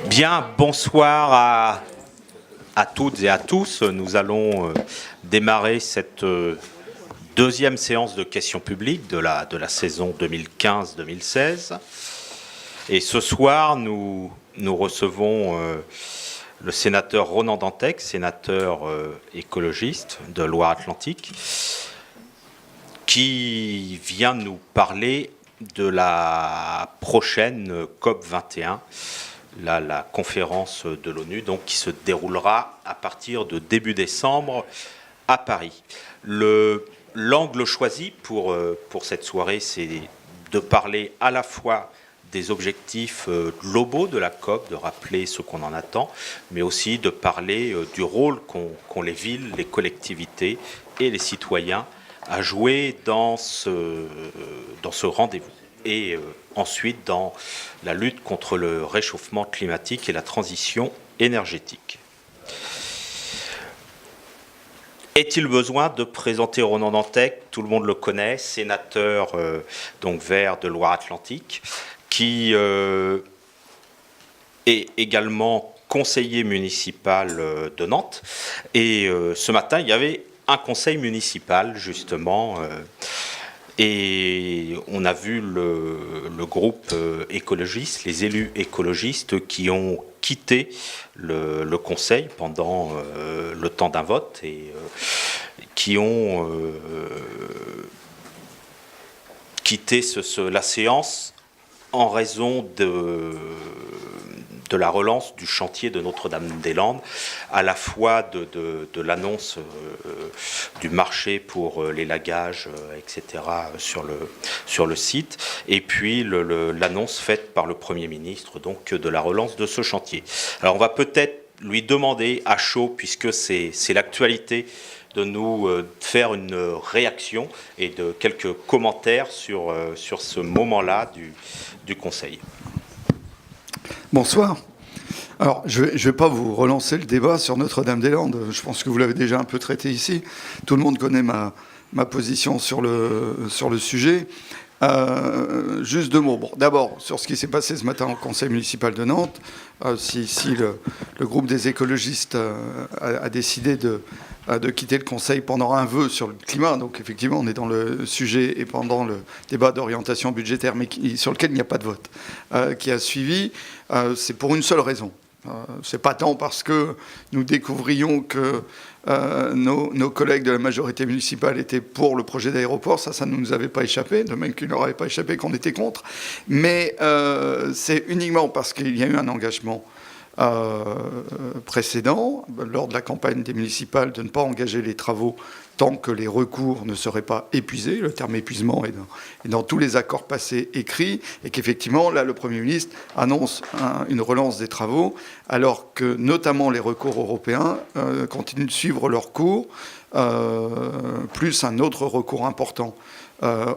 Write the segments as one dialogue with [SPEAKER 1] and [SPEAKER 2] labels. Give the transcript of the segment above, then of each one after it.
[SPEAKER 1] Bien, bonsoir à toutes et à tous. Nous allons démarrer cette deuxième séance de questions publiques de la saison 2015-2016. Et ce soir, nous recevons le sénateur Ronan Dantec, sénateur écologiste de Loire-Atlantique, qui vient nous parler de la prochaine COP 21, la conférence de l'ONU, donc, qui se déroulera à partir de début décembre à Paris. L'angle choisi pour cette soirée, c'est de parler à la fois des objectifs globaux de la COP, de rappeler ce qu'on en attend, mais aussi de parler du rôle qu'ont les villes, les collectivités et les citoyens à jouer dans ce rendez-vous. Et ensuite dans la lutte contre le réchauffement climatique et la transition énergétique. Est-il besoin de présenter Ronan Dantec? Tout le monde le connaît, sénateur donc vert de Loire-Atlantique, qui est également conseiller municipal de Nantes. Et ce matin, il y avait un conseil municipal, justement, et on a vu le groupe écologiste, les élus écologistes qui ont quitté le conseil pendant le temps d'un vote et qui ont quitté la séance en raison de la relance du chantier de Notre-Dame-des-Landes, à la fois de l'annonce du marché pour l'élagage, etc., sur le site, et puis l'annonce faite par le Premier ministre, donc, de la relance de ce chantier. Alors on va peut-être lui demander à chaud, puisque c'est l'actualité, de nous faire une réaction et de quelques commentaires sur ce moment-là du Conseil.
[SPEAKER 2] Bonsoir. Alors, je ne vais pas vous relancer le débat sur Notre-Dame-des-Landes. Je pense que vous l'avez déjà un peu traité ici. Tout le monde connaît ma position sur le sujet. Juste deux mots. Bon, d'abord, sur ce qui s'est passé ce matin au Conseil municipal de Nantes, si le groupe des écologistes a décidé de quitter le Conseil pendant un vœu sur le climat, donc effectivement on est dans le sujet et pendant le débat d'orientation budgétaire, mais sur lequel il n'y a pas de vote, qui a suivi, c'est pour une seule raison. C'est pas tant parce que nous découvrions que nos collègues de la majorité municipale étaient pour le projet d'aéroport, ça ne nous avait pas échappé, de même qu'il ne leur avait pas échappé qu'on était contre, mais c'est uniquement parce qu'il y a eu un engagement précédent, lors de la campagne des municipales, de ne pas engager les travaux tant que les recours ne seraient pas épuisés. Le terme épuisement est dans tous les accords passés écrits, et qu'effectivement, là, le Premier ministre annonce une relance des travaux, alors que notamment les recours européens continuent de suivre leur cours, plus un autre recours important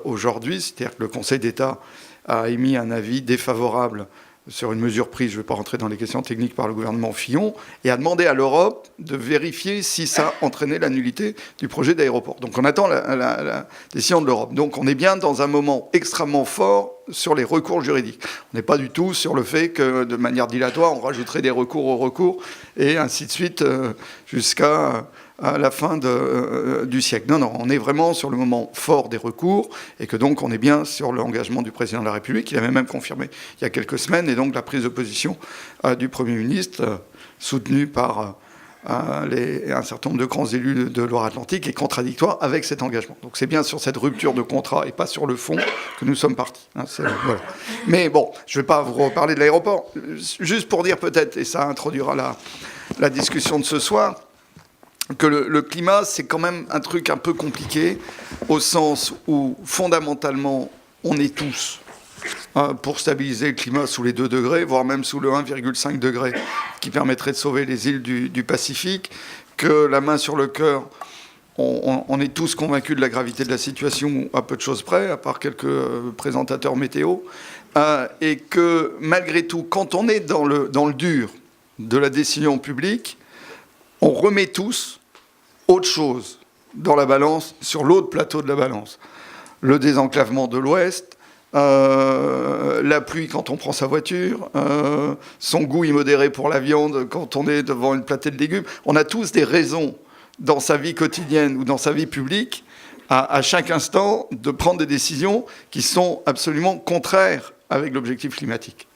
[SPEAKER 2] aujourd'hui, c'est-à-dire que le Conseil d'État a émis un avis défavorable sur une mesure prise, je ne vais pas rentrer dans les questions techniques, par le gouvernement Fillon, et a demandé à l'Europe de vérifier si ça entraînait la nullité du projet d'aéroport. Donc on attend la décision de l'Europe. Donc on est bien dans un moment extrêmement fort sur les recours juridiques. On n'est pas du tout sur le fait que, de manière dilatoire, on rajouterait des recours aux recours, et ainsi de suite, jusqu'à la fin du siècle. Non, on est vraiment sur le moment fort des recours, et que donc on est bien sur l'engagement du président de la République. Il avait même confirmé il y a quelques semaines, et donc la prise de position du Premier ministre, soutenue par un certain nombre de grands élus de Loire-Atlantique, est contradictoire avec cet engagement. Donc c'est bien sur cette rupture de contrat et pas sur le fond que nous sommes partis. Voilà. Mais bon, je ne vais pas vous reparler de l'aéroport. Juste pour dire peut-être, et ça introduira la discussion de ce soir, que le climat, c'est quand même un truc un peu compliqué, au sens où, fondamentalement, on est tous pour stabiliser le climat sous les 2 degrés, voire même sous le 1,5 degré, qui permettrait de sauver les îles du Pacifique, que la main sur le cœur, on est tous convaincus de la gravité de la situation, à peu de choses près, à part quelques présentateurs météo, et que, malgré tout, quand on est dans le dur de la décision publique, on remet tous autre chose dans la balance, sur l'autre plateau de la balance. Le désenclavement de l'Ouest, la pluie quand on prend sa voiture, son goût immodéré pour la viande quand on est devant une platée de légumes. On a tous des raisons dans sa vie quotidienne ou dans sa vie publique, à chaque instant, de prendre des décisions qui sont absolument contraires avec l'objectif climatique.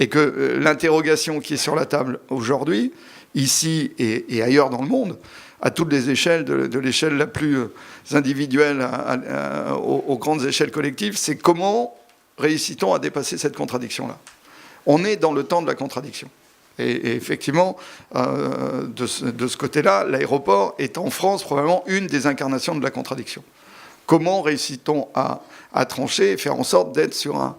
[SPEAKER 2] Et que l'interrogation qui est sur la table aujourd'hui, ici et ailleurs dans le monde, à toutes les échelles, de l'échelle la plus individuelle aux grandes échelles collectives, c'est comment réussit-on à dépasser cette contradiction-là. On est dans le temps de la contradiction. Et effectivement, de ce côté-là, l'aéroport est en France probablement une des incarnations de la contradiction. Comment réussit-on à trancher et faire en sorte d'être sur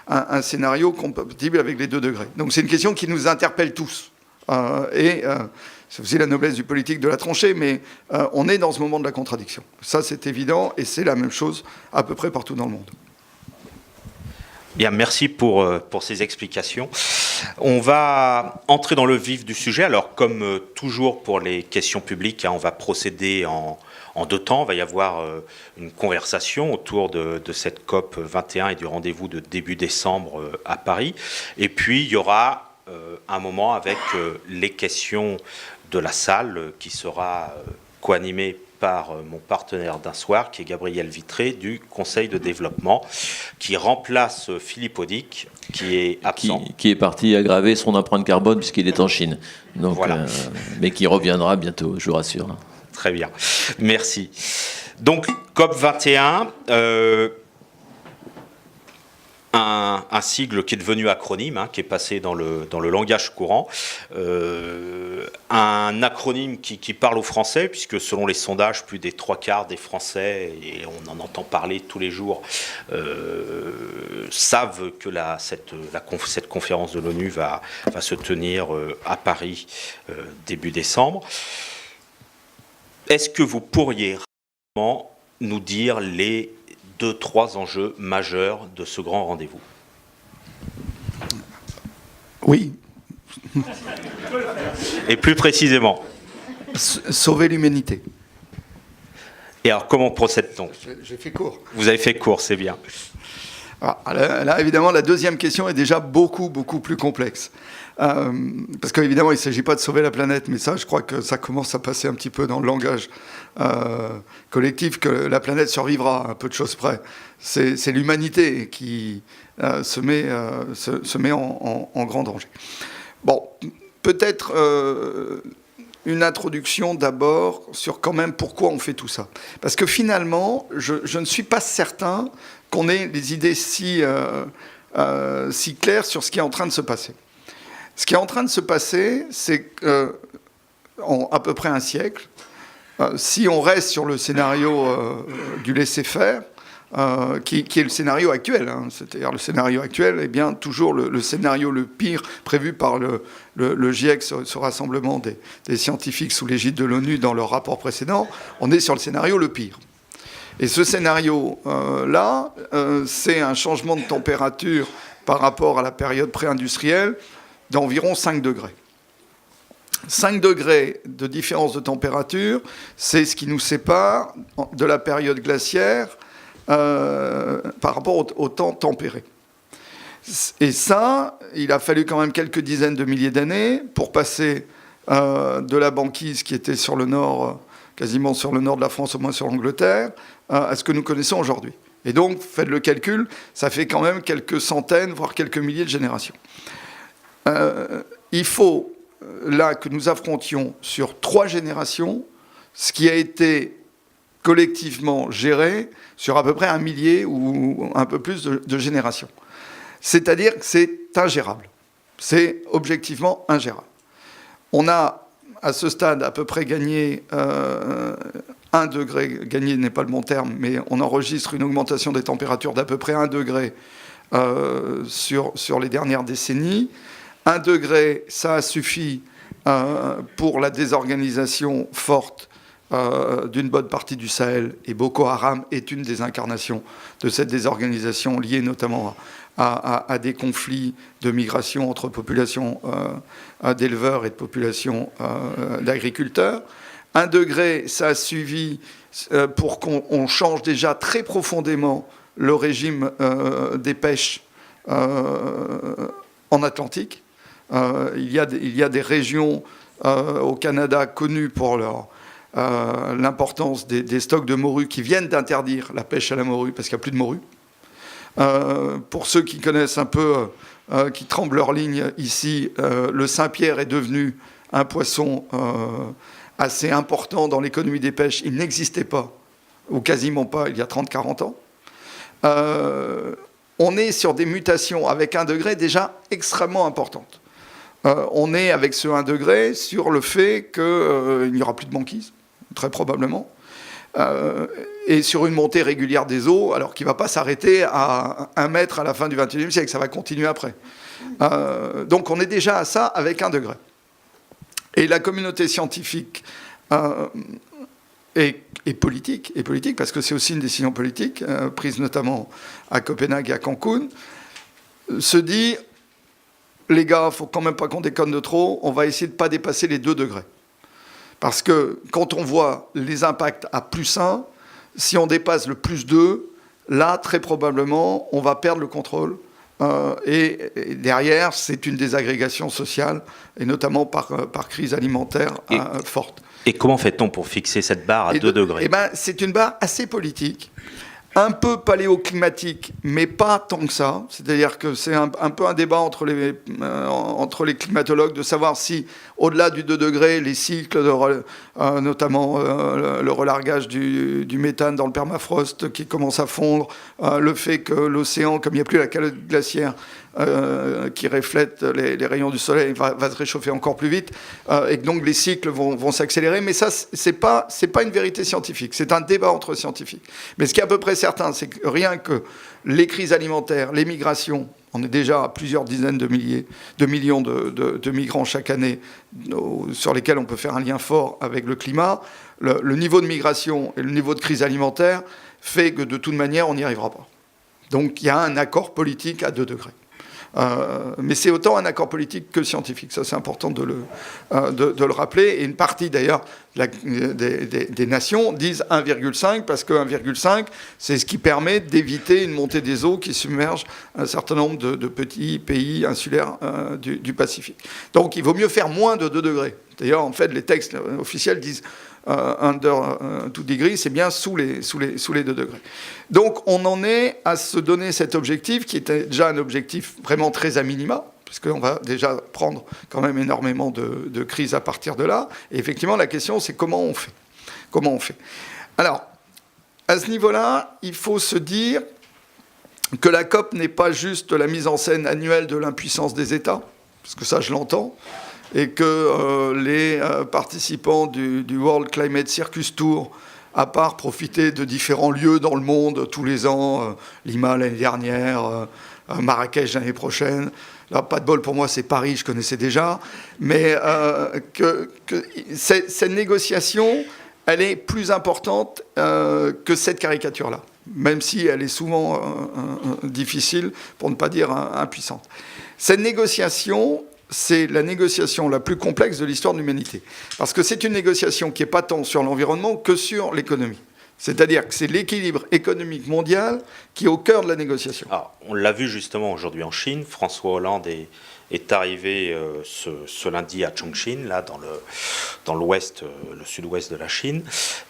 [SPEAKER 2] un scénario compatible avec les 2 degrés. Donc c'est une question qui nous interpelle tous. C'est aussi la noblesse du politique de la trancher, mais on est dans ce moment de la contradiction. Ça, c'est évident, et c'est la même chose à peu près partout dans le monde.
[SPEAKER 1] Bien, merci pour ces explications. On va entrer dans le vif du sujet. Alors, comme toujours pour les questions publiques, on va procéder en 2 temps. Il va y avoir une conversation autour de cette COP 21 et du rendez-vous de début décembre à Paris. Et puis, il y aura un moment avec les questions de la salle qui sera co-animée par mon partenaire d'un soir, qui est Gabriel Vitré, du Conseil de développement, qui remplace Philippe Audic, qui est absent.
[SPEAKER 3] Qui est parti aggraver son empreinte carbone puisqu'il est en Chine. Donc, voilà. Mais qui reviendra bientôt, je vous rassure.
[SPEAKER 1] Très bien, merci. Donc, COP 21, un sigle qui est devenu acronyme, qui est passé dans le langage courant, un acronyme qui parle aux Français, puisque selon les sondages, plus des 3/4 des Français, et on en entend parler tous les jours, savent que cette conférence de l'ONU va se tenir à Paris début décembre. Est-ce que vous pourriez rapidement nous dire les 2-3 enjeux majeurs de ce grand rendez-vous?
[SPEAKER 2] Oui.
[SPEAKER 1] Et plus précisément?
[SPEAKER 2] Sauver l'humanité.
[SPEAKER 1] Et alors, comment procède-t-on?
[SPEAKER 2] J'ai fait court.
[SPEAKER 1] Vous avez fait court, c'est bien.
[SPEAKER 2] Alors, là, évidemment, la deuxième question est déjà beaucoup plus complexe. Parce qu'évidemment, il ne s'agit pas de sauver la planète, mais ça, je crois que ça commence à passer un petit peu dans le langage collectif, que la planète survivra, un peu de choses près. C'est l'humanité qui se met en grand danger. Bon, peut-être une introduction d'abord sur quand même pourquoi on fait tout ça. Parce que finalement, je ne suis pas certain qu'on ait les idées si claires sur ce qui est en train de se passer. Ce qui est en train de se passer, c'est qu'en à peu près un siècle, si on reste sur le scénario du laisser-faire, qui est le scénario actuel, c'est-à-dire le scénario actuel est bien toujours le scénario le pire prévu par le GIEC, ce rassemblement des scientifiques sous l'égide de l'ONU dans leur rapport précédent, on est sur le scénario le pire. Et ce scénario-là, c'est un changement de température par rapport à la période pré-industrielle d'environ 5 degrés. 5 degrés de différence de température, c'est ce qui nous sépare de la période glaciaire par rapport au temps tempéré. Et ça, il a fallu quand même quelques dizaines de milliers d'années pour passer de la banquise qui était sur le nord, quasiment sur le nord de la France, au moins sur l'Angleterre, à ce que nous connaissons aujourd'hui. Et donc, faites le calcul, ça fait quand même quelques centaines, voire quelques milliers de générations. Il faut, là, que nous affrontions sur 3 générations ce qui a été collectivement géré sur à peu près 1 millier ou un peu plus de générations. C'est-à-dire que c'est ingérable. C'est objectivement ingérable. On a, à ce stade, à peu près gagné 1 degré. Gagné n'est pas le bon terme, mais on enregistre une augmentation des températures d'à peu près 1 degré sur les dernières décennies. 1 degré, ça a suffi pour la désorganisation forte d'une bonne partie du Sahel, et Boko Haram est une des incarnations de cette désorganisation liée notamment à des conflits de migration entre populations d'éleveurs et de populations d'agriculteurs. 1 degré, ça a suffi pour qu'on change déjà très profondément le régime des pêches en Atlantique. Il y a des régions au Canada connues pour l'importance des stocks de morue qui viennent d'interdire la pêche à la morue parce qu'il n'y a plus de morue. Pour ceux qui connaissent un peu, qui tremblent leur ligne ici, le Saint-Pierre est devenu un poisson assez important dans l'économie des pêches. Il n'existait pas, ou quasiment pas, il y a 30-40 ans. On est sur des mutations avec 1 degré déjà extrêmement importantes. On est avec ce 1 degré sur le fait qu'il n'y aura plus de banquise, très probablement, et sur une montée régulière des eaux, alors qui ne va pas s'arrêter à 1 mètre à la fin du XXIe siècle, ça va continuer après. Donc on est déjà à ça avec 1 degré. Et la communauté scientifique et politique, parce que c'est aussi une décision politique, prise notamment à Copenhague et à Cancun, se dit, les gars, il ne faut quand même pas qu'on déconne de trop, on va essayer de ne pas dépasser les 2 degrés. Parce que quand on voit les impacts à +1, si on dépasse le +2, là, très probablement, on va perdre le contrôle. Et derrière, c'est une désagrégation sociale, et notamment par crise alimentaire forte.
[SPEAKER 1] Et comment fait-on pour fixer cette barre à 2 degrés ?
[SPEAKER 2] C'est une barre assez politique, un peu paléoclimatique, mais pas tant que ça. C'est-à-dire que c'est un peu un débat entre les climatologues de savoir si, au-delà du 2 degrés, les cycles, notamment le relargage du méthane dans le permafrost qui commence à fondre, le fait que l'océan, comme il n'y a plus la calotte glaciaire qui reflète les rayons du soleil, va se réchauffer encore plus vite, et que donc les cycles vont s'accélérer. Mais ça, c'est pas une vérité scientifique, c'est un débat entre scientifiques. Mais ce qui est à peu près certain, c'est que rien que les crises alimentaires, les migrations, on est déjà à plusieurs dizaines de millions de migrants chaque année sur lesquels on peut faire un lien fort avec le climat. Le niveau de migration et le niveau de crise alimentaire fait que de toute manière, on n'y arrivera pas. Donc il y a un accord politique à 2 degrés. Mais c'est autant un accord politique que scientifique. Ça, c'est important de le rappeler. Et une partie, d'ailleurs, des nations disent 1,5, parce que 1,5, c'est ce qui permet d'éviter une montée des eaux qui submerge un certain nombre de petits pays insulaires du Pacifique. Donc, il vaut mieux faire moins de 2 degrés. D'ailleurs, en fait, les textes officiels disent under 2 degrés, c'est bien sous les 2 degrés. Donc on en est à se donner cet objectif, qui était déjà un objectif vraiment très à minima, parce qu'on va déjà prendre quand même énormément de crises à partir de là. Et effectivement, la question, c'est comment on fait. Alors, à ce niveau-là, il faut se dire que la COP n'est pas juste la mise en scène annuelle de l'impuissance des États, parce que ça, je l'entends, et que les participants du World Climate Circus Tour, à part profiter de différents lieux dans le monde tous les ans, Lima l'année dernière, Marrakech l'année prochaine, là, pas de bol pour moi, c'est Paris, je connaissais déjà, mais que cette négociation, elle est plus importante que cette caricature-là, même si elle est souvent difficile, pour ne pas dire impuissante. Cette négociation, c'est la négociation la plus complexe de l'histoire de l'humanité. Parce que c'est une négociation qui n'est pas tant sur l'environnement que sur l'économie. C'est-à-dire que c'est l'équilibre économique mondial qui est au cœur de la négociation.
[SPEAKER 1] Alors, on l'a vu justement aujourd'hui en Chine. François Hollande est arrivé ce lundi à Chongqing, là, dans l'ouest, le sud-ouest de la Chine.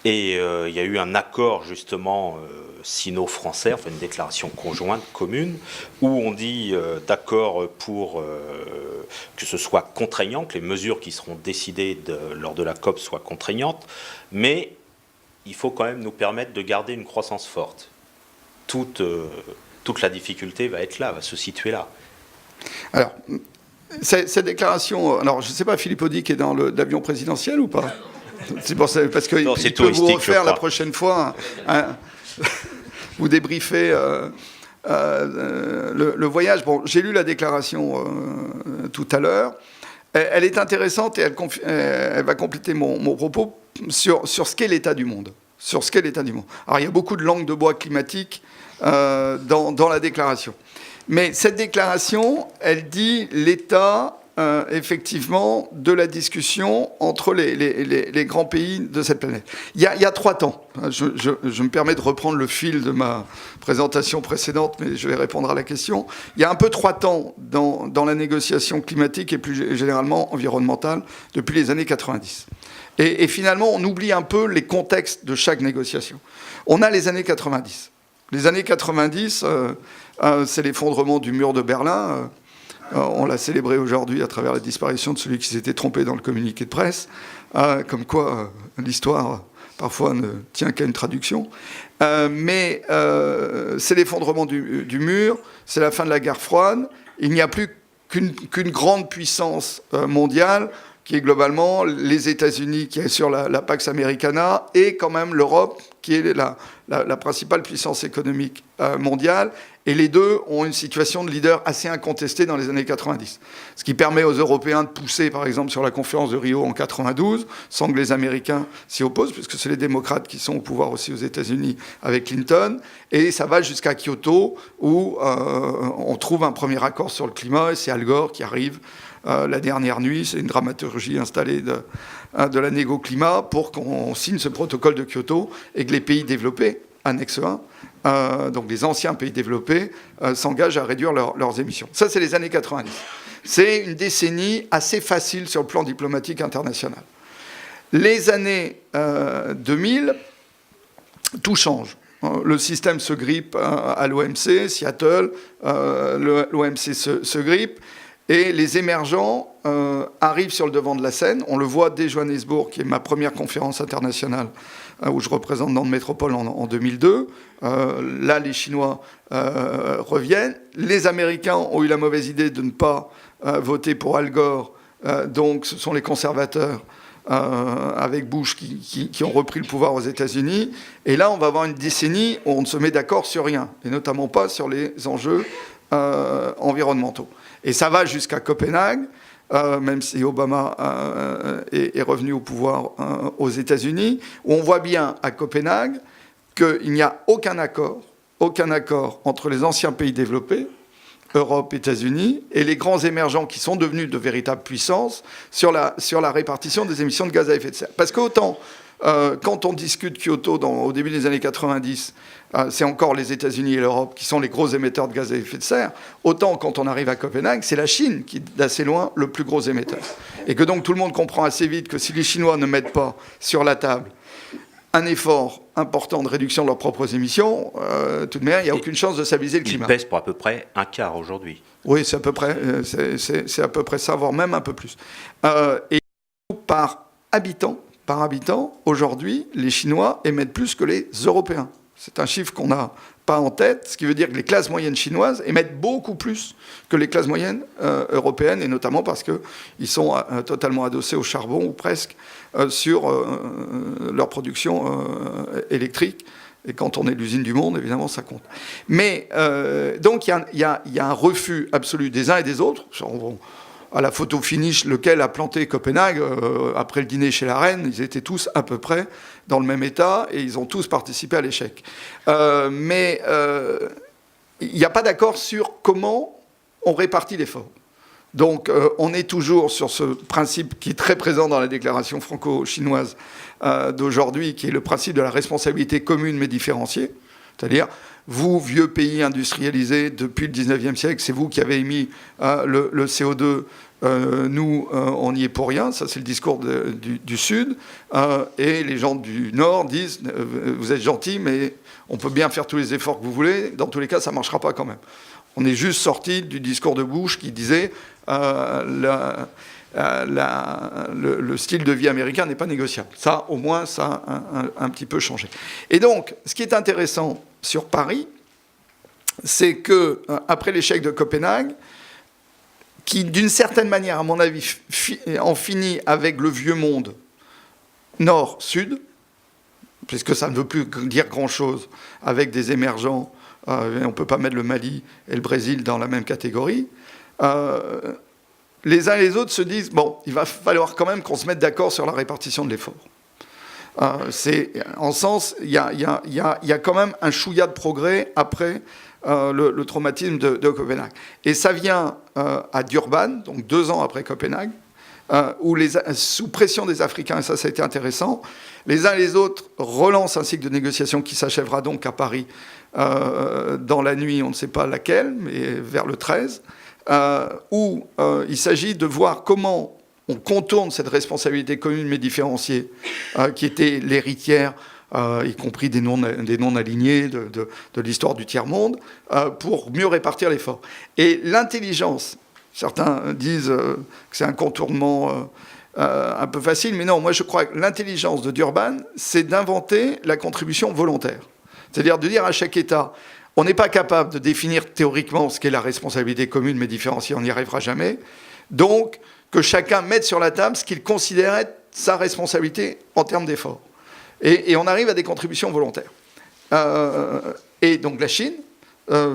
[SPEAKER 1] Et il y a eu un accord justement sino-français, enfin une déclaration conjointe, commune, où on dit d'accord pour que ce soit contraignant, que les mesures qui seront décidées lors de la COP soient contraignantes, mais il faut quand même nous permettre de garder une croissance forte. Toute la difficulté va être là, va se situer là.
[SPEAKER 2] Alors, cette déclaration, alors je ne sais pas, Philippe Audic est dans l'avion présidentiel ou pas? C'est pour ça, parce qu'il peut vous refaire la prochaine fois, vous débriefer le voyage. Bon, j'ai lu la déclaration tout à l'heure. Elle est intéressante et elle va compléter mon propos sur ce qu'est l'état du monde. Alors, il y a beaucoup de langue de bois climatique dans la déclaration. Mais cette déclaration, elle dit l'état effectivement de la discussion entre les grands pays de cette planète. Il y a 3 temps. Je me permets de reprendre le fil de ma présentation précédente, mais je vais répondre à la question. Il y a un peu 3 temps dans la négociation climatique et plus généralement environnementale depuis les années 90. Et finalement, on oublie un peu les contextes de chaque négociation. On a les années 90. Les années 90, c'est l'effondrement du mur de Berlin. On l'a célébré aujourd'hui à travers la disparition de celui qui s'était trompé dans le communiqué de presse. Comme quoi, l'histoire, parfois, ne tient qu'à une traduction. Mais c'est l'effondrement du mur, c'est la fin de la guerre froide. Il n'y a plus qu'une grande puissance mondiale, qui est globalement les États-Unis, qui est sur la Pax Americana, et quand même l'Europe, qui est la principale puissance économique mondiale. Et les deux ont une situation de leader assez incontestée dans les années 90. Ce qui permet aux Européens de pousser, par exemple, sur la conférence de Rio en 92, sans que les Américains s'y opposent, puisque c'est les démocrates qui sont au pouvoir aussi aux États-Unis avec Clinton. Et ça va jusqu'à Kyoto, où on trouve un premier accord sur le climat, et c'est Al Gore qui arrive la dernière nuit. C'est une dramaturgie installée de la négo climat pour qu'on signe ce protocole de Kyoto et que les pays développés, annexe 1, donc les anciens pays développés, s'engagent à réduire leurs émissions. Ça, c'est les années 90. C'est une décennie assez facile sur le plan diplomatique international. Les années 2000, tout change. Le système se grippe à l'OMC, Seattle, l'OMC se grippe, et les émergents arrivent sur le devant de la scène. On le voit dès Johannesburg, qui est ma première conférence internationale où je représente Nantes Métropole en 2002. Là, les Chinois reviennent. Les Américains ont eu la mauvaise idée de ne pas voter pour Al Gore. Donc, ce sont les conservateurs avec Bush qui ont repris le pouvoir aux États-Unis. Et là, on va avoir une décennie où on ne se met d'accord sur rien, et notamment pas sur les enjeux environnementaux. Et ça va jusqu'à Copenhague, même si Obama est revenu au pouvoir aux États-Unis, où on voit bien à Copenhague qu'il n'y a aucun accord entre les anciens pays développés, Europe, États-Unis, et les grands émergents qui sont devenus de véritables puissances sur la répartition des émissions de gaz à effet de serre. Parce qu'autant, quand on discute Kyoto au début des années 90, c'est encore les États-Unis et l'Europe qui sont les gros émetteurs de gaz à effet de serre, autant quand on arrive à Copenhague, c'est la Chine qui est d'assez loin le plus gros émetteur. Et que donc tout le monde comprend assez vite que si les Chinois ne mettent pas sur la table un effort important de réduction de leurs propres émissions, tout de même, il n'y a aucune chance de stabiliser le climat.
[SPEAKER 1] Il pèse pour à peu près un quart aujourd'hui.
[SPEAKER 2] Oui, c'est à peu près ça, voire même un peu plus. Et par habitant, aujourd'hui, les Chinois émettent plus que les Européens. C'est un chiffre qu'on n'a pas en tête, ce qui veut dire que les classes moyennes chinoises émettent beaucoup plus que les classes moyennes européennes, et notamment parce qu'ils sont totalement adossés au charbon, ou presque, sur leur production électrique. Et quand on est l'usine du monde, évidemment, ça compte. Mais donc, il y a un refus absolu des uns et des autres. À la photo finish, lequel a planté Copenhague, après le dîner chez la reine, ils étaient tous à peu près dans le même état et ils ont tous participé à l'échec. Mais il n'y a pas d'accord sur comment on répartit l'effort. Donc on est toujours sur ce principe qui est très présent dans la déclaration franco-chinoise d'aujourd'hui, qui est le principe de la responsabilité commune mais différenciée. C'est-à-dire, vous, vieux pays industrialisés depuis le 19e siècle, c'est vous qui avez émis le CO2, nous, on n'y est pour rien. Ça, c'est le discours du Sud. Et les gens du Nord disent, vous êtes gentils, mais on peut bien faire tous les efforts que vous voulez. Dans tous les cas, ça ne marchera pas quand même. On est juste sorti du discours de Bush qui disait le style de vie américain n'est pas négociable. Ça, au moins, ça a un petit peu changé. Et donc, ce qui est intéressant sur Paris, c'est que après l'échec de Copenhague, qui d'une certaine manière, à mon avis, en finit avec le vieux monde nord-sud, puisque ça ne veut plus dire grand-chose avec des émergents, on ne peut pas mettre le Mali et le Brésil dans la même catégorie, les uns et les autres se disent, bon, il va falloir quand même qu'on se mette d'accord sur la répartition de l'effort. En sens, il y a quand même un chouïa de progrès après le traumatisme de Copenhague. Et ça vient à Durban, donc 2 ans après Copenhague, où sous pression des Africains, et ça a été intéressant, les uns et les autres relancent un cycle de négociation qui s'achèvera donc à Paris dans la nuit, on ne sait pas laquelle, mais vers le 13, où il s'agit de voir comment on contourne cette responsabilité commune mais différenciée, qui était l'héritière, y compris des non-alignés de l'histoire du tiers-monde, pour mieux répartir l'effort. Et l'intelligence, certains disent que c'est un contournement un peu facile, mais non, moi je crois que l'intelligence de Durban, c'est d'inventer la contribution volontaire. C'est-à-dire de dire à chaque État, on n'est pas capable de définir théoriquement ce qu'est la responsabilité commune mais différenciée, on n'y arrivera jamais. Donc, que chacun mette sur la table ce qu'il considère être sa responsabilité en termes d'effort. Et on arrive à des contributions volontaires. Et donc la Chine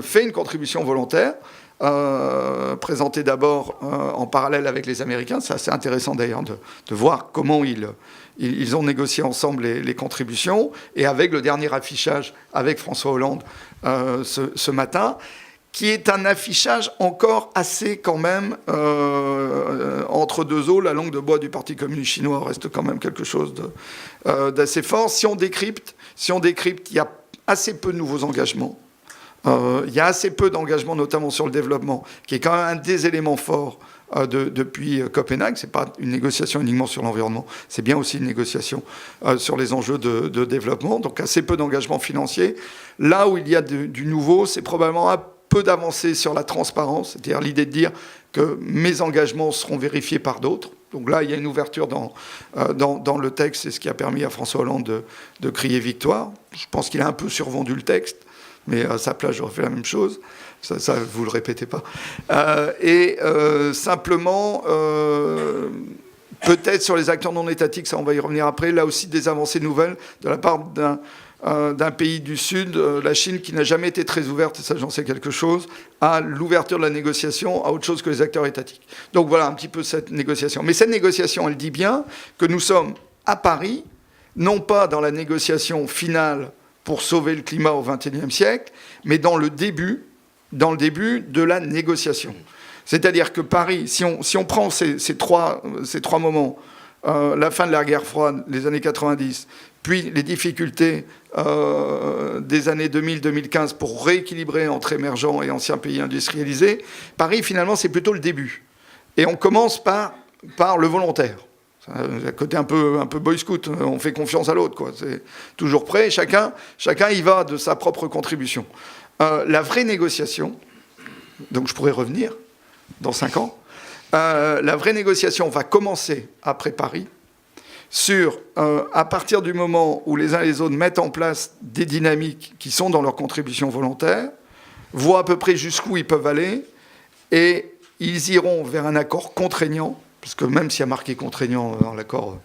[SPEAKER 2] fait une contribution volontaire, présentée d'abord en parallèle avec les Américains. C'est assez intéressant d'ailleurs de voir comment ils ont négocié ensemble les contributions, et avec le dernier affichage avec François Hollande ce matin, qui est un affichage encore assez quand même entre deux eaux. La langue de bois du Parti communiste chinois reste quand même quelque chose d'assez fort. Si on décrypte, il y a assez peu de nouveaux engagements. Il y a assez peu d'engagements, notamment sur le développement, qui est quand même un des éléments forts depuis Copenhague. Ce n'est pas une négociation uniquement sur l'environnement, c'est bien aussi une négociation sur les enjeux de développement. Donc assez peu d'engagements financiers. Là où il y a du nouveau, c'est probablement un peu d'avancées sur la transparence, c'est-à-dire l'idée de dire que mes engagements seront vérifiés par d'autres. Donc là, il y a une ouverture dans le texte, c'est ce qui a permis à François Hollande de crier victoire. Je pense qu'il a un peu survendu le texte, mais à sa place, j'aurais fait la même chose. Ça vous le répétez pas. Simplement, peut-être sur les acteurs non étatiques, ça on va y revenir après, là aussi des avancées nouvelles de la part d'un pays du Sud, la Chine, qui n'a jamais été très ouverte, et ça j'en sais quelque chose, à l'ouverture de la négociation à autre chose que les acteurs étatiques. Donc voilà un petit peu cette négociation. Mais cette négociation, elle dit bien que nous sommes à Paris, non pas dans la négociation finale pour sauver le climat au XXIe siècle, mais dans le début de la négociation. C'est-à-dire que Paris, si on prend ces trois moments, la fin de la guerre froide, les années 90, puis les difficultés des années 2000-2015 pour rééquilibrer entre émergents et anciens pays industrialisés, Paris, finalement, c'est plutôt le début. Et on commence par le volontaire. Un côté un peu boy scout, on fait confiance à l'autre, quoi. C'est toujours prêt, chacun y va de sa propre contribution. La vraie négociation, donc je pourrais revenir dans 5 ans, la vraie négociation va commencer après Paris, à partir du moment où les uns et les autres mettent en place des dynamiques qui sont dans leur contribution volontaire, voient à peu près jusqu'où ils peuvent aller, et ils iront vers un accord contraignant, parce que même s'il y a marqué contraignant dans l'accord,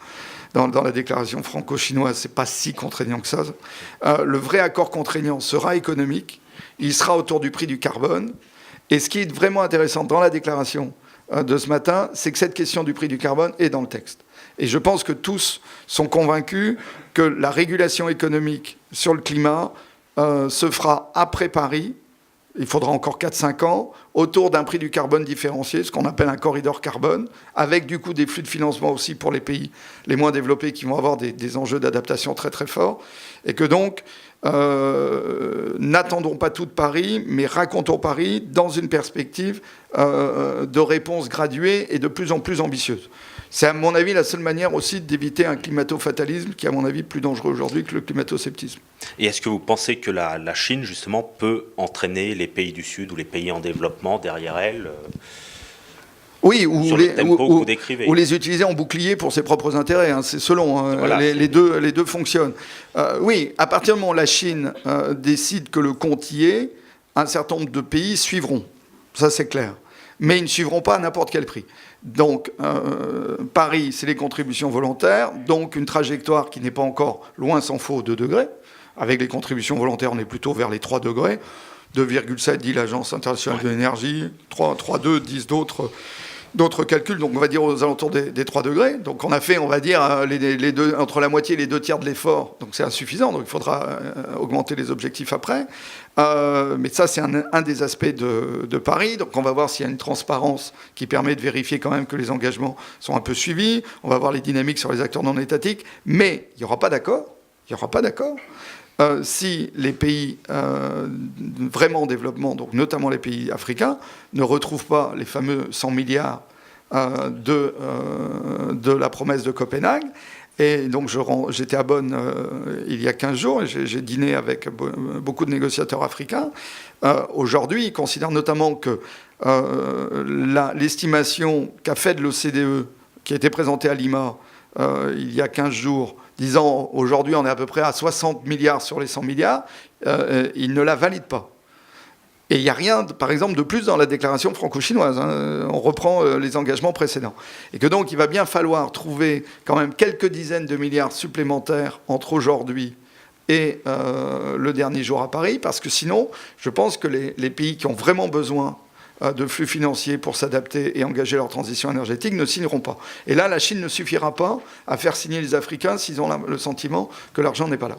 [SPEAKER 2] dans la déclaration franco-chinoise, c'est pas si contraignant que ça. Le vrai accord contraignant sera économique, il sera autour du prix du carbone, et ce qui est vraiment intéressant dans la déclaration de ce matin, c'est que cette question du prix du carbone est dans le texte. Et je pense que tous sont convaincus que la régulation économique sur le climat se fera après Paris. Il faudra encore 4-5 ans, autour d'un prix du carbone différencié, ce qu'on appelle un corridor carbone, avec du coup des flux de financement aussi pour les pays les moins développés qui vont avoir des enjeux d'adaptation très très forts. Et que donc, n'attendons pas tout de Paris, mais racontons Paris dans une perspective de réponse graduée et de plus en plus ambitieuse. C'est à mon avis la seule manière aussi d'éviter un climato-fatalisme qui est à mon avis plus dangereux aujourd'hui que le climato-sceptisme.
[SPEAKER 1] Et est-ce que vous pensez que la Chine justement peut entraîner les pays du Sud ou les pays en développement derrière elle
[SPEAKER 2] Oui,
[SPEAKER 1] sur le tempo que vous décrivez.
[SPEAKER 2] Ou les utiliser en bouclier pour ses propres intérêts. Hein, c'est selon.
[SPEAKER 1] Voilà,
[SPEAKER 2] les deux fonctionnent. Oui, à partir du moment où la Chine décide que le compte y est, un certain nombre de pays suivront. Ça, c'est clair. Mais ils ne suivront pas à n'importe quel prix. Donc, Paris, c'est les contributions volontaires, donc une trajectoire qui n'est pas encore, loin s'en faut, 2 degrés. Avec les contributions volontaires, on est plutôt vers les 3 degrés. 2,7 dit l'Agence internationale de l'énergie, 3,2 disent d'autres d'autres calculs, donc on va dire aux alentours des 3 degrés. Donc on a fait, on va dire, entre la moitié et les 2 tiers de l'effort. Donc c'est insuffisant, donc il faudra augmenter les objectifs après. Mais ça, c'est un des aspects de Paris. Donc on va voir s'il y a une transparence qui permet de vérifier quand même que les engagements sont un peu suivis. On va voir les dynamiques sur les acteurs non étatiques. Mais il n'y aura pas d'accord. Il n'y aura pas d'accord. Si les pays vraiment en développement, donc notamment les pays africains, ne retrouvent pas les fameux 100 milliards de la promesse de Copenhague. Et donc j'étais à Bonn il y a 15 jours, et j'ai dîné avec beaucoup de négociateurs africains. Aujourd'hui, ils considèrent notamment que l'estimation qu'a faite l'OCDE, qui a été présentée à Lima il y a 15 jours, disant aujourd'hui on est à peu près à 60 milliards sur les 100 milliards, ils ne la valident pas. Et il n'y a rien, par exemple, de plus dans la déclaration franco-chinoise. Hein. On reprend les engagements précédents. Et que donc il va bien falloir trouver quand même quelques dizaines de milliards supplémentaires entre aujourd'hui et le dernier jour à Paris, parce que sinon, je pense que les pays qui ont vraiment besoin de flux financiers pour s'adapter et engager leur transition énergétique ne signeront pas. Et là, la Chine ne suffira pas à faire signer les Africains s'ils ont le sentiment que l'argent n'est pas là.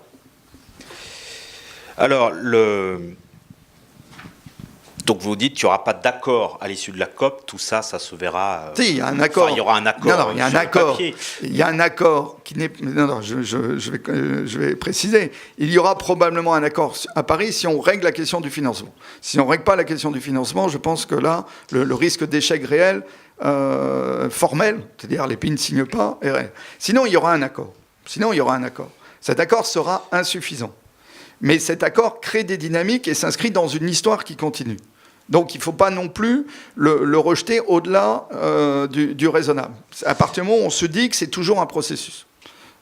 [SPEAKER 1] Alors, donc vous dites qu'il n'y aura pas d'accord à l'issue de la COP, tout ça, ça se verra...
[SPEAKER 2] Si, il y a un accord.
[SPEAKER 1] Enfin, il y aura un accord.
[SPEAKER 2] Non, il y a un accord. Il y a un accord qui n'est... Non, je vais préciser. Il y aura probablement un accord à Paris si on règle la question du financement. Si on ne règle pas la question du financement, je pense que là, le risque d'échec réel, formel, c'est-à-dire les pays ne signent pas, est réel. Sinon, il y aura un accord. Cet accord sera insuffisant. Mais cet accord crée des dynamiques et s'inscrit dans une histoire qui continue. Donc il ne faut pas non plus le rejeter au-delà du raisonnable. À partir du moment où on se dit que c'est toujours un processus.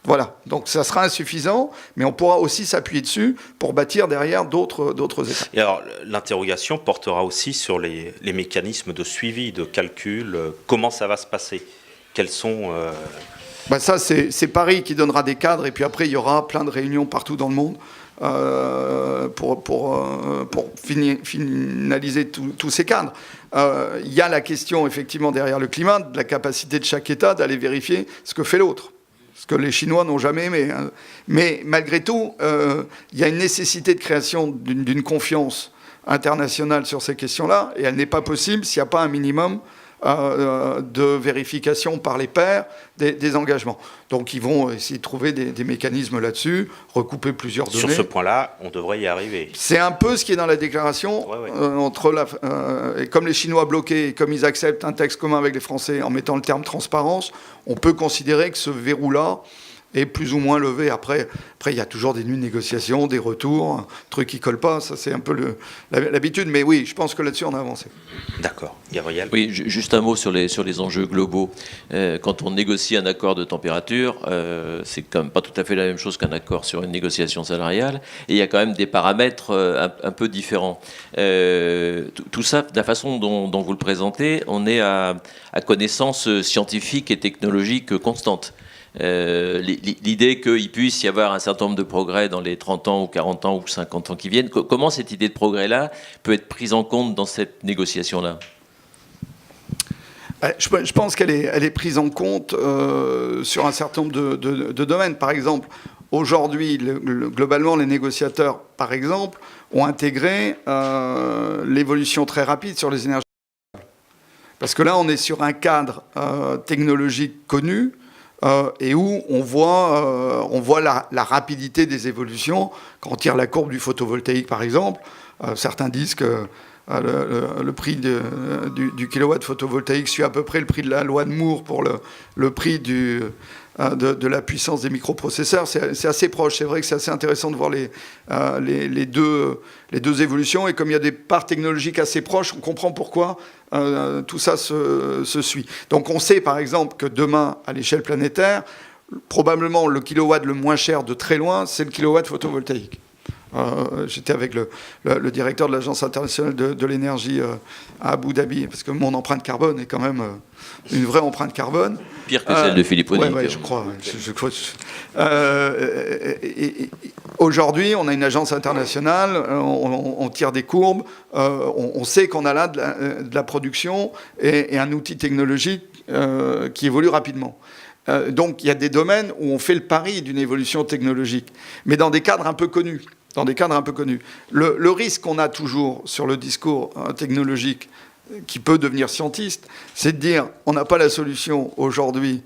[SPEAKER 2] Voilà, donc ça sera insuffisant, mais on pourra aussi s'appuyer dessus pour bâtir derrière d'autres étapes.
[SPEAKER 1] Et alors l'interrogation portera aussi sur les mécanismes de suivi, de calcul, comment ça va se passer, quels sont...
[SPEAKER 2] Ça c'est Paris qui donnera des cadres, et puis après il y aura plein de réunions partout dans le monde. Pour finaliser tous ces cadres. Il y a la question, effectivement, derrière le climat, de la capacité de chaque État d'aller vérifier ce que fait l'autre. Ce que les Chinois n'ont jamais aimé. Mais malgré tout, il y a une nécessité de création d'une confiance internationale sur ces questions-là, et elle n'est pas possible s'il n'y a pas un minimum de vérification par les pairs des engagements. Donc ils vont essayer de trouver des mécanismes là-dessus, recouper plusieurs données.
[SPEAKER 1] Sur ce point-là, on devrait y arriver.
[SPEAKER 2] C'est un peu ce qui est dans la déclaration. Et comme les Chinois bloqués, et comme ils acceptent un texte commun avec les Français en mettant le terme transparence, on peut considérer que ce verrou-là est plus ou moins levé. Après, il y a toujours des nuits de négociation, des retours, un truc qui ne colle pas. Ça, c'est un peu l'habitude. Mais oui, je pense que là-dessus, on a avancé.
[SPEAKER 1] D'accord. Gabriel ?
[SPEAKER 3] Oui, juste un mot sur les enjeux globaux. Quand on négocie un accord de température, c'est quand même pas tout à fait la même chose qu'un accord sur une négociation salariale. Et il y a quand même des paramètres un peu différents. Tout ça, de la façon dont vous le présentez, on est à connaissance scientifique et technologique constante. L'idée qu'il puisse y avoir un certain nombre de progrès dans les 30 ans ou 40 ans ou 50 ans qui viennent, comment cette idée de progrès-là peut être prise en compte dans cette négociation-là ?
[SPEAKER 2] Je pense qu'elle est prise en compte sur un certain nombre de domaines. Par exemple, aujourd'hui, globalement, les négociateurs, par exemple, ont intégré l'évolution très rapide sur les énergies renouvelables. Parce que là, on est sur un cadre technologique connu, et où on voit la rapidité des évolutions. Quand on tire la courbe du photovoltaïque, par exemple, certains disent que le prix du kilowatt photovoltaïque suit à peu près le prix de la loi de Moore pour le prix de la puissance des microprocesseurs. C'est assez proche. C'est vrai que c'est assez intéressant de voir les deux évolutions. Et comme il y a des parts technologiques assez proches, on comprend pourquoi tout ça se suit. Donc on sait par exemple que demain, à l'échelle planétaire, probablement le kilowatt le moins cher de très loin, c'est le kilowatt photovoltaïque. J'étais avec le directeur de l'Agence internationale de l'énergie à Abu Dhabi, parce que mon empreinte carbone est quand même une vraie empreinte carbone.
[SPEAKER 3] Pire que celle de Philippe Audic.
[SPEAKER 2] Oui, je crois. Aujourd'hui, on a une agence internationale, on tire des courbes, on sait qu'on a là de la production et un outil technologique qui évolue rapidement. Donc il y a des domaines où on fait le pari d'une évolution technologique, mais dans des cadres un peu connus. Le risque qu'on a toujours sur le discours technologique qui peut devenir scientiste, c'est de dire on n'a pas la solution aujourd'hui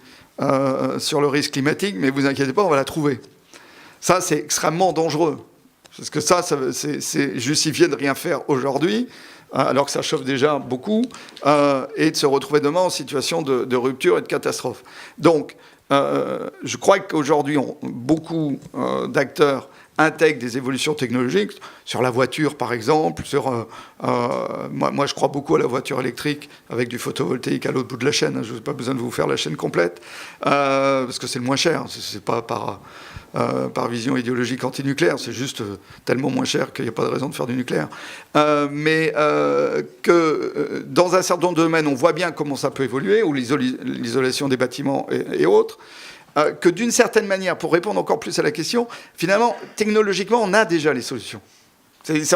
[SPEAKER 2] sur le risque climatique, mais vous inquiétez pas, on va la trouver. Ça, c'est extrêmement dangereux. Parce que c'est justifié de rien faire aujourd'hui, alors que ça chauffe déjà beaucoup, et de se retrouver demain en situation de rupture et de catastrophe. Donc, je crois qu'aujourd'hui, beaucoup d'acteurs intègrent des évolutions technologiques, sur la voiture par exemple, moi je crois beaucoup à la voiture électrique avec du photovoltaïque à l'autre bout de la chaîne, je n'ai pas besoin de vous faire la chaîne complète, parce que c'est le moins cher, c'est pas par vision idéologique anti-nucléaire, c'est juste tellement moins cher qu'il n'y a pas de raison de faire du nucléaire. Mais que dans un certain nombre de domaines, on voit bien comment ça peut évoluer, ou l'isolation des bâtiments et autres, que d'une certaine manière, pour répondre encore plus à la question, finalement, technologiquement, on a déjà les solutions.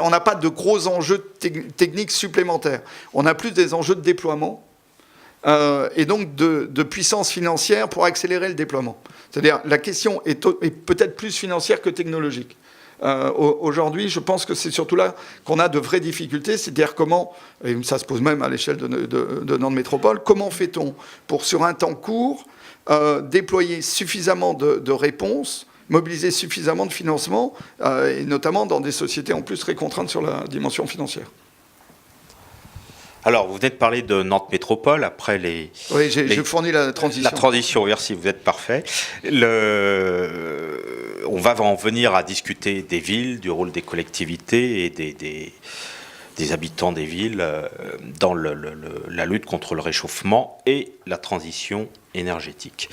[SPEAKER 2] On n'a pas de gros enjeux techniques supplémentaires. On a plus des enjeux de déploiement et donc de puissance financière pour accélérer le déploiement. C'est-à-dire la question est peut-être plus financière que technologique. Aujourd'hui, je pense que c'est surtout là qu'on a de vraies difficultés, c'est-à-dire comment, et ça se pose même à l'échelle de Nantes Métropole, comment fait-on pour, sur un temps court, déployer suffisamment de réponses, mobiliser suffisamment de financement, et notamment dans des sociétés en plus très contraintes sur la dimension financière.
[SPEAKER 1] Alors, vous venez de parler de Nantes Métropole, après
[SPEAKER 2] Oui, j'ai fourni la transition.
[SPEAKER 1] La transition, merci, vous êtes parfait. On va en venir à discuter des villes, du rôle des collectivités et des habitants des villes dans la lutte contre le réchauffement et la transition énergétique.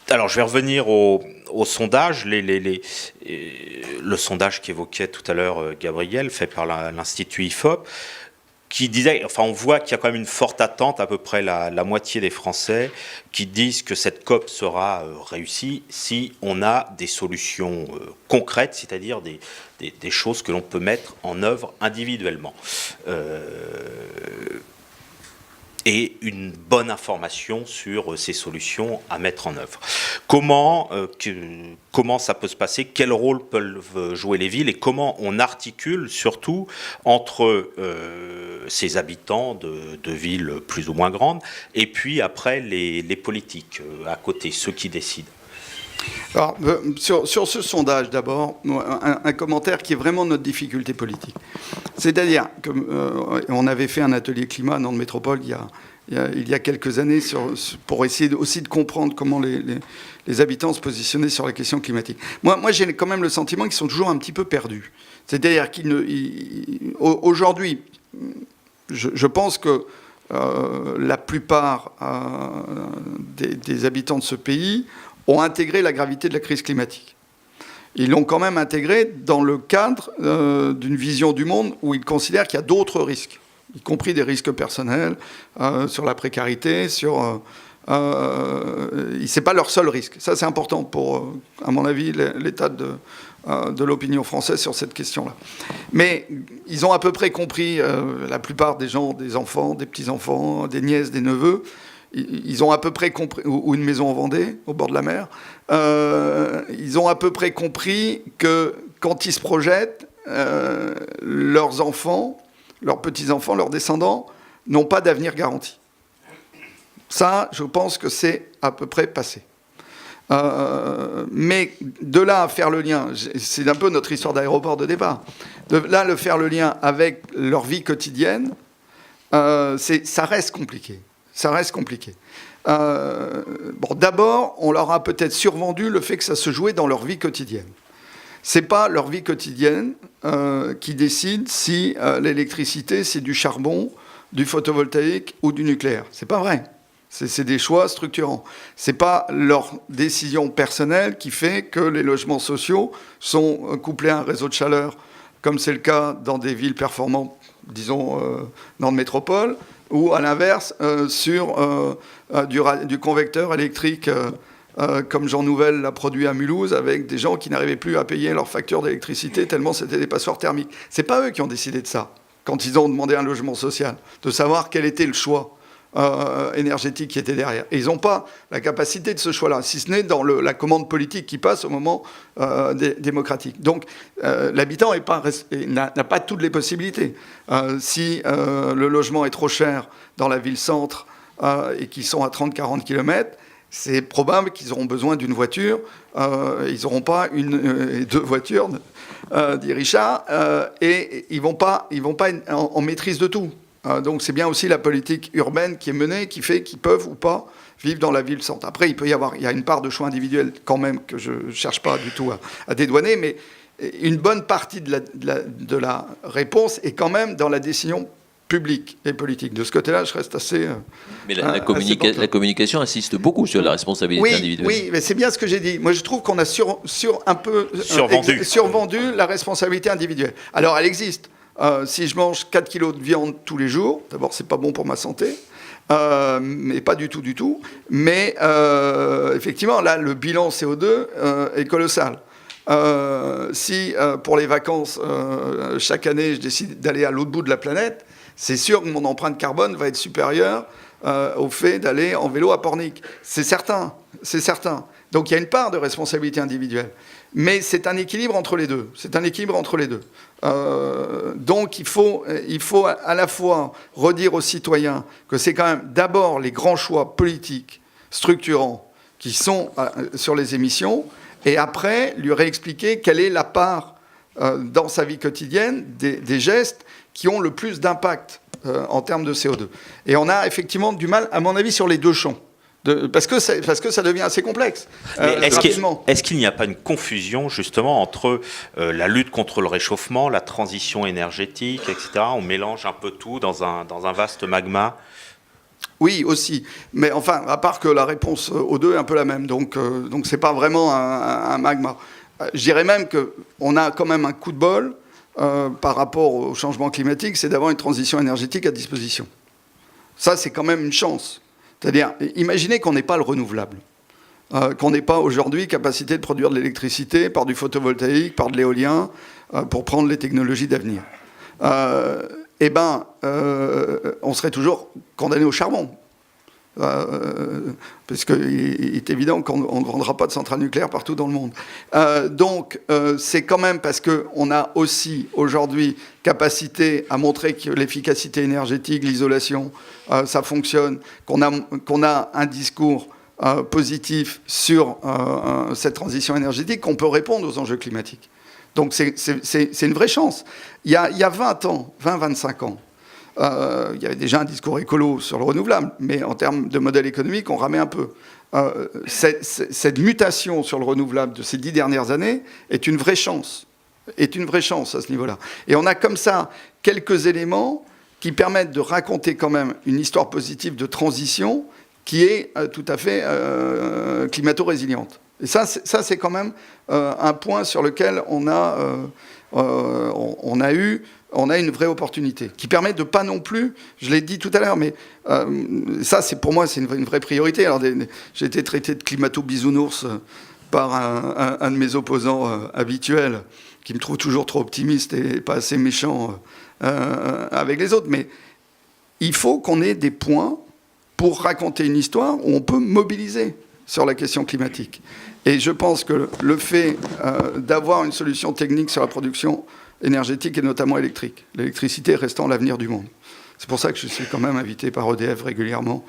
[SPEAKER 1] Alors, je vais revenir au sondage, le sondage qu'évoquait tout à l'heure Gabriel, fait par l'Institut IFOP, qui disait, enfin, on voit qu'il y a quand même une forte attente, à peu près la moitié des Français qui disent que cette COP sera réussie si on a des solutions concrètes, c'est-à-dire des choses que l'on peut mettre en œuvre individuellement. Et une bonne information sur ces solutions à mettre en œuvre. Comment ça peut se passer? Quel rôle peuvent jouer les villes? Et comment on articule surtout entre ces habitants de villes plus ou moins grandes et puis après les politiques à côté, ceux qui décident?
[SPEAKER 2] Alors, sur ce sondage, d'abord, un commentaire qui est vraiment notre difficulté politique. C'est-à-dire qu'on avait fait un atelier climat à Nantes Métropole il y a quelques années pour essayer aussi de comprendre comment les habitants se positionnaient sur la question climatique. Moi, j'ai quand même le sentiment qu'ils sont toujours un petit peu perdus. C'est-à-dire qu'aujourd'hui, je pense que la plupart des habitants de ce pays ont intégré la gravité de la crise climatique. Ils l'ont quand même intégré dans le cadre d'une vision du monde où ils considèrent qu'il y a d'autres risques, y compris des risques personnels, sur la précarité, c'est pas leur seul risque. Ça, c'est important pour, à mon avis, l'état de l'opinion française sur cette question-là. Mais ils ont à peu près compris, la plupart des gens, des enfants, des petits-enfants, des nièces, des neveux, ils ont à peu près compris, ou une maison en Vendée, au bord de la mer, ils ont à peu près compris que quand ils se projettent, leurs enfants, leurs petits-enfants, leurs descendants, n'ont pas d'avenir garanti. Ça, je pense que c'est à peu près passé. Mais de là à faire le lien, c'est un peu notre histoire d'aéroport de départ, de là à faire le lien avec leur vie quotidienne, ça reste compliqué. Ça reste compliqué. D'abord, on leur a peut-être survendu le fait que ça se jouait dans leur vie quotidienne. C'est pas leur vie quotidienne qui décide si l'électricité, c'est du charbon, du photovoltaïque ou du nucléaire. C'est pas vrai. C'est des choix structurants. C'est pas leur décision personnelle qui fait que les logements sociaux sont couplés à un réseau de chaleur, comme c'est le cas dans des villes performantes, disons, dans le métropole, ou à l'inverse, sur du convecteur électrique, comme Jean Nouvel l'a produit à Mulhouse, avec des gens qui n'arrivaient plus à payer leur facture d'électricité tellement c'était des passoires thermiques. C'est pas eux qui ont décidé de ça, quand ils ont demandé un logement social, de savoir quel était le choix énergétique qui était derrière. Et ils n'ont pas la capacité de ce choix-là, si ce n'est dans la commande politique qui passe au moment démocratique. Donc l'habitant n'a pas toutes les possibilités. Si le logement est trop cher dans la ville-centre et qu'ils sont à 30-40 km, c'est probable qu'ils auront besoin d'une voiture. Ils n'auront pas une et deux voitures, dit Richard, et ils vont pas être en maîtrise de tout. Donc c'est bien aussi la politique urbaine qui est menée, qui fait qu'ils peuvent ou pas vivre dans la ville-centre. Après, il y a une part de choix individuel quand même que je ne cherche pas du tout à dédouaner, mais une bonne partie de la réponse est quand même dans la décision publique et politique. De ce côté-là, je reste assez...
[SPEAKER 3] Mais la communication insiste beaucoup sur la responsabilité individuelle.
[SPEAKER 2] Oui, mais c'est bien ce que j'ai dit. Moi, je trouve qu'on a survendu la responsabilité individuelle. Alors, elle existe. Si je mange 4 kilos de viande tous les jours, d'abord, c'est pas bon pour ma santé, mais pas du tout. Mais effectivement, là, le bilan CO2 est colossal. Si pour les vacances, chaque année, je décide d'aller à l'autre bout de la planète, c'est sûr que mon empreinte carbone va être supérieure au fait d'aller en vélo à Pornic. C'est certain. Donc il y a une part de responsabilité individuelle. Mais c'est un équilibre entre les deux. Donc il faut à la fois redire aux citoyens que c'est quand même d'abord les grands choix politiques structurants qui sont sur les émissions, et après lui réexpliquer quelle est la part dans sa vie quotidienne des gestes qui ont le plus d'impact en termes de CO2. Et on a effectivement du mal, à mon avis, sur les deux champs. Parce que ça devient assez complexe.
[SPEAKER 1] Est-ce qu'il n'y a pas une confusion justement entre la lutte contre le réchauffement, la transition énergétique, etc. On mélange un peu tout dans un vaste magma.
[SPEAKER 2] Oui, aussi. Mais enfin, à part que la réponse aux deux est un peu la même. Donc c'est pas vraiment un magma. Je dirais même qu'on a quand même un coup de bol par rapport au changement climatique, c'est d'avoir une transition énergétique à disposition. Ça, c'est quand même une chance. C'est-à-dire, imaginez qu'on n'ait pas le renouvelable, qu'on n'ait pas aujourd'hui capacité de produire de l'électricité par du photovoltaïque, par de l'éolien, pour prendre les technologies d'avenir. On serait toujours condamné au charbon. Parce qu'il est évident qu'on ne vendra pas de centrales nucléaires partout dans le monde. Donc, c'est quand même parce qu'on a aussi aujourd'hui capacité à montrer que l'efficacité énergétique, l'isolation, ça fonctionne, qu'on a un discours positif sur cette transition énergétique, qu'on peut répondre aux enjeux climatiques. Donc, c'est une vraie chance. Il y a 25 ans, il y avait déjà un discours écolo sur le renouvelable, mais en termes de modèle économique, on ramait un peu. Cette mutation sur le renouvelable de ces 10 dernières années est une vraie chance à ce niveau-là. Et on a comme ça quelques éléments qui permettent de raconter quand même une histoire positive de transition qui est tout à fait climato-résiliente. Et ça, c'est quand même un point sur lequel on a eu une vraie opportunité, qui permet de pas non plus, je l'ai dit tout à l'heure, mais ça, pour moi, c'est une vraie priorité. Alors, j'ai été traité de climato-bisounours par un de mes opposants habituels, qui me trouve toujours trop optimiste et pas assez méchant avec les autres. Mais il faut qu'on ait des points pour raconter une histoire où on peut mobiliser sur la question climatique. Et je pense que le fait d'avoir une solution technique sur la production énergétique et notamment électrique, l'électricité restant l'avenir du monde. C'est pour ça que je suis quand même invité par EDF régulièrement,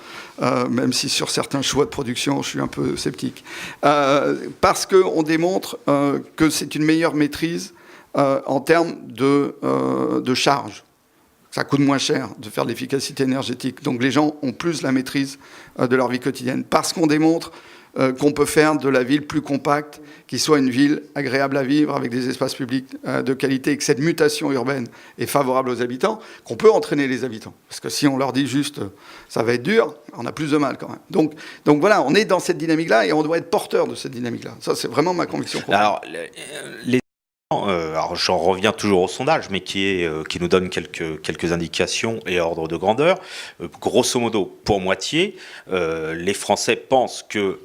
[SPEAKER 2] même si sur certains choix de production, je suis un peu sceptique. Parce qu'on démontre que c'est une meilleure maîtrise en termes de charge. Ça coûte moins cher de faire de l'efficacité énergétique. Donc les gens ont plus la maîtrise de leur vie quotidienne. Parce qu'on démontre qu'on peut faire de la ville plus compacte, qui soit une ville agréable à vivre, avec des espaces publics de qualité, et que cette mutation urbaine est favorable aux habitants, qu'on peut entraîner les habitants. Parce que si on leur dit juste ça va être dur, on a plus de mal quand même. Donc voilà, on est dans cette dynamique-là et on doit être porteur de cette dynamique-là. Ça, c'est vraiment ma conviction.
[SPEAKER 1] Alors, alors j'en reviens toujours au sondage, mais qui nous donne quelques indications et ordres de grandeur. Grosso modo, pour moitié, les Français pensent que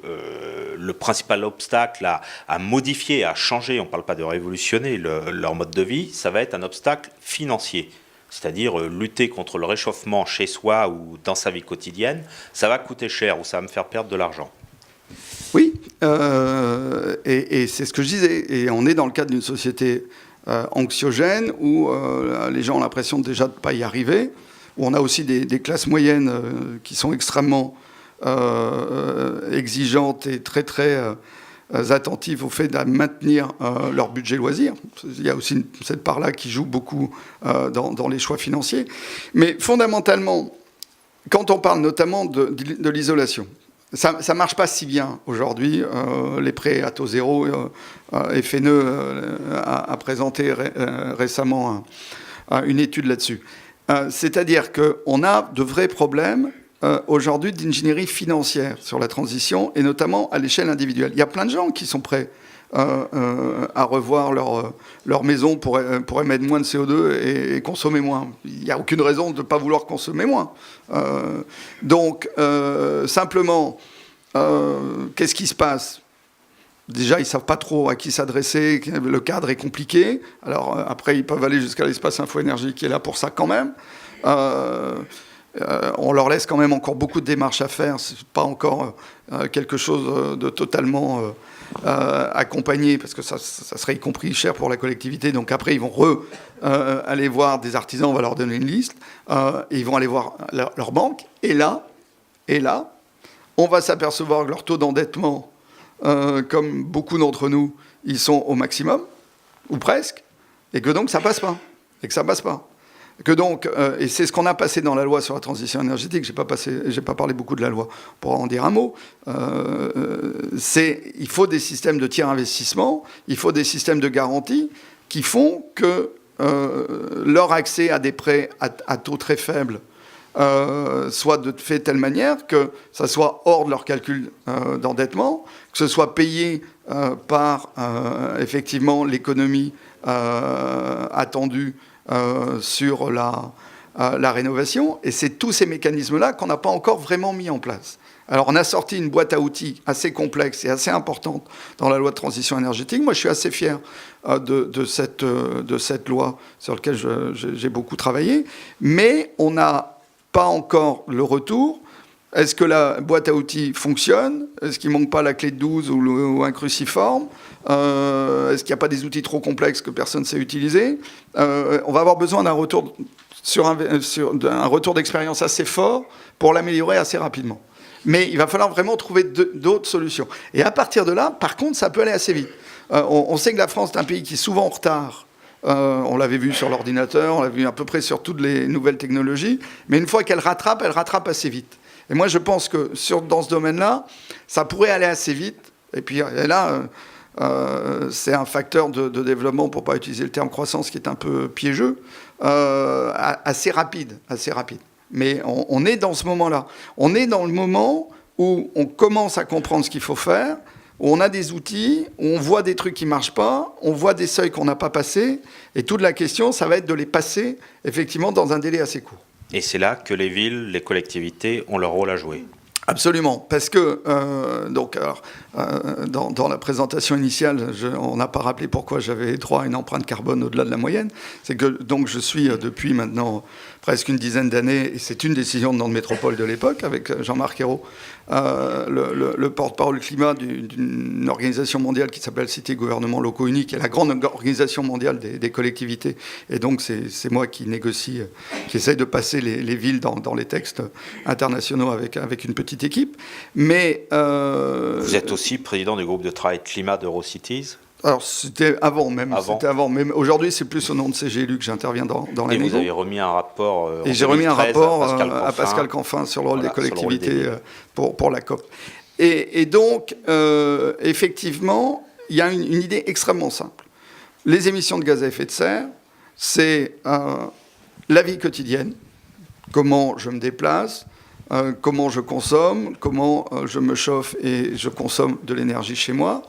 [SPEAKER 1] le principal obstacle à modifier, à changer, on ne parle pas de révolutionner leur mode de vie, ça va être un obstacle financier. C'est-à-dire lutter contre le réchauffement chez soi ou dans sa vie quotidienne, ça va coûter cher ou ça va me faire perdre de l'argent.
[SPEAKER 2] Oui, et c'est ce que je disais. Et on est dans le cadre d'une société anxiogène où les gens ont l'impression déjà de ne pas y arriver, où on a aussi des classes moyennes qui sont extrêmement exigeantes et très, très attentives au fait de maintenir leur budget loisir. Il y a aussi cette part-là qui joue beaucoup dans les choix financiers. Mais fondamentalement, quand on parle notamment de l'isolation, ça ne marche pas si bien aujourd'hui. Les prêts à taux zéro, FNE a présenté récemment une étude là-dessus. C'est-à-dire qu'on a de vrais problèmes aujourd'hui d'ingénierie financière sur la transition, et notamment à l'échelle individuelle. Il y a plein de gens qui sont prêts à revoir leur maison pour émettre moins de CO2 et consommer moins. Il n'y a aucune raison de ne pas vouloir consommer moins. Donc, simplement, qu'est-ce qui se passe ? Déjà, ils ne savent pas trop à qui s'adresser, le cadre est compliqué. Alors, après, ils peuvent aller jusqu'à l'espace Info-Énergie qui est là pour ça quand même. On leur laisse quand même encore beaucoup de démarches à faire. Ce n'est pas encore quelque chose de totalement accompagné, parce que ça serait y compris cher pour la collectivité. Donc après, ils vont aller voir des artisans, on va leur donner une liste, et ils vont aller voir leur banque. Et là, on va s'apercevoir que leur taux d'endettement, comme beaucoup d'entre nous, ils sont au maximum, ou presque, et que donc ça passe pas. Que donc, et c'est ce qu'on a passé dans la loi sur la transition énergétique, j'ai pas parlé beaucoup de la loi, pour en dire un mot, il faut des systèmes de tiers investissement, il faut des systèmes de garantie qui font que leur accès à des prêts à taux très faibles soit fait de telle manière que ça soit hors de leur calcul d'endettement, que ce soit payé par effectivement l'économie attendue sur la rénovation. Et c'est tous ces mécanismes-là qu'on n'a pas encore vraiment mis en place. Alors on a sorti une boîte à outils assez complexe et assez importante dans la loi de transition énergétique. Moi je suis assez fier de cette loi sur laquelle j'ai beaucoup travaillé, mais on n'a pas encore le retour. Est-ce que la boîte à outils fonctionne ? Est-ce qu'il ne manque pas la clé de 12 ou un cruciforme ? Est-ce qu'il n'y a pas des outils trop complexes que personne ne sait utiliser ? On va avoir besoin d'un retour d'un retour d'expérience assez fort pour l'améliorer assez rapidement. Mais il va falloir vraiment trouver d'autres solutions. Et à partir de là, par contre, ça peut aller assez vite. On sait que la France est un pays qui est souvent en retard. On l'avait vu sur l'ordinateur, on l'a vu à peu près sur toutes les nouvelles technologies. Mais une fois qu'elle rattrape, elle rattrape assez vite. Et moi, je pense que dans ce domaine-là, ça pourrait aller assez vite. Et puis là, c'est un facteur de développement, pour ne pas utiliser le terme croissance, qui est un peu piégeux, assez rapide. Mais on est dans ce moment-là. On est dans le moment où on commence à comprendre ce qu'il faut faire, où on a des outils, où on voit des trucs qui ne marchent pas, on voit des seuils qu'on n'a pas passés, et toute la question, ça va être de les passer, effectivement, dans un délai assez court.
[SPEAKER 1] Et c'est là que les villes, les collectivités ont leur rôle à jouer.
[SPEAKER 2] Absolument, parce que dans la présentation initiale, on n'a pas rappelé pourquoi j'avais droit à une empreinte carbone au-delà de la moyenne. C'est que donc je suis depuis maintenant presque une dizaine d'années, et c'est une décision de Nantes Métropole de l'époque, avec Jean-Marc Ayrault, le porte-parole climat d'une organisation mondiale qui s'appelle Cité Gouvernements Locaux Unis, qui est la grande organisation mondiale des collectivités. Et donc c'est moi qui négocie, qui essaye de passer les villes dans les textes internationaux avec une petite équipe. Mais
[SPEAKER 1] vous êtes aussi président du groupe de travail climat d'Eurocities.
[SPEAKER 2] Alors, c'était avant même. C'était avant. Mais aujourd'hui, c'est plus au nom de CGLU que j'interviens dans la maison.
[SPEAKER 1] Et vous avez remis un rapport
[SPEAKER 2] et j'ai remis un rapport à Pascal Canfin sur le rôle des collectivités pour la COP. Et donc, effectivement, il y a une idée extrêmement simple. Les émissions de gaz à effet de serre, c'est la vie quotidienne, comment je me déplace, comment je consomme, comment je me chauffe et je consomme de l'énergie chez moi.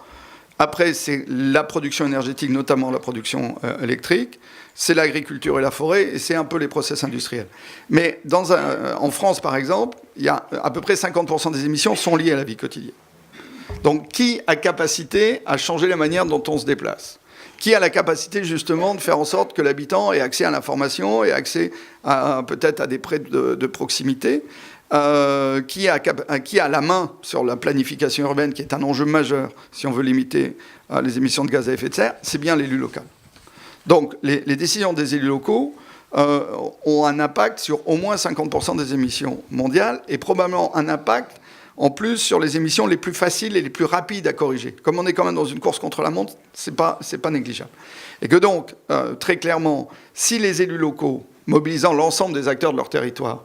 [SPEAKER 2] Après, c'est la production énergétique, notamment la production électrique. C'est l'agriculture et la forêt, et c'est un peu les process industriels. Mais en France, par exemple, il y a à peu près 50% des émissions sont liées à la vie quotidienne. Donc, qui a capacité à changer la manière dont on se déplace ? Qui a la capacité, justement, de faire en sorte que l'habitant ait accès à l'information et accès peut-être à des prêts de proximité ? Qui a la main sur la planification urbaine, qui est un enjeu majeur si on veut limiter les émissions de gaz à effet de serre, c'est bien l'élu local. Donc les décisions des élus locaux ont un impact sur au moins 50% des émissions mondiales et probablement un impact en plus sur les émissions les plus faciles et les plus rapides à corriger. Comme on est quand même dans une course contre la montre, c'est pas négligeable. Et que donc, très clairement, si les élus locaux, mobilisant l'ensemble des acteurs de leur territoire,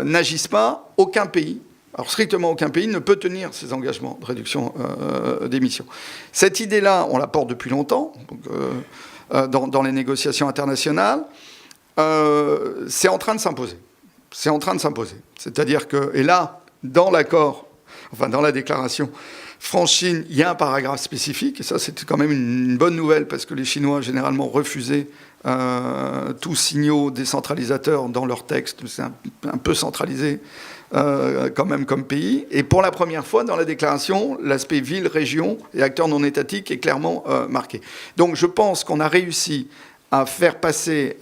[SPEAKER 2] n'agissent pas, aucun pays, alors strictement aucun pays, ne peut tenir ses engagements de réduction d'émissions. Cette idée-là, on la porte depuis longtemps, donc, dans les négociations internationales, c'est en train de s'imposer. C'est en train de s'imposer. C'est-à-dire que, et là, dans l'accord, enfin dans la déclaration France-Chine, il y a un paragraphe spécifique, et ça c'est quand même une bonne nouvelle, parce que les Chinois généralement refusaient tous signaux décentralisateurs dans leur texte, c'est un peu centralisé quand même comme pays. Et pour la première fois, dans la déclaration, l'aspect ville, région et acteurs non étatiques est clairement marqué. Donc je pense qu'on a réussi à faire passer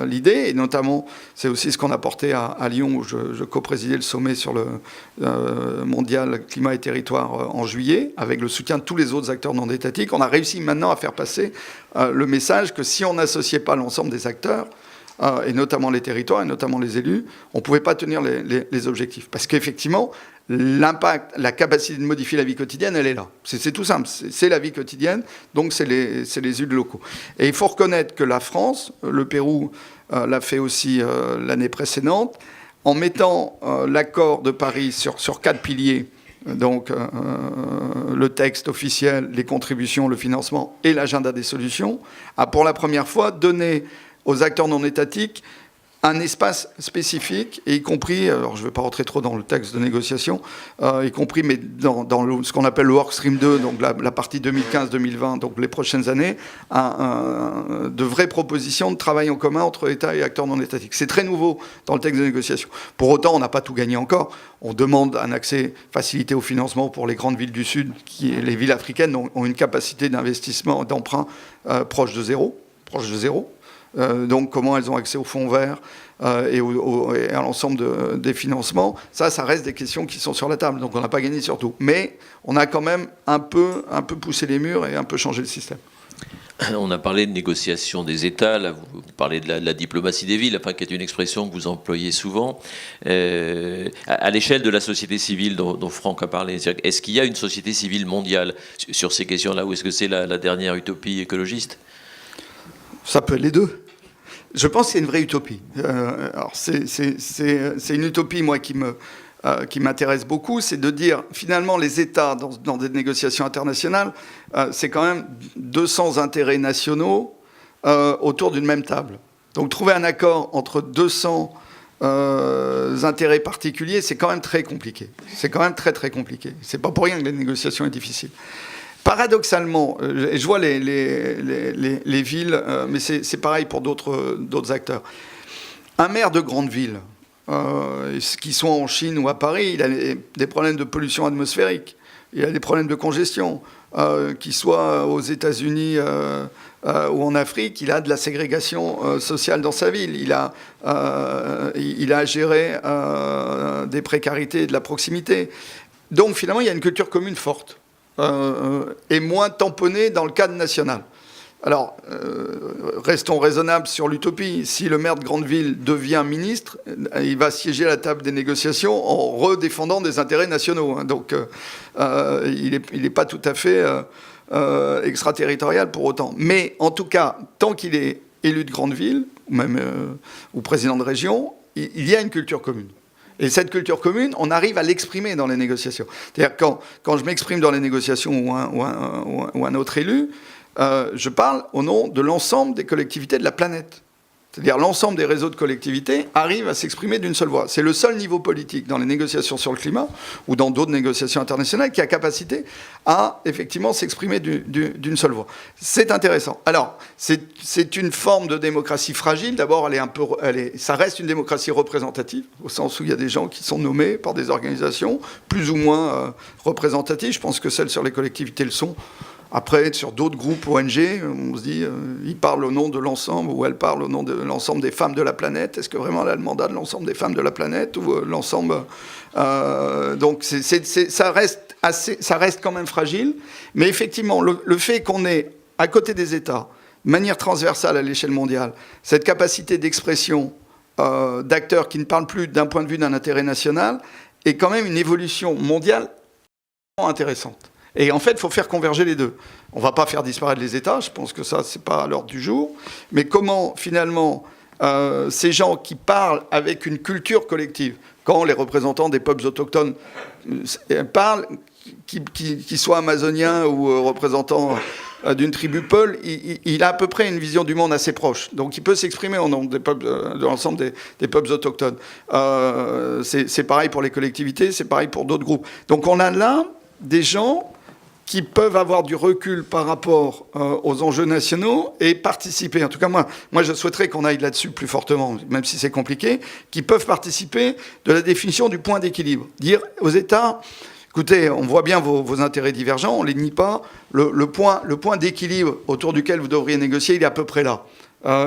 [SPEAKER 2] l'idée, et notamment, c'est aussi ce qu'on a porté à Lyon, où je co-présidais le sommet sur le mondial climat et territoire en juillet, avec le soutien de tous les autres acteurs non étatiques. On a réussi maintenant à faire passer le message que si on n'associait pas l'ensemble des acteurs, et notamment les territoires, et notamment les élus, on ne pouvait pas tenir les objectifs. Parce qu'effectivement, l'impact, la capacité de modifier la vie quotidienne, elle est là. C'est tout simple, c'est la vie quotidienne, donc c'est les élus locaux. Et il faut reconnaître que la France, le Pérou l'a fait aussi l'année précédente, en mettant l'accord de Paris sur 4 piliers, donc le texte officiel, les contributions, le financement et l'agenda des solutions, a pour la première fois donné aux acteurs non étatiques un espace spécifique, et y compris, alors je ne vais pas rentrer trop dans le texte de négociation, y compris mais dans ce qu'on appelle le Workstream 2, donc la partie 2015-2020, donc les prochaines années, de vraies propositions de travail en commun entre États et acteurs non étatiques. C'est très nouveau dans le texte de négociation. Pour autant, on n'a pas tout gagné encore. On demande un accès facilité au financement pour les grandes villes du Sud, les villes africaines ont une capacité d'investissement, d'emprunt proche de zéro. Donc comment elles ont accès aux fonds verts et à l'ensemble des financements, ça reste des questions qui sont sur la table. Donc on n'a pas gagné sur tout. Mais on a quand même un peu poussé les murs et un peu changé le système.
[SPEAKER 3] On a parlé de négociation des États, là vous parlez de la diplomatie des villes, enfin, qui est une expression que vous employez souvent. À l'échelle de la société civile dont Franck a parlé, est-ce qu'il y a une société civile mondiale sur ces questions-là, ou est-ce que c'est la dernière utopie écologiste ?
[SPEAKER 2] Ça peut être les deux. Je pense que c'est une vraie utopie. Alors c'est une utopie, moi, qui m'intéresse beaucoup, c'est de dire, finalement, les États, dans des négociations internationales, c'est quand même 200 intérêts nationaux autour d'une même table. Donc trouver un accord entre 200 intérêts particuliers, c'est quand même très compliqué. C'est quand même très, très compliqué. C'est pas pour rien que la négociation est difficile. Paradoxalement, je vois les villes, mais c'est pareil pour d'autres acteurs. Un maire de grande ville, qu'il soit en Chine ou à Paris, il a des problèmes de pollution atmosphérique, il a des problèmes de congestion, qu'il soit aux États-Unis ou en Afrique, il a de la ségrégation sociale dans sa ville, il a à gérer des précarités et de la proximité. Donc finalement, il y a une culture commune forte. Et moins tamponné dans le cadre national. Alors, restons raisonnables sur l'utopie. Si le maire de grande ville devient ministre, il va siéger à la table des négociations en redéfendant des intérêts nationaux. Donc, il n'est pas tout à fait extraterritorial pour autant. Mais en tout cas, tant qu'il est élu de grande ville, ou même ou président de région, il y a une culture commune. Et cette culture commune, on arrive à l'exprimer dans les négociations. C'est-à-dire quand je m'exprime dans les négociations ou un autre élu, je parle au nom de l'ensemble des collectivités de la planète. C'est-à-dire l'ensemble des réseaux de collectivités arrivent à s'exprimer d'une seule voix. C'est le seul niveau politique dans les négociations sur le climat ou dans d'autres négociations internationales qui a capacité à effectivement s'exprimer d'une seule voix. C'est intéressant. Alors, c'est une forme de démocratie fragile. D'abord, ça reste une démocratie représentative, au sens où il y a des gens qui sont nommés par des organisations plus ou moins représentatives. Je pense que celles sur les collectivités le sont. Après, sur d'autres groupes ONG, on se dit, ils parlent au nom de l'ensemble, ou elles parlent au nom de l'ensemble des femmes de la planète. Est-ce que vraiment elle a le mandat de l'ensemble des femmes de la planète, ou l'ensemble... donc ça reste quand même fragile. Mais effectivement, le fait qu'on ait, à côté des États, de manière transversale à l'échelle mondiale, cette capacité d'expression d'acteurs qui ne parlent plus d'un point de vue d'un intérêt national, est quand même une évolution mondiale intéressante. Et en fait, il faut faire converger les deux. On ne va pas faire disparaître les États, je pense que ça, ce n'est pas à l'ordre du jour. Mais comment, finalement, ces gens qui parlent avec une culture collective, quand les représentants des peuples autochtones parlent, qu'ils soient amazoniens ou représentants d'une tribu Peul, il a à peu près une vision du monde assez proche. Donc il peut s'exprimer au nom des peuples, de l'ensemble des peuples autochtones. C'est pareil pour les collectivités, c'est pareil pour d'autres groupes. Donc on a là des gens qui peuvent avoir du recul par rapport aux enjeux nationaux et participer. En tout cas, moi je souhaiterais qu'on aille là-dessus plus fortement, même si c'est compliqué, qui peuvent participer de la définition du point d'équilibre. Dire aux États, écoutez, on voit bien vos intérêts divergents, on ne les nie pas, le point d'équilibre autour duquel vous devriez négocier, il est à peu près là,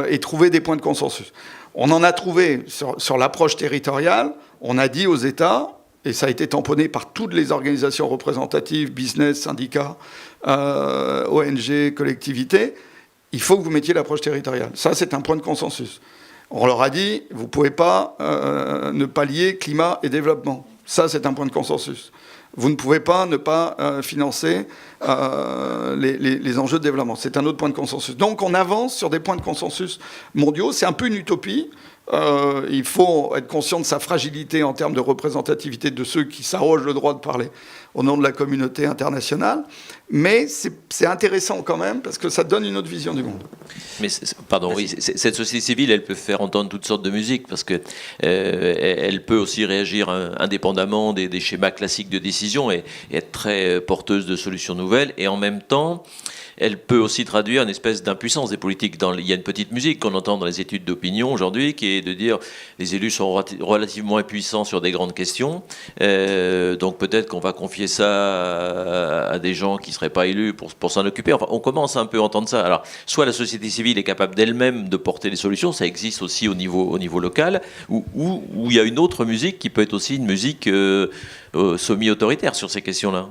[SPEAKER 2] et trouver des points de consensus. On en a trouvé sur l'approche territoriale, on a dit aux États, et ça a été tamponné par toutes les organisations représentatives, business, syndicats, ONG, collectivités, il faut que vous mettiez l'approche territoriale. Ça, c'est un point de consensus. On leur a dit, vous ne pouvez pas ne pas lier climat et développement. Ça, c'est un point de consensus. Vous ne pouvez pas ne pas financer les enjeux de développement. C'est un autre point de consensus. Donc, on avance sur des points de consensus mondiaux. C'est un peu une utopie. Il faut être conscient de sa fragilité en termes de représentativité de ceux qui s'arrogent le droit de parler au nom de la communauté internationale. Mais c'est intéressant quand même parce que ça donne une autre vision du monde.
[SPEAKER 3] Mais cette société civile, elle peut faire entendre toutes sortes de musique parce que elle peut aussi réagir indépendamment des schémas classiques de décision et être très porteuse de solutions nouvelles. Et en même temps, elle peut aussi traduire une espèce d'impuissance des politiques. Il y a une petite musique qu'on entend dans les études d'opinion aujourd'hui qui est de dire les élus sont relativement impuissants sur des grandes questions. Donc peut-être qu'on va confier ça à des gens qui ne seraient pas élus pour s'en occuper. Enfin, on commence un peu à entendre ça. Alors, soit la société civile est capable d'elle-même de porter des solutions, ça existe aussi au niveau local, ou il y a une autre musique qui peut être aussi une musique semi-autoritaire sur ces questions-là.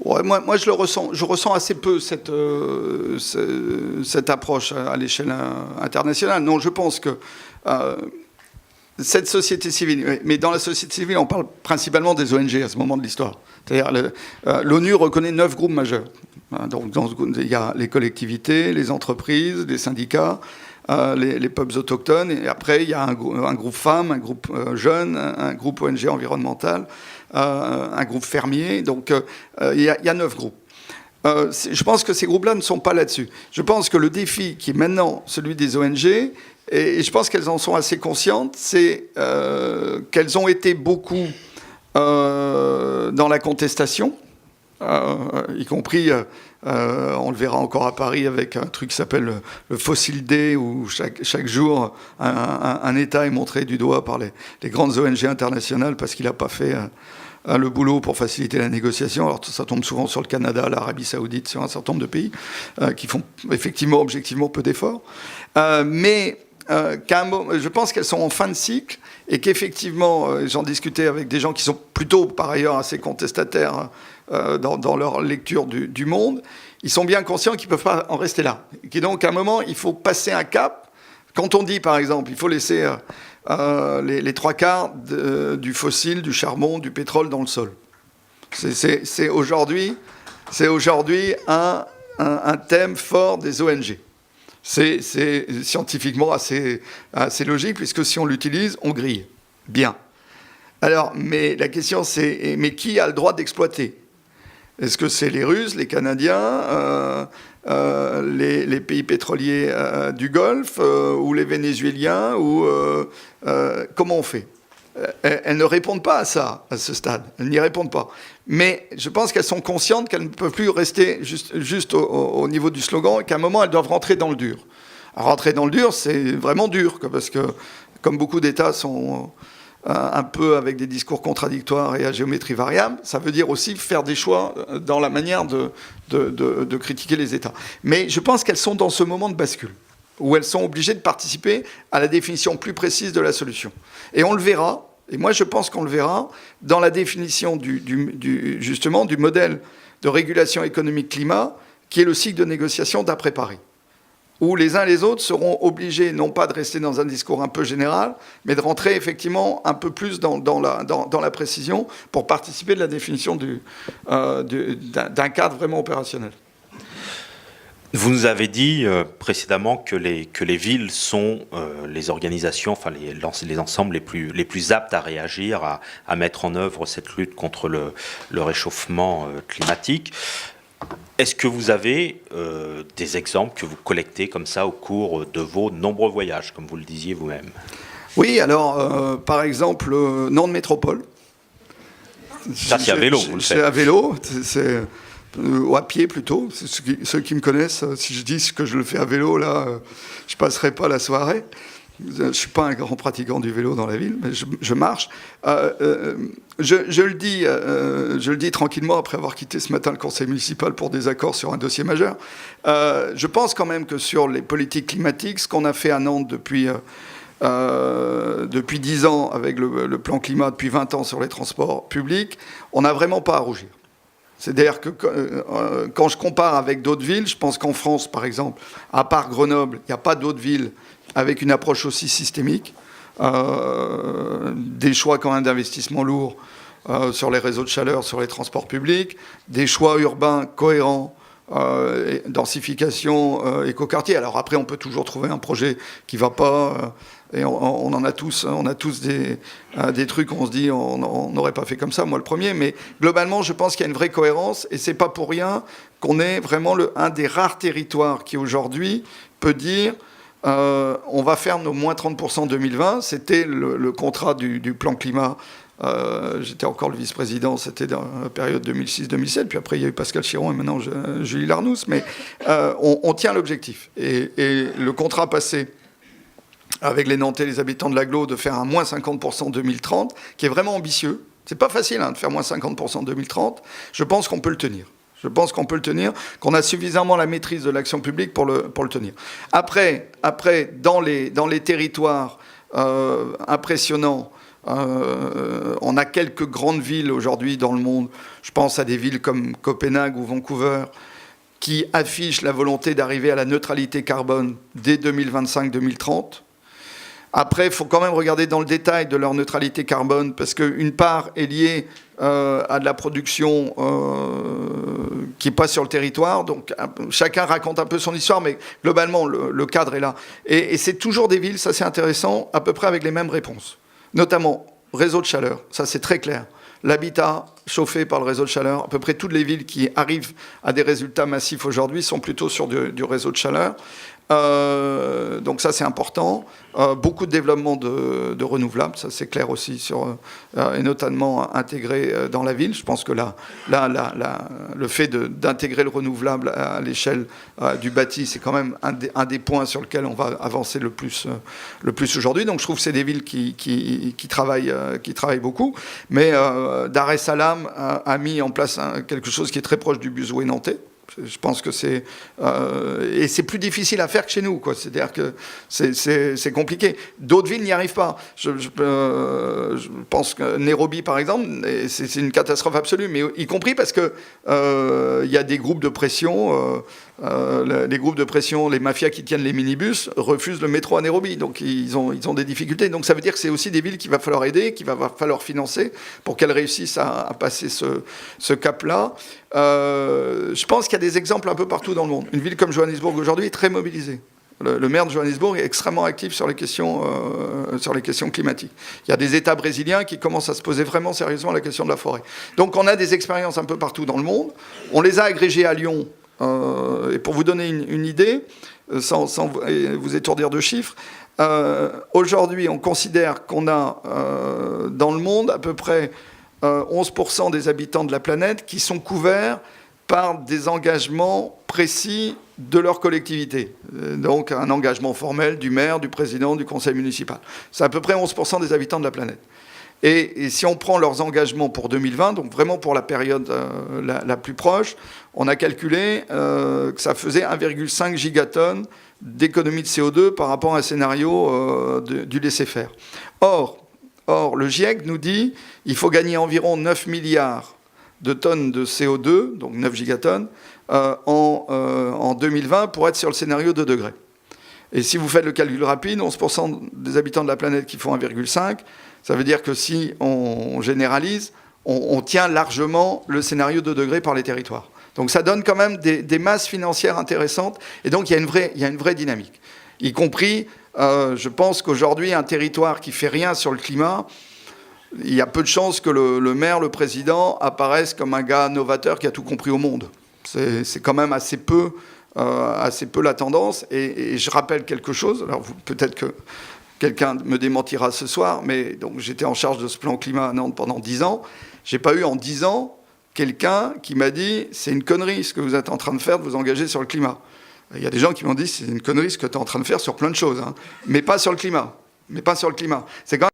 [SPEAKER 2] Ouais, moi je ressens assez peu cette approche à l'échelle internationale. Non, je pense que cette société civile, mais dans la société civile, on parle principalement des ONG à ce moment de l'histoire. C'est-à-dire l'ONU reconnaît 9 groupes majeurs. Donc il y a les collectivités, les entreprises, les syndicats, les peuples autochtones, et après il y a un groupe femmes, un groupe jeunes, un groupe ONG environnemental, un groupe fermier, donc il y a 9 groupes. Je pense que ces groupes-là ne sont pas là-dessus. Je pense que le défi qui est maintenant celui des ONG, et je pense qu'elles en sont assez conscientes, c'est qu'elles ont été beaucoup dans la contestation, y compris, on le verra encore à Paris avec un truc qui s'appelle le Fossil Day, où chaque jour un État est montré du doigt par les grandes ONG internationales parce qu'il n'a pas fait le boulot pour faciliter la négociation. Alors ça tombe souvent sur le Canada, l'Arabie Saoudite, sur un certain nombre de pays qui font effectivement, objectivement, peu d'efforts. Mais je pense qu'elles sont en fin de cycle et qu'effectivement, j'en discutais avec des gens qui sont plutôt, par ailleurs, assez contestataires dans leur lecture du monde. Ils sont bien conscients qu'ils ne peuvent pas en rester là. Et donc, à un moment, il faut passer un cap. Quand on dit, par exemple, il faut laisser les 3/4 du fossile, du charbon, du pétrole dans le sol. C'est aujourd'hui un thème fort des ONG. C'est scientifiquement assez logique, puisque si on l'utilise, on grille. Bien. Alors, mais la question c'est, mais qui a le droit d'exploiter ? Est-ce que c'est les Russes, les Canadiens, les pays pétroliers du Golfe, ou les Vénézuéliens, ou comment on fait ? Elles ne répondent pas à ça, à ce stade. Elles n'y répondent pas. Mais je pense qu'elles sont conscientes qu'elles ne peuvent plus rester juste au niveau du slogan et qu'à un moment, elles doivent rentrer dans le dur. Alors, rentrer dans le dur, c'est vraiment dur, parce que, comme beaucoup d'États sont un peu avec des discours contradictoires et à géométrie variable, ça veut dire aussi faire des choix dans la manière de critiquer les États. Mais je pense qu'elles sont dans ce moment de bascule, où elles sont obligées de participer à la définition plus précise de la solution. Et on le verra, et moi je pense qu'on le verra, dans la définition justement du modèle de régulation économique climat, qui est le cycle de négociation d'après Paris, où les uns et les autres seront obligés non pas de rester dans un discours un peu général, mais de rentrer effectivement un peu plus dans la précision pour participer de la définition d'un cadre vraiment opérationnel.
[SPEAKER 1] Vous nous avez dit précédemment que les villes sont les organisations, enfin les ensembles les plus aptes à réagir, à mettre en œuvre cette lutte contre le réchauffement climatique. Est-ce que vous avez des exemples que vous collectez comme ça au cours de vos nombreux voyages, comme vous le disiez vous-même ?
[SPEAKER 2] Oui, alors par exemple, Nantes Métropole.
[SPEAKER 1] Ça, c'est à vélo, vous le faites.
[SPEAKER 2] C'est à vélo, ou à pied plutôt. Ceux qui me connaissent, si je dis que je le fais à vélo, là, je ne passerai pas la soirée. Je ne suis pas un grand pratiquant du vélo dans la ville, mais je marche. Je le dis tranquillement après avoir quitté ce matin le conseil municipal pour des accords sur un dossier majeur. Je pense quand même que sur les politiques climatiques, ce qu'on a fait à Nantes depuis 10 ans avec le plan climat, depuis 20 ans sur les transports publics, on n'a vraiment pas à rougir. C'est-à-dire que quand je compare avec d'autres villes, je pense qu'en France, par exemple, à part Grenoble, il n'y a pas d'autres villes avec une approche aussi systémique, des choix quand même d'investissement lourds sur les réseaux de chaleur, sur les transports publics, des choix urbains cohérents, densification, écoquartier. Alors après, on peut toujours trouver un projet qui ne va pas, et on en a tous, des trucs où on se dit on n'aurait pas fait comme ça, moi le premier, mais globalement, je pense qu'il y a une vraie cohérence, et c'est pas pour rien qu'on est vraiment un des rares territoires qui aujourd'hui peut dire on va faire nos moins 30% en 2020. C'était le contrat du plan climat. J'étais encore le vice-président, c'était dans la période 2006-2007, puis après il y a eu Pascal Chiron et maintenant Julie Larnous, mais on tient l'objectif. Et le contrat passé avec les Nantais, les habitants de l'Agglo, de faire un moins 50% en 2030, qui est vraiment ambitieux. C'est pas facile de faire moins 50% en 2030. Je pense qu'on peut le tenir. Qu'on a suffisamment la maîtrise de l'action publique pour le tenir. Après dans les territoires impressionnants, on a quelques grandes villes aujourd'hui dans le monde. Je pense à des villes comme Copenhague ou Vancouver, qui affichent la volonté d'arriver à la neutralité carbone dès 2025-2030. Après, il faut quand même regarder dans le détail de leur neutralité carbone, parce qu'une part est liée à de la production qui passe sur le territoire. Donc chacun raconte un peu son histoire, mais globalement, le cadre est là. Et c'est toujours des villes, ça c'est intéressant, à peu près avec les mêmes réponses. Notamment, réseau de chaleur, ça c'est très clair. L'habitat chauffé par le réseau de chaleur, à peu près toutes les villes qui arrivent à des résultats massifs aujourd'hui sont plutôt sur du réseau de chaleur. Donc ça c'est important. Beaucoup de développement de renouvelables, ça c'est clair aussi, et notamment intégré dans la ville. Je pense que le fait d'intégrer le renouvelable à l'échelle du bâti, c'est quand même un des points sur lequel on va avancer le plus aujourd'hui. Donc je trouve que c'est des villes qui travaillent beaucoup. Mais Dar es Salaam a mis en place quelque chose qui est très proche du Busway nantais. Je pense que c'est... et c'est plus difficile à faire que chez nous, quoi. C'est-à-dire que c'est compliqué. D'autres villes n'y arrivent pas. Je pense que Nairobi, par exemple, c'est une catastrophe absolue, mais y compris parce que y a des groupes de pression... les groupes de pression, les mafias qui tiennent les minibus refusent le métro à Nairobi, donc ils ont des difficultés. Donc ça veut dire que c'est aussi des villes qu'il va falloir aider, qu'il va falloir financer pour qu'elles réussissent à passer ce cap-là. Je pense qu'il y a des exemples un peu partout dans le monde. Une ville comme Johannesburg aujourd'hui est très mobilisée. Le maire de Johannesburg est extrêmement actif sur les questions climatiques. Il y a des États brésiliens qui commencent à se poser vraiment sérieusement la question de la forêt. Donc on a des expériences un peu partout dans le monde. On les a agrégées à Lyon. Et pour vous donner une idée, sans vous étourdir de chiffres, aujourd'hui on considère qu'on a dans le monde à peu près 11% des habitants de la planète qui sont couverts par des engagements précis de leur collectivité. Donc un engagement formel du maire, du président, du conseil municipal. C'est à peu près 11% des habitants de la planète. Et si on prend leurs engagements pour 2020, donc vraiment pour la période la plus proche, on a calculé que ça faisait 1,5 gigatonnes d'économie de CO2 par rapport à un scénario du laisser-faire. Or, le GIEC nous dit qu'il faut gagner environ 9 milliards de tonnes de CO2, donc 9 gigatonnes, en 2020 pour être sur le scénario 2 degrés. Et si vous faites le calcul rapide, 11% des habitants de la planète qui font 1,5, ça veut dire que si on généralise, on tient largement le scénario 2 degrés par les territoires. Donc ça donne quand même des masses financières intéressantes, et donc il y a une vraie dynamique. Y compris, je pense qu'aujourd'hui, un territoire qui fait rien sur le climat, il y a peu de chances que le maire, le président, apparaisse comme un gars novateur qui a tout compris au monde. C'est quand même assez peu la tendance. Et je rappelle quelque chose, alors peut-être que quelqu'un me démentira ce soir, mais donc j'étais en charge de ce plan climat à Nantes pendant 10 ans. J'ai pas eu en 10 ans quelqu'un qui m'a dit « c'est une connerie ce que vous êtes en train de faire, de vous engager sur le climat ». Il y a des gens qui m'ont dit « c'est une connerie ce que tu es en train de faire sur plein de choses, hein, mais pas sur le climat. C'est quand même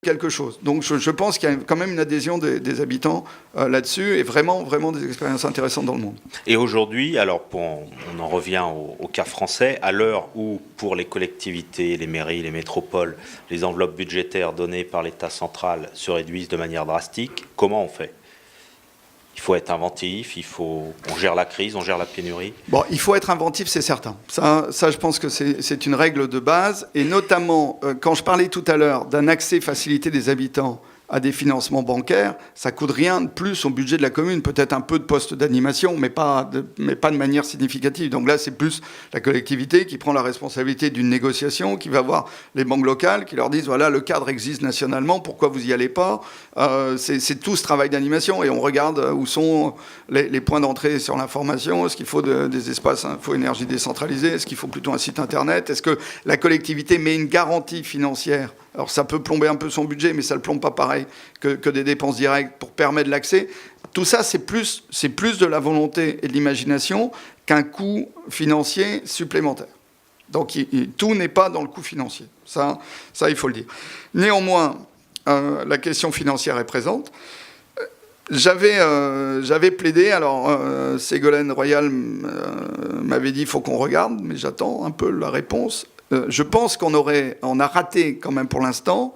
[SPEAKER 2] quelque chose. Donc je pense qu'il y a quand même une adhésion des habitants là-dessus et vraiment des expériences intéressantes dans le monde.
[SPEAKER 1] Et aujourd'hui, alors on en revient au cas français, à l'heure où pour les collectivités, les mairies, les métropoles, les enveloppes budgétaires données par l'État central se réduisent de manière drastique, comment on fait ? Il faut être inventif, on gère la crise, on gère la pénurie.
[SPEAKER 2] Bon, il faut être inventif, c'est certain. Ça, je pense que c'est une règle de base. Et notamment, quand je parlais tout à l'heure d'un accès facilité des habitants à des financements bancaires, ça coûte rien de plus au budget de la commune. Peut-être un peu de postes d'animation, mais pas de manière significative. Donc là, c'est plus la collectivité qui prend la responsabilité d'une négociation, qui va voir les banques locales, qui leur disent, voilà, le cadre existe nationalement, pourquoi vous n'y allez pas ? C'est tout ce travail d'animation. Et on regarde où sont les points d'entrée sur l'information. Est-ce qu'il faut des espaces info-énergie décentralisés ? Est-ce qu'il faut plutôt un site internet ? Est-ce que la collectivité met une garantie financière ? Alors ça peut plomber un peu son budget, mais ça ne le plombe pas pareil que des dépenses directes pour permettre l'accès. Tout ça, c'est plus de la volonté et de l'imagination qu'un coût financier supplémentaire. Donc tout n'est pas dans le coût financier. Ça, il faut le dire. Néanmoins, la question financière est présente. J'avais plaidé, alors Ségolène Royal m'avait dit il faut qu'on regarde, mais j'attends un peu la réponse. Je pense qu'on a raté quand même pour l'instant,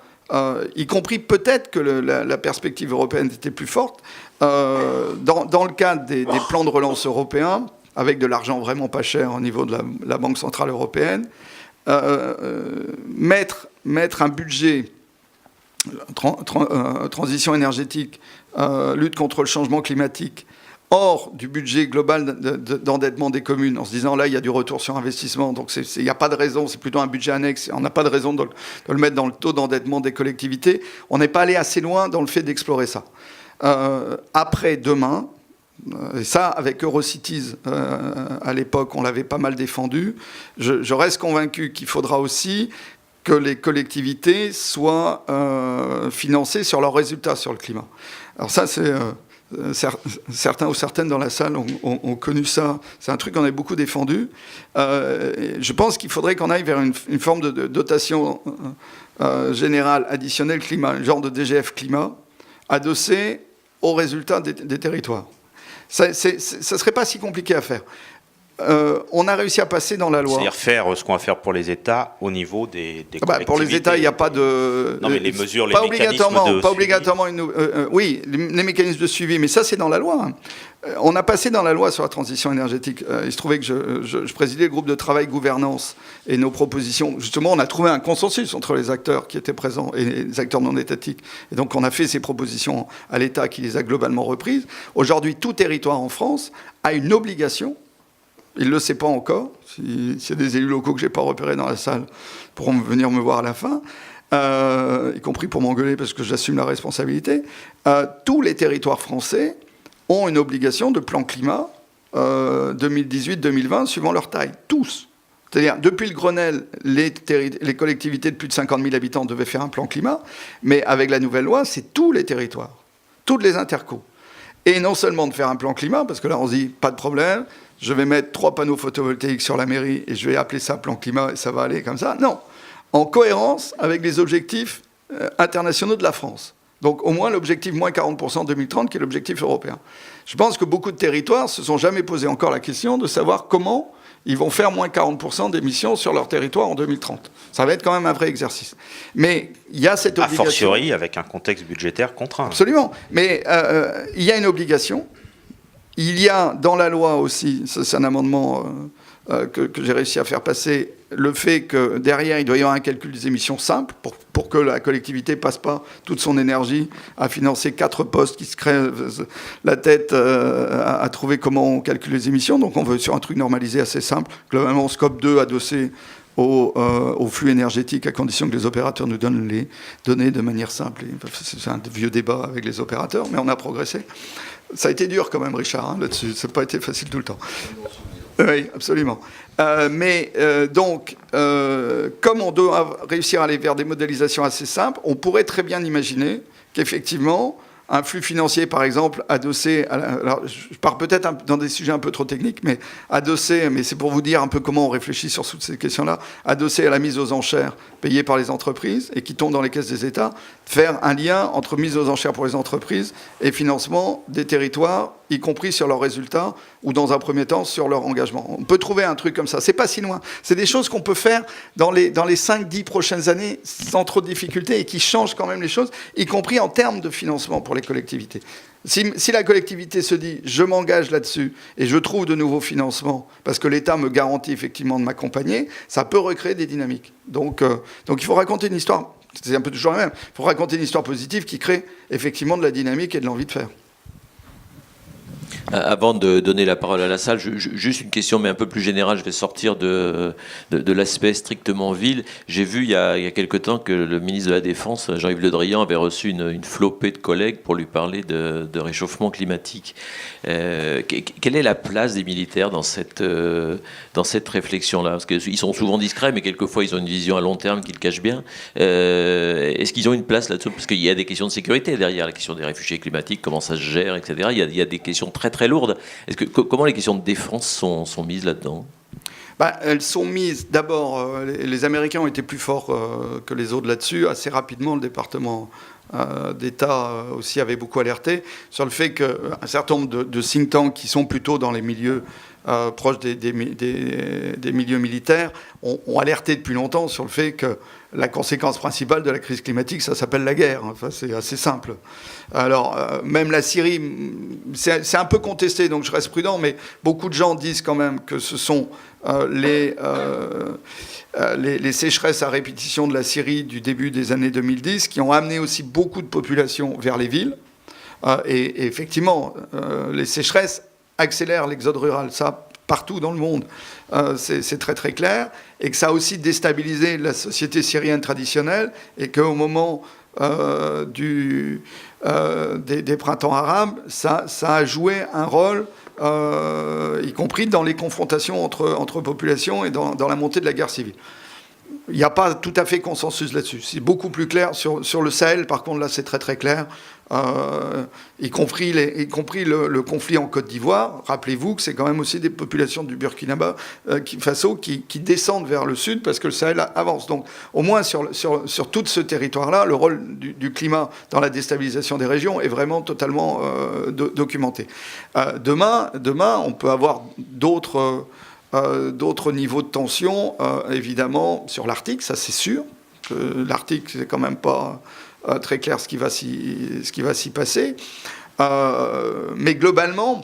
[SPEAKER 2] y compris peut-être que la perspective européenne était plus forte, dans le cadre des plans de relance européens, avec de l'argent vraiment pas cher au niveau de la Banque Centrale Européenne, mettre un budget transition énergétique, lutte contre le changement climatique, hors du budget global d'endettement des communes, en se disant là, il y a du retour sur investissement, donc il n'y a pas de raison, c'est plutôt un budget annexe, on n'a pas de raison de le mettre dans le taux d'endettement des collectivités. On n'est pas allé assez loin dans le fait d'explorer ça. Après, demain, et ça, avec Eurocities, à l'époque, on l'avait pas mal défendu, je reste convaincu qu'il faudra aussi que les collectivités soient financées sur leurs résultats sur le climat. Alors ça, c'est... certains ou certaines dans la salle ont connu ça. C'est un truc qu'on a beaucoup défendu. Je pense qu'il faudrait qu'on aille vers une forme de dotation générale additionnelle climat, un genre de DGF climat, adossé aux résultats des territoires. Ça ne serait pas si compliqué à faire. On a réussi à passer dans la loi.
[SPEAKER 1] C'est-à-dire faire ce qu'on va faire pour les États au niveau des collectivités.
[SPEAKER 2] Pour les États, il n'y a pas de...
[SPEAKER 1] Non, mais les mesures, les
[SPEAKER 2] pas
[SPEAKER 1] mécanismes de
[SPEAKER 2] pas obligatoirement oui, les mécanismes de suivi, mais ça, c'est dans la loi. On a passé dans la loi sur la transition énergétique. Il se trouvait que je présidais le groupe de travail gouvernance et nos propositions. Justement, on a trouvé un consensus entre les acteurs qui étaient présents et les acteurs non étatiques. Et donc, on a fait ces propositions à l'État qui les a globalement reprises. Aujourd'hui, tout territoire en France a une obligation Il ne le sait pas encore. S'il y a des élus locaux que je n'ai pas repérés dans la salle, pourront venir me voir à la fin, y compris pour m'engueuler parce que j'assume la responsabilité. Tous les territoires français ont une obligation de plan climat 2018-2020 suivant leur taille. Tous. C'est-à-dire, depuis le Grenelle, les collectivités de plus de 50 000 habitants devaient faire un plan climat, mais avec la nouvelle loi, c'est tous les territoires, toutes les intercos. Et non seulement de faire un plan climat, parce que là, on se dit, pas de problème, je vais mettre 3 panneaux photovoltaïques sur la mairie et je vais appeler ça plan climat et ça va aller comme ça. Non, en cohérence avec les objectifs internationaux de la France. Donc au moins l'objectif moins 40% en 2030, qui est l'objectif européen. Je pense que beaucoup de territoires ne se sont jamais posé encore la question de savoir comment ils vont faire moins 40% d'émissions sur leur territoire en 2030. Ça va être quand même un vrai exercice. Mais il y a cette obligation.
[SPEAKER 1] A fortiori, avec un contexte budgétaire contraint.
[SPEAKER 2] Absolument. Mais il y a une obligation. Il y a dans la loi aussi, c'est un amendement que j'ai réussi à faire passer, le fait que derrière, il doit y avoir un calcul des émissions simple pour que la collectivité ne passe pas toute son énergie à financer 4 postes qui se créent la tête à trouver comment on calcule les émissions. Donc on veut sur un truc normalisé assez simple. Globalement, scope 2 adossé au flux énergétique à condition que les opérateurs nous donnent les données de manière simple. C'est un vieux débat avec les opérateurs, mais on a progressé. Ça a été dur quand même, Richard, hein, là-dessus. Ça n'a pas été facile tout le temps. Oui, absolument. Donc, comme on doit réussir à aller vers des modélisations assez simples, on pourrait très bien imaginer qu'effectivement, un flux financier, par exemple, adossé... Alors, je pars peut-être dans des sujets un peu trop techniques, mais adossé, mais c'est pour vous dire un peu comment on réfléchit sur toutes ces questions-là, adossé à la mise aux enchères payée par les entreprises et qui tombe dans les caisses des États, faire un lien entre mise aux enchères pour les entreprises et financement des territoires, y compris sur leurs résultats ou dans un premier temps sur leur engagement. On peut trouver un truc comme ça. C'est pas si loin. C'est des choses qu'on peut faire dans les 5-10 prochaines années sans trop de difficultés et qui changent quand même les choses, y compris en termes de financement pour les collectivités. Si la collectivité se dit « je m'engage là-dessus et je trouve de nouveaux financements parce que l'État me garantit effectivement de m'accompagner », ça peut recréer des dynamiques. Donc il faut raconter une histoire, c'est un peu toujours la même, il faut raconter une histoire positive qui crée effectivement de la dynamique et de l'envie de faire.
[SPEAKER 3] Avant de donner la parole à la salle, juste une question, mais un peu plus générale. Je vais sortir de l'aspect strictement ville. J'ai vu il y a quelque temps que le ministre de la Défense, Jean-Yves Le Drian, avait reçu une flopée de collègues pour lui parler de réchauffement climatique. Quelle est la place des militaires dans cette réflexion-là? Parce qu'ils sont souvent discrets, mais quelquefois ils ont une vision à long terme qu'ils cachent bien. Est-ce qu'ils ont une place là-dessus? Parce qu'il y a des questions de sécurité derrière, la question des réfugiés climatiques, comment ça se gère, etc. Il y a des questions très lourdes. Comment les questions de défense sont mises là-dedans?
[SPEAKER 2] Elles sont mises, d'abord, les Américains ont été plus forts que les autres là-dessus. Assez rapidement, le département d'État aussi avait beaucoup alerté sur le fait qu'un certain nombre de think tanks qui sont plutôt dans les milieux proches des milieux militaires ont alerté depuis longtemps sur le fait que la conséquence principale de la crise climatique, ça s'appelle la guerre. Enfin, c'est assez simple. Alors, même la Syrie, c'est un peu contesté, donc je reste prudent, mais beaucoup de gens disent quand même que ce sont les sécheresses à répétition de la Syrie du début des années 2010 qui ont amené aussi beaucoup de populations vers les villes. Et effectivement, les sécheresses accélèrent l'exode rural. Ça, partout dans le monde, c'est très très clair, et que ça a aussi déstabilisé la société syrienne traditionnelle, et qu'au moment des printemps arabes, ça a joué un rôle, y compris dans les confrontations entre populations et dans la montée de la guerre civile. Il n'y a pas tout à fait consensus là-dessus. C'est beaucoup plus clair sur le Sahel. Par contre, là, c'est très très clair. Y compris le conflit en Côte d'Ivoire. Rappelez-vous que c'est quand même aussi des populations du Burkina Faso qui descendent vers le sud parce que le Sahel avance. Donc, au moins sur tout ce territoire-là, le rôle du climat dans la déstabilisation des régions est vraiment totalement documenté. Demain, on peut avoir d'autres niveaux de tension, évidemment, sur l'Arctique, ça c'est sûr. L'Arctique, c'est quand même pas très clair ce qui va s'y passer. Mais globalement,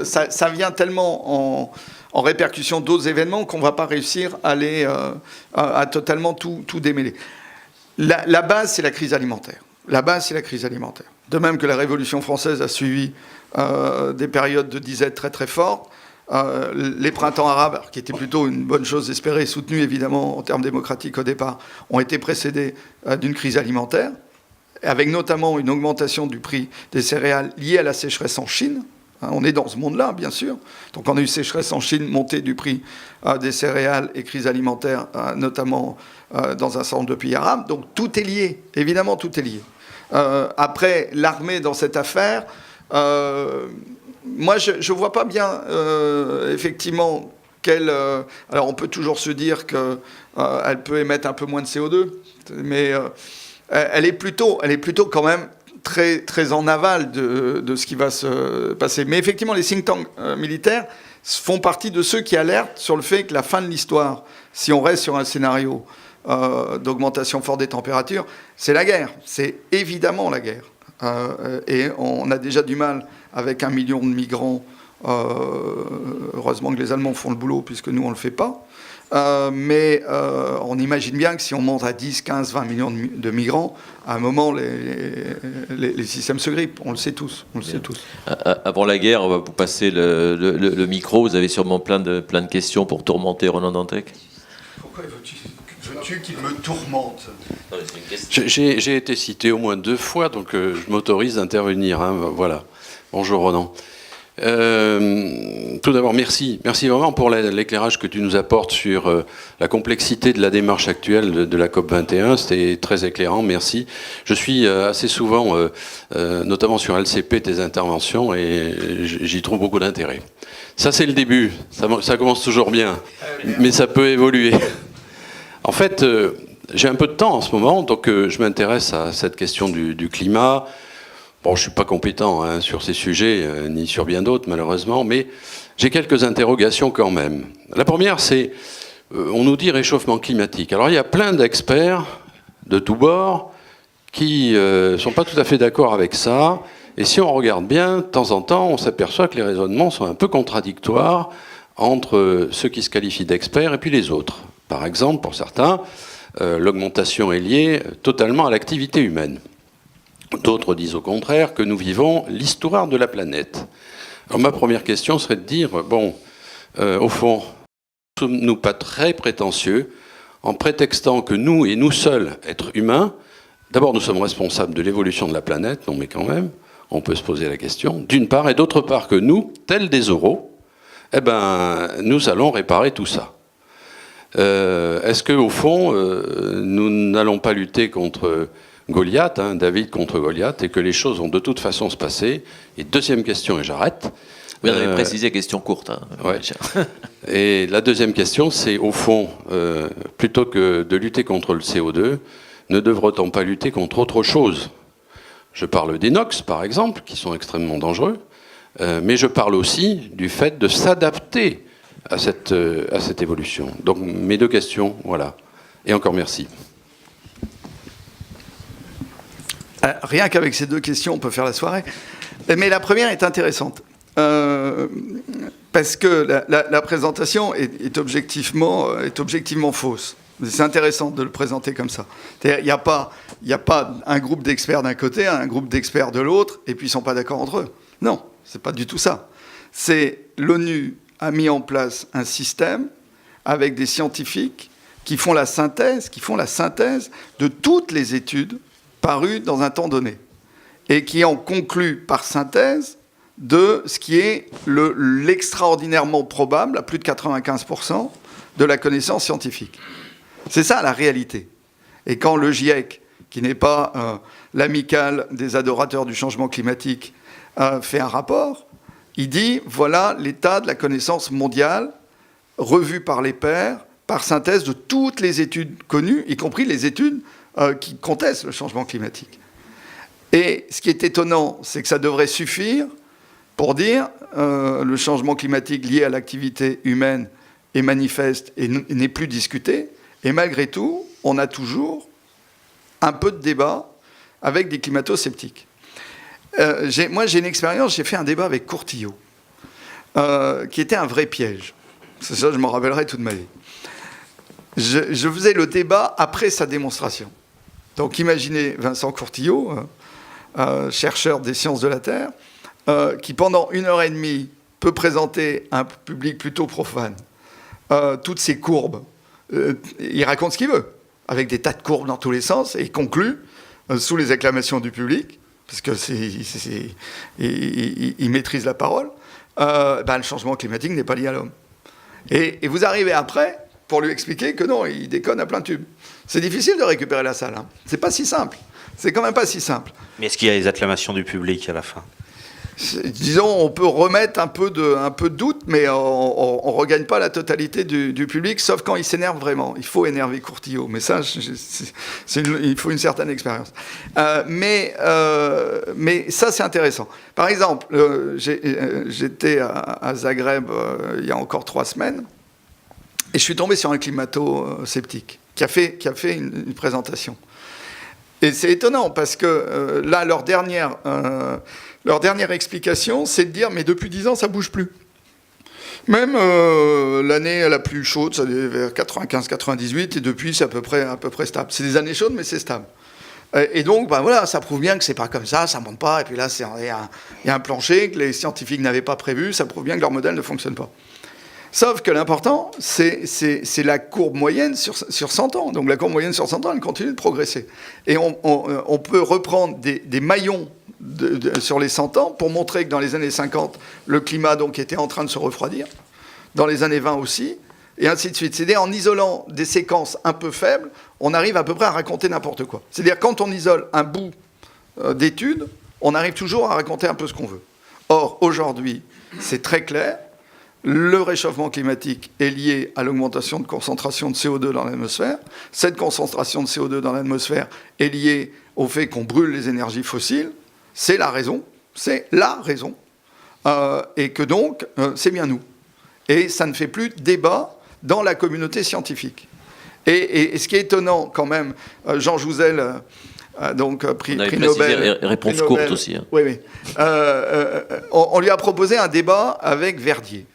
[SPEAKER 2] ça vient tellement en répercussion d'autres événements qu'on ne va pas réussir à totalement tout démêler. La base, c'est la crise alimentaire. De même que la Révolution française a suivi des périodes de disette très très fortes, Les printemps arabes, qui étaient plutôt une bonne chose espérée, soutenue évidemment en termes démocratiques au départ, ont été précédés d'une crise alimentaire, avec notamment une augmentation du prix des céréales liée à la sécheresse en Chine. On est dans ce monde-là, bien sûr. Donc on a eu sécheresse en Chine, montée du prix des céréales et crise alimentaire, notamment dans un certain nombre de pays arabes. Donc tout est lié, évidemment tout est lié. Après, l'armée dans cette affaire, moi je ne vois pas bien, effectivement, alors on peut toujours se dire qu'elle peut émettre un peu moins de CO2, mais elle est plutôt quand même très, très en aval de ce qui va se passer. Mais effectivement, les think tanks militaires font partie de ceux qui alertent sur le fait que la fin de l'histoire, si on reste sur un scénario d'augmentation forte des températures, c'est la guerre. C'est évidemment la guerre. Et on a déjà du mal avec 1 million de migrants. Heureusement que les Allemands font le boulot, puisque nous, on ne le fait pas. Mais on imagine bien que si on monte à 10, 15, 20 millions de migrants, à un moment, les systèmes se grippent. On le sait tous.
[SPEAKER 3] Avant la guerre, on va vous passer le micro. Vous avez sûrement plein de questions pour tourmenter Ronan Dantec.
[SPEAKER 2] Pourquoi veux-tu qu'il me tourmente ?
[SPEAKER 4] J'ai été cité au moins 2 fois, donc je m'autorise d'intervenir. Voilà. Bonjour Ronan. Tout d'abord, merci vraiment pour l'éclairage que tu nous apportes sur la complexité de la démarche actuelle de la COP21. C'était très éclairant, merci. Je suis assez souvent, notamment sur LCP, tes interventions, et j'y trouve beaucoup d'intérêt. Ça, c'est le début. Ça commence toujours bien, mais ça peut évoluer. En fait, j'ai un peu de temps en ce moment, donc je m'intéresse à cette question du climat. Bon, je ne suis pas compétent sur ces sujets, ni sur bien d'autres, malheureusement, mais j'ai quelques interrogations quand même. La première, c'est, on nous dit réchauffement climatique. Alors, il y a plein d'experts de tous bords qui ne sont pas tout à fait d'accord avec ça. Et si on regarde bien, de temps en temps, on s'aperçoit que les raisonnements sont un peu contradictoires entre ceux qui se qualifient d'experts et puis les autres. Par exemple, pour certains, l'augmentation est liée totalement à l'activité humaine. D'autres disent au contraire que nous vivons l'histoire de la planète. Alors ma première question serait de dire, au fond, ne sommes-nous pas très prétentieux en prétextant que nous et nous seuls, êtres humains, d'abord nous sommes responsables de l'évolution de la planète, non mais quand même, on peut se poser la question, d'une part, et d'autre part que nous, tels des oraux, nous allons réparer tout ça. Est-ce qu'au fond, nous n'allons pas lutter contre Goliath, David contre Goliath, et que les choses vont de toute façon se passer? Et deuxième question, et j'arrête.
[SPEAKER 3] Vous avez précisé, question courte.
[SPEAKER 4] Ouais. Et la deuxième question, c'est au fond, plutôt que de lutter contre le CO2, ne devrait-on pas lutter contre autre chose? Je parle des NOx, par exemple, qui sont extrêmement dangereux, mais je parle aussi du fait de s'adapter à cette évolution. Donc mes 2 questions, voilà. Et encore merci.
[SPEAKER 2] Rien qu'avec ces 2 questions, on peut faire la soirée. Mais la première est intéressante. Parce que la présentation est objectivement fausse. C'est intéressant de le présenter comme ça. Il n'y a pas un groupe d'experts d'un côté, un groupe d'experts de l'autre, et puis ils ne sont pas d'accord entre eux. Non, ce n'est pas du tout ça. C'est l'ONU a mis en place un système avec des scientifiques qui font la synthèse de toutes les études parues dans un temps donné et qui en concluent par synthèse de ce qui est l'extraordinairement probable, à plus de 95%, de la connaissance scientifique. C'est ça la réalité. Et quand le GIEC, qui n'est pas l'amicale des adorateurs du changement climatique, fait un rapport, il dit, voilà l'état de la connaissance mondiale, revue par les pairs, par synthèse de toutes les études connues, y compris les études qui contestent le changement climatique. Et ce qui est étonnant, c'est que ça devrait suffire pour dire le changement climatique lié à l'activité humaine est manifeste et n'est plus discuté. Et malgré tout, on a toujours un peu de débat avec des climato-sceptiques. Moi, j'ai une expérience, j'ai fait un débat avec Courtillot, qui était un vrai piège. C'est ça, je m'en rappellerai toute ma vie. Je faisais le débat après sa démonstration. Donc imaginez Vincent Courtillot, chercheur des sciences de la Terre, qui pendant 1h30 peut présenter à un public plutôt profane toutes ces courbes. Il raconte ce qu'il veut, avec des tas de courbes dans tous les sens, et il conclut sous les acclamations du public, parce que il maîtrise la parole, le changement climatique n'est pas lié à l'homme. Et vous arrivez après pour lui expliquer que non, il déconne à plein tube. C'est difficile de récupérer la salle. Hein. C'est pas si simple. C'est quand même pas si simple.
[SPEAKER 1] Mais est-ce qu'il y a les acclamations du public à la fin ?
[SPEAKER 2] Disons, on peut remettre un peu de doute, mais on ne regagne pas la totalité du public, sauf quand il s'énerve vraiment. Il faut énerver Courtillot, mais ça, il faut une certaine expérience. Mais ça, c'est intéressant. Par exemple, j'étais à Zagreb il y a encore 3 semaines, et je suis tombé sur un climato-sceptique qui a fait une présentation. Et c'est étonnant, parce que là, leur dernière explication, c'est de dire, mais depuis 10 ans, ça ne bouge plus. Même l'année la plus chaude, ça est vers 95-98, et depuis, c'est à peu près stable. C'est des années chaudes, mais c'est stable. Et donc, voilà, ça prouve bien que c'est pas comme ça ne monte pas, et puis là, il y a un plancher que les scientifiques n'avaient pas prévu, ça prouve bien que leur modèle ne fonctionne pas. Sauf que l'important, c'est la courbe moyenne sur 100 ans. Donc la courbe moyenne sur 100 ans, elle continue de progresser. Et on peut reprendre des maillons sur les 100 ans pour montrer que dans les années 50, le climat donc, était en train de se refroidir, dans les années 20 aussi, et ainsi de suite. C'est-à-dire en isolant des séquences un peu faibles, on arrive à peu près à raconter n'importe quoi. C'est-à-dire quand on isole un bout d'études, on arrive toujours à raconter un peu ce qu'on veut. Or, aujourd'hui, c'est très clair, le réchauffement climatique est lié à l'augmentation de concentration de CO2 dans l'atmosphère. Cette concentration de CO2 dans l'atmosphère est liée au fait qu'on brûle les énergies fossiles. C'est la raison. Et que donc, c'est bien nous. Et ça ne fait plus débat dans la communauté scientifique. Et ce qui est étonnant quand même, Jean Jouzel, donc prix Nobel.
[SPEAKER 3] Réponse courte aussi. Hein.
[SPEAKER 2] Oui. On lui a proposé un débat avec Verdier.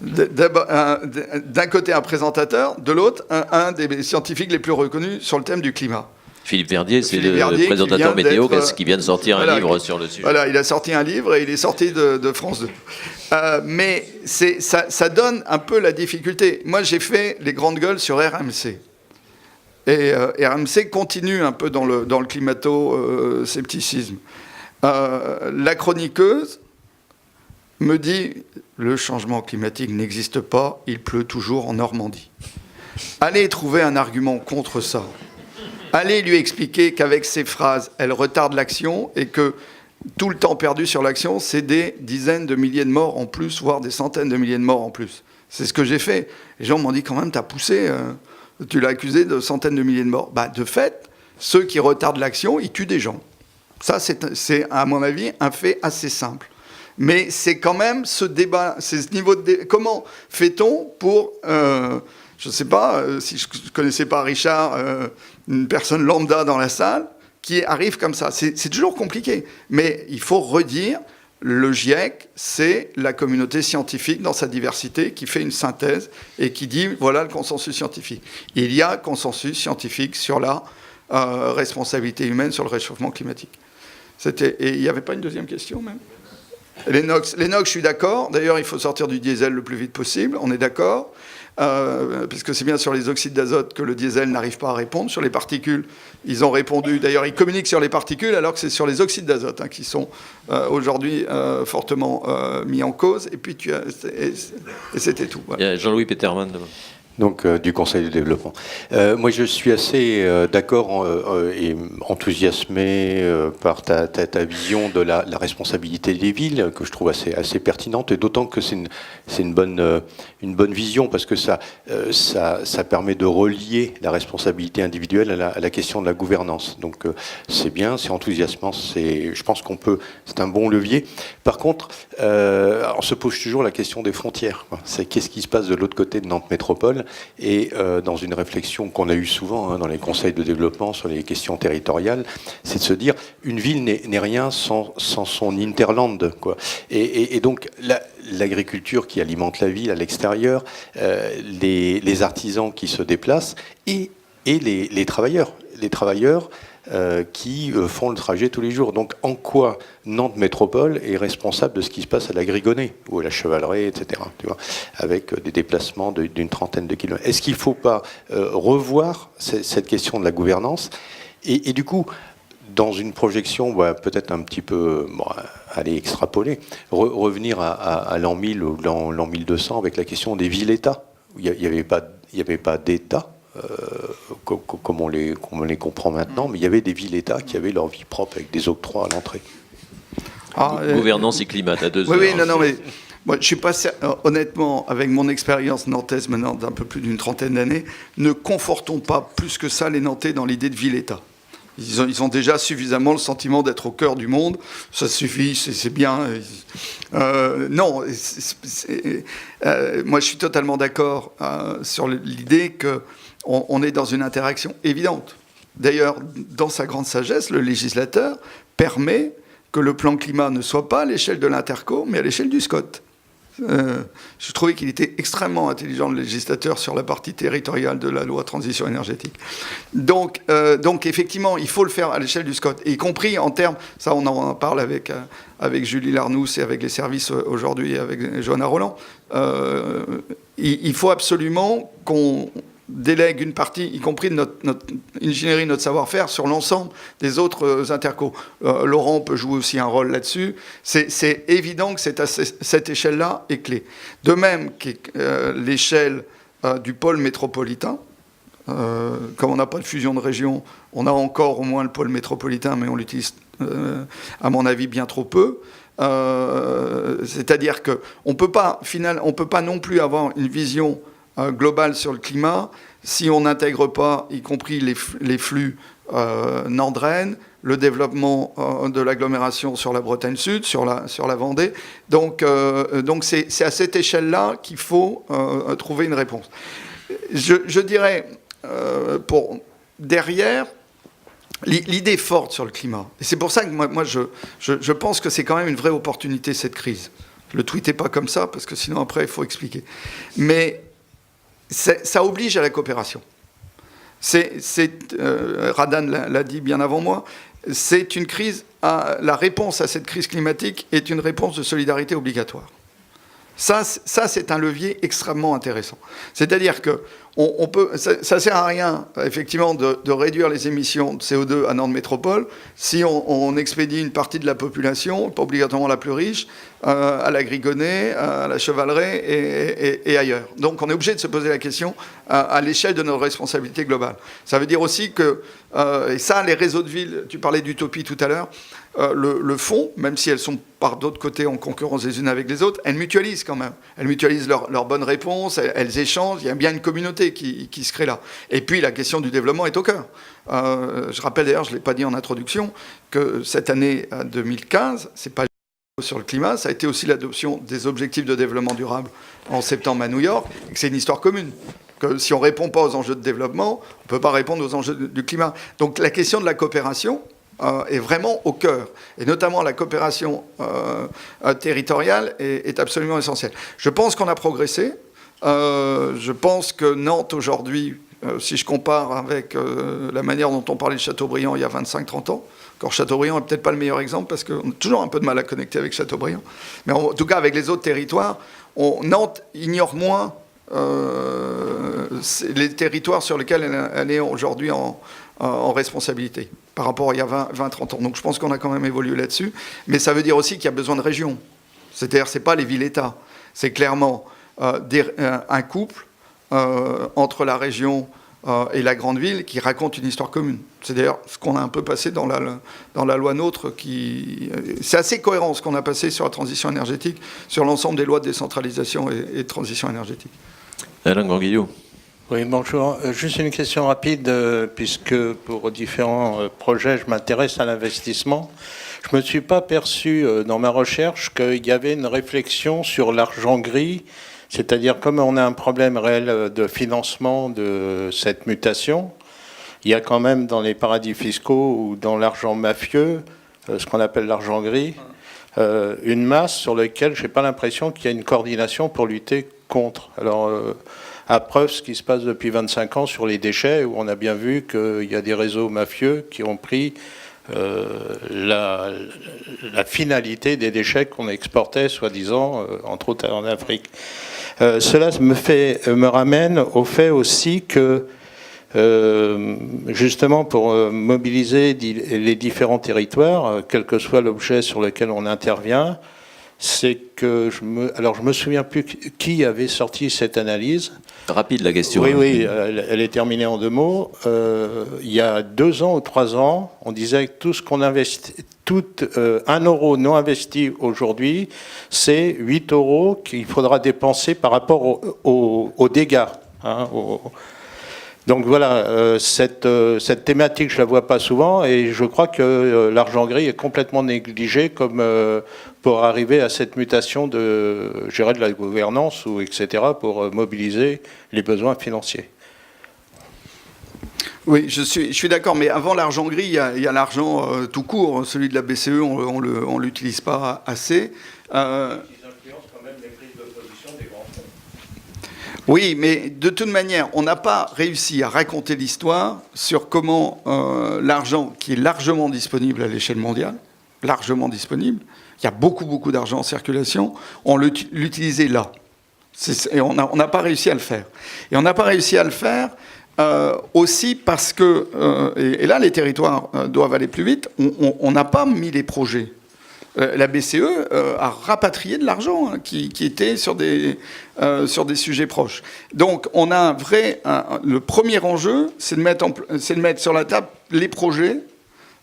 [SPEAKER 2] D'un côté un présentateur, de l'autre un des scientifiques les plus reconnus sur le thème du climat.
[SPEAKER 3] Philippe Verdier, c'est le présentateur météo qui vient de sortir un livre sur le sujet.
[SPEAKER 2] Voilà, il a sorti un livre et il est sorti de France 2. Mais ça donne un peu la difficulté. Moi, j'ai fait les grandes gueules sur RMC. Et RMC continue un peu dans le climato-scepticisme. La chroniqueuse me dit « Le changement climatique n'existe pas, il pleut toujours en Normandie. » Allez trouver un argument contre ça. Allez lui expliquer qu'avec ces phrases, elle retarde l'action et que tout le temps perdu sur l'action, c'est des dizaines de milliers de morts en plus, voire des centaines de milliers de morts en plus. C'est ce que j'ai fait. Les gens m'ont dit quand même, t'as poussé, tu l'as accusé de centaines de milliers de morts. De fait, ceux qui retardent l'action, ils tuent des gens. Ça, c'est à mon avis, un fait assez simple. Mais c'est quand même ce débat, c'est ce niveau de débat. Comment fait-on pour, je ne sais pas, si je ne connaissais pas Richard, une personne lambda dans la salle, qui arrive comme ça. C'est toujours compliqué. Mais il faut redire, le GIEC, c'est la communauté scientifique dans sa diversité qui fait une synthèse et qui dit, voilà le consensus scientifique. Il y a consensus scientifique sur la responsabilité humaine sur le réchauffement climatique. Et il n'y avait pas une deuxième question même ? Les NOx, je suis d'accord. D'ailleurs, il faut sortir du diesel le plus vite possible. On est d'accord. Puisque c'est bien sur les oxydes d'azote que le diesel n'arrive pas à répondre. Sur les particules, ils ont répondu. D'ailleurs, ils communiquent sur les particules, alors que c'est sur les oxydes d'azote qui sont aujourd'hui fortement mis en cause. Et puis, et c'était tout. Voilà.
[SPEAKER 3] Il y a Jean-Louis Peterman devant.
[SPEAKER 4] Donc du Conseil du développement. Moi, je suis assez d'accord et enthousiasmé par ta vision de la responsabilité des villes, que je trouve assez pertinente, et d'autant que c'est une bonne vision, parce que ça permet de relier la responsabilité individuelle à la question de la gouvernance. Donc c'est bien, c'est enthousiasmant, je pense c'est un bon levier. Par contre, on se pose toujours la question des frontières. C'est qu'est-ce qui se passe de l'autre côté de Nantes Métropole? Et dans une réflexion qu'on a eue souvent dans les conseils de développement sur les questions territoriales, c'est de se dire une ville n'est rien sans son hinterland, quoi. Et donc l'agriculture qui alimente la ville à l'extérieur, les artisans qui se déplacent et les travailleurs.
[SPEAKER 5] les travailleurs qui font le trajet tous les jours. Donc en quoi Nantes Métropole est responsable de ce qui se passe à la Grigonnée ou à la Chevaleraie, etc., tu vois, avec des déplacements d'une trentaine de kilomètres. Est-ce qu'il ne faut pas revoir cette question de la gouvernance et du coup, dans une projection peut-être un petit peu, aller extrapoler, revenir à l'an 1000 ou l'an 1200 avec la question des villes-États. Il n'y avait pas d'État, comme on les comprend maintenant, mais il y avait des villes-États qui avaient leur vie propre avec des octrois à l'entrée.
[SPEAKER 3] Gouvernance et climat, à 2 heures.
[SPEAKER 2] Oui, non, mais moi, je suis pas honnêtement, avec mon expérience nantaise maintenant d'un peu plus d'une trentaine d'années, ne confortons pas plus que ça les Nantais dans l'idée de ville-État. Ils ont déjà suffisamment le sentiment d'être au cœur du monde. Ça suffit, c'est bien. Non, moi je suis totalement d'accord sur l'idée qu'on est dans une interaction évidente. D'ailleurs, dans sa grande sagesse, le législateur permet que le plan climat ne soit pas à l'échelle de l'Interco, mais à l'échelle du SCOT. Je trouvais qu'il était extrêmement intelligent, le législateur, sur la partie territoriale de la loi transition énergétique. Donc effectivement, il faut le faire à l'échelle du SCOT, y compris en termes, ça on en parle avec Julie Larnous et avec les services aujourd'hui, avec Johanna Roland, il faut absolument qu'on délègue une partie, y compris de notre ingénierie, notre savoir-faire, sur l'ensemble des autres intercos. Laurent peut jouer aussi un rôle là-dessus. C'est évident que cette échelle-là est clé. De même que l'échelle du pôle métropolitain, comme on n'a pas de fusion de région, on a encore au moins le pôle métropolitain, mais on l'utilise, à mon avis, bien trop peu. C'est-à-dire qu'on ne peut pas non plus avoir une vision global sur le climat, si on n'intègre pas, y compris les flux Nord-Rennes, le développement de l'agglomération sur la Bretagne Sud, sur la Vendée. Donc c'est à cette échelle-là qu'il faut trouver une réponse. Je dirais, derrière, l'idée forte sur le climat. Et c'est pour ça que moi je pense que c'est quand même une vraie opportunité, cette crise. Ne le tweetez pas comme ça, parce que sinon après, il faut expliquer. Mais ça oblige à la coopération. Radan l'a dit bien avant moi, c'est une crise. La réponse à cette crise climatique est une réponse de solidarité obligatoire. Ça c'est un levier extrêmement intéressant. C'est-à-dire que ça ne sert à rien, effectivement, de réduire les émissions de CO2 à Nantes Métropole si on expédie une partie de la population, pas obligatoirement la plus riche, à la Grigonnée, à la Chevaleraie et ailleurs. Donc on est obligé de se poser la question à l'échelle de notre responsabilité globale. Ça veut dire aussi que, et ça, les réseaux de villes, tu parlais d'utopie tout à l'heure, le font, même si elles sont par d'autres côtés en concurrence les unes avec les autres, elles mutualisent quand même. Elles mutualisent leurs bonnes réponses, elles échangent, il y a bien une communauté qui se crée là. Et puis la question du développement est au cœur. Je rappelle d'ailleurs, je ne l'ai pas dit en introduction, que cette année 2015, c'est pas sur le climat, ça a été aussi l'adoption des objectifs de développement durable en septembre à New York, et que c'est une histoire commune. Que si on ne répond pas aux enjeux de développement, on ne peut pas répondre aux enjeux du climat. Donc la question de la coopération est vraiment au cœur. Et notamment la coopération territoriale est absolument essentielle. Je pense qu'on a progressé. Je pense que Nantes, aujourd'hui, si je compare avec la manière dont on parlait de Châteaubriand il y a 25-30 ans, encore Châteaubriand n'est peut-être pas le meilleur exemple parce qu'on a toujours un peu de mal à connecter avec Châteaubriand. Mais en tout cas, avec les autres territoires, Nantes ignore moins les territoires sur lesquels elle est aujourd'hui en responsabilité par rapport à il y a 20-30 ans. Donc je pense qu'on a quand même évolué là-dessus. Mais ça veut dire aussi qu'il y a besoin de régions. C'est-à-dire, ce n'est pas les villes-États. C'est clairement un couple entre la région et la grande ville qui raconte une histoire commune. C'est d'ailleurs ce qu'on a un peu passé dans la loi NOTRe. C'est assez cohérent ce qu'on a passé sur la transition énergétique, sur l'ensemble des lois de décentralisation et de transition énergétique.
[SPEAKER 3] Alain Ganguillot.
[SPEAKER 6] Oui, bonjour. Juste une question rapide, puisque pour différents projets, je m'intéresse à l'investissement. Je ne me suis pas perçu dans ma recherche qu'il y avait une réflexion sur l'argent gris, c'est-à-dire comme on a un problème réel de financement de cette mutation, il y a quand même dans les paradis fiscaux ou dans l'argent mafieux, ce qu'on appelle l'argent gris, une masse sur laquelle je n'ai pas l'impression qu'il y a une coordination pour lutter contre. Alors, À preuve, ce qui se passe depuis 25 ans sur les déchets, où on a bien vu qu'il y a des réseaux mafieux qui ont pris la finalité des déchets qu'on exportait, soi-disant, entre autres en Afrique. Cela me ramène au fait aussi que, justement, pour mobiliser les différents territoires, quel que soit l'objet sur lequel on intervient, c'est que je me souviens plus qui avait sorti cette analyse.
[SPEAKER 3] Rapide la question.
[SPEAKER 6] Oui, elle est terminée en 2 mots. Il y a 2 ans ou 3 ans, on disait que tout ce qu'on investit, 1 euro non investi aujourd'hui, c'est 8 euros qu'il faudra dépenser par rapport aux dégâts. Hein, Donc voilà, cette thématique, je la vois pas souvent, et je crois que l'argent gris est complètement négligé comme pour arriver à cette mutation de la gouvernance, ou etc., pour mobiliser les besoins financiers.
[SPEAKER 2] Oui, je suis d'accord, mais avant l'argent gris, il y a l'argent tout court. Celui de la BCE, on l'utilise pas assez.
[SPEAKER 6] Ils influencent quand même les prises de position des grands fonds.
[SPEAKER 2] Oui, mais de toute manière, on n'a pas réussi à raconter l'histoire sur comment l'argent, qui est largement disponible à l'échelle mondiale, largement disponible, il y a beaucoup d'argent en circulation, on l'utilisait là. Et on n'a pas réussi à le faire. Et on n'a pas réussi à le faire aussi parce que, et là les territoires doivent aller plus vite, on n'a pas mis les projets. La BCE a rapatrié de l'argent qui était sur des sujets proches. Donc on a le premier enjeu, c'est de mettre sur la table les projets,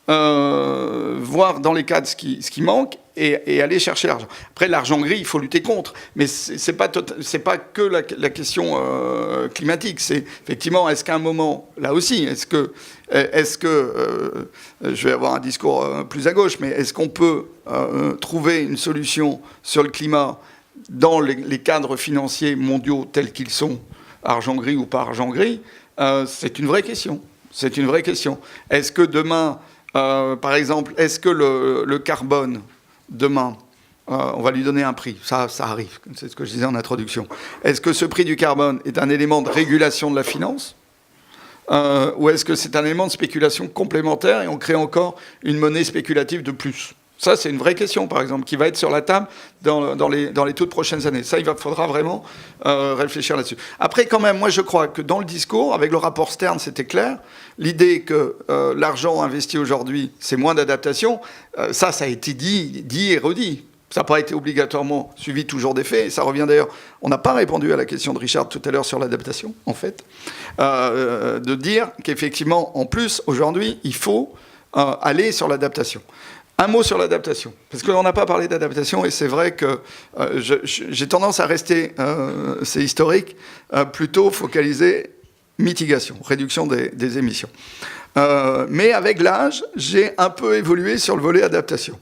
[SPEAKER 2] voir dans les cadres ce qui manque, et aller chercher l'argent. Après, l'argent gris, il faut lutter contre. Mais c'est pas que la question climatique. C'est effectivement, est-ce qu'à un moment, là aussi, est-ce que je vais avoir un discours plus à gauche, mais est-ce qu'on peut trouver une solution sur le climat dans les cadres financiers mondiaux tels qu'ils sont, argent gris ou pas argent gris? C'est une vraie question. C'est une vraie question. Est-ce que demain, par exemple, est-ce que le carbone, demain, on va lui donner un prix, ça arrive, c'est ce que je disais en introduction. Est-ce que ce prix du carbone est un élément de régulation de la finance, ou est-ce que c'est un élément de spéculation complémentaire et on crée encore une monnaie spéculative de plus? Ça, c'est une vraie question, par exemple, qui va être sur la table dans les toutes prochaines années. Ça, faudra vraiment réfléchir là-dessus. Après, quand même, moi, je crois que dans le discours, avec le rapport Stern, c'était clair. L'idée que l'argent investi aujourd'hui, c'est moins d'adaptation, ça a été dit et redit. Ça n'a pas été obligatoirement suivi toujours des faits. Et ça revient d'ailleurs, on n'a pas répondu à la question de Richard tout à l'heure sur l'adaptation, en fait. De dire qu'effectivement, en plus, aujourd'hui, il faut aller sur l'adaptation. Un mot sur l'adaptation, parce qu'on n'a pas parlé d'adaptation, et c'est vrai que j'ai tendance à rester, c'est historique, plutôt focalisé mitigation, réduction des émissions. Mais avec l'âge, j'ai un peu évolué sur le volet adaptation.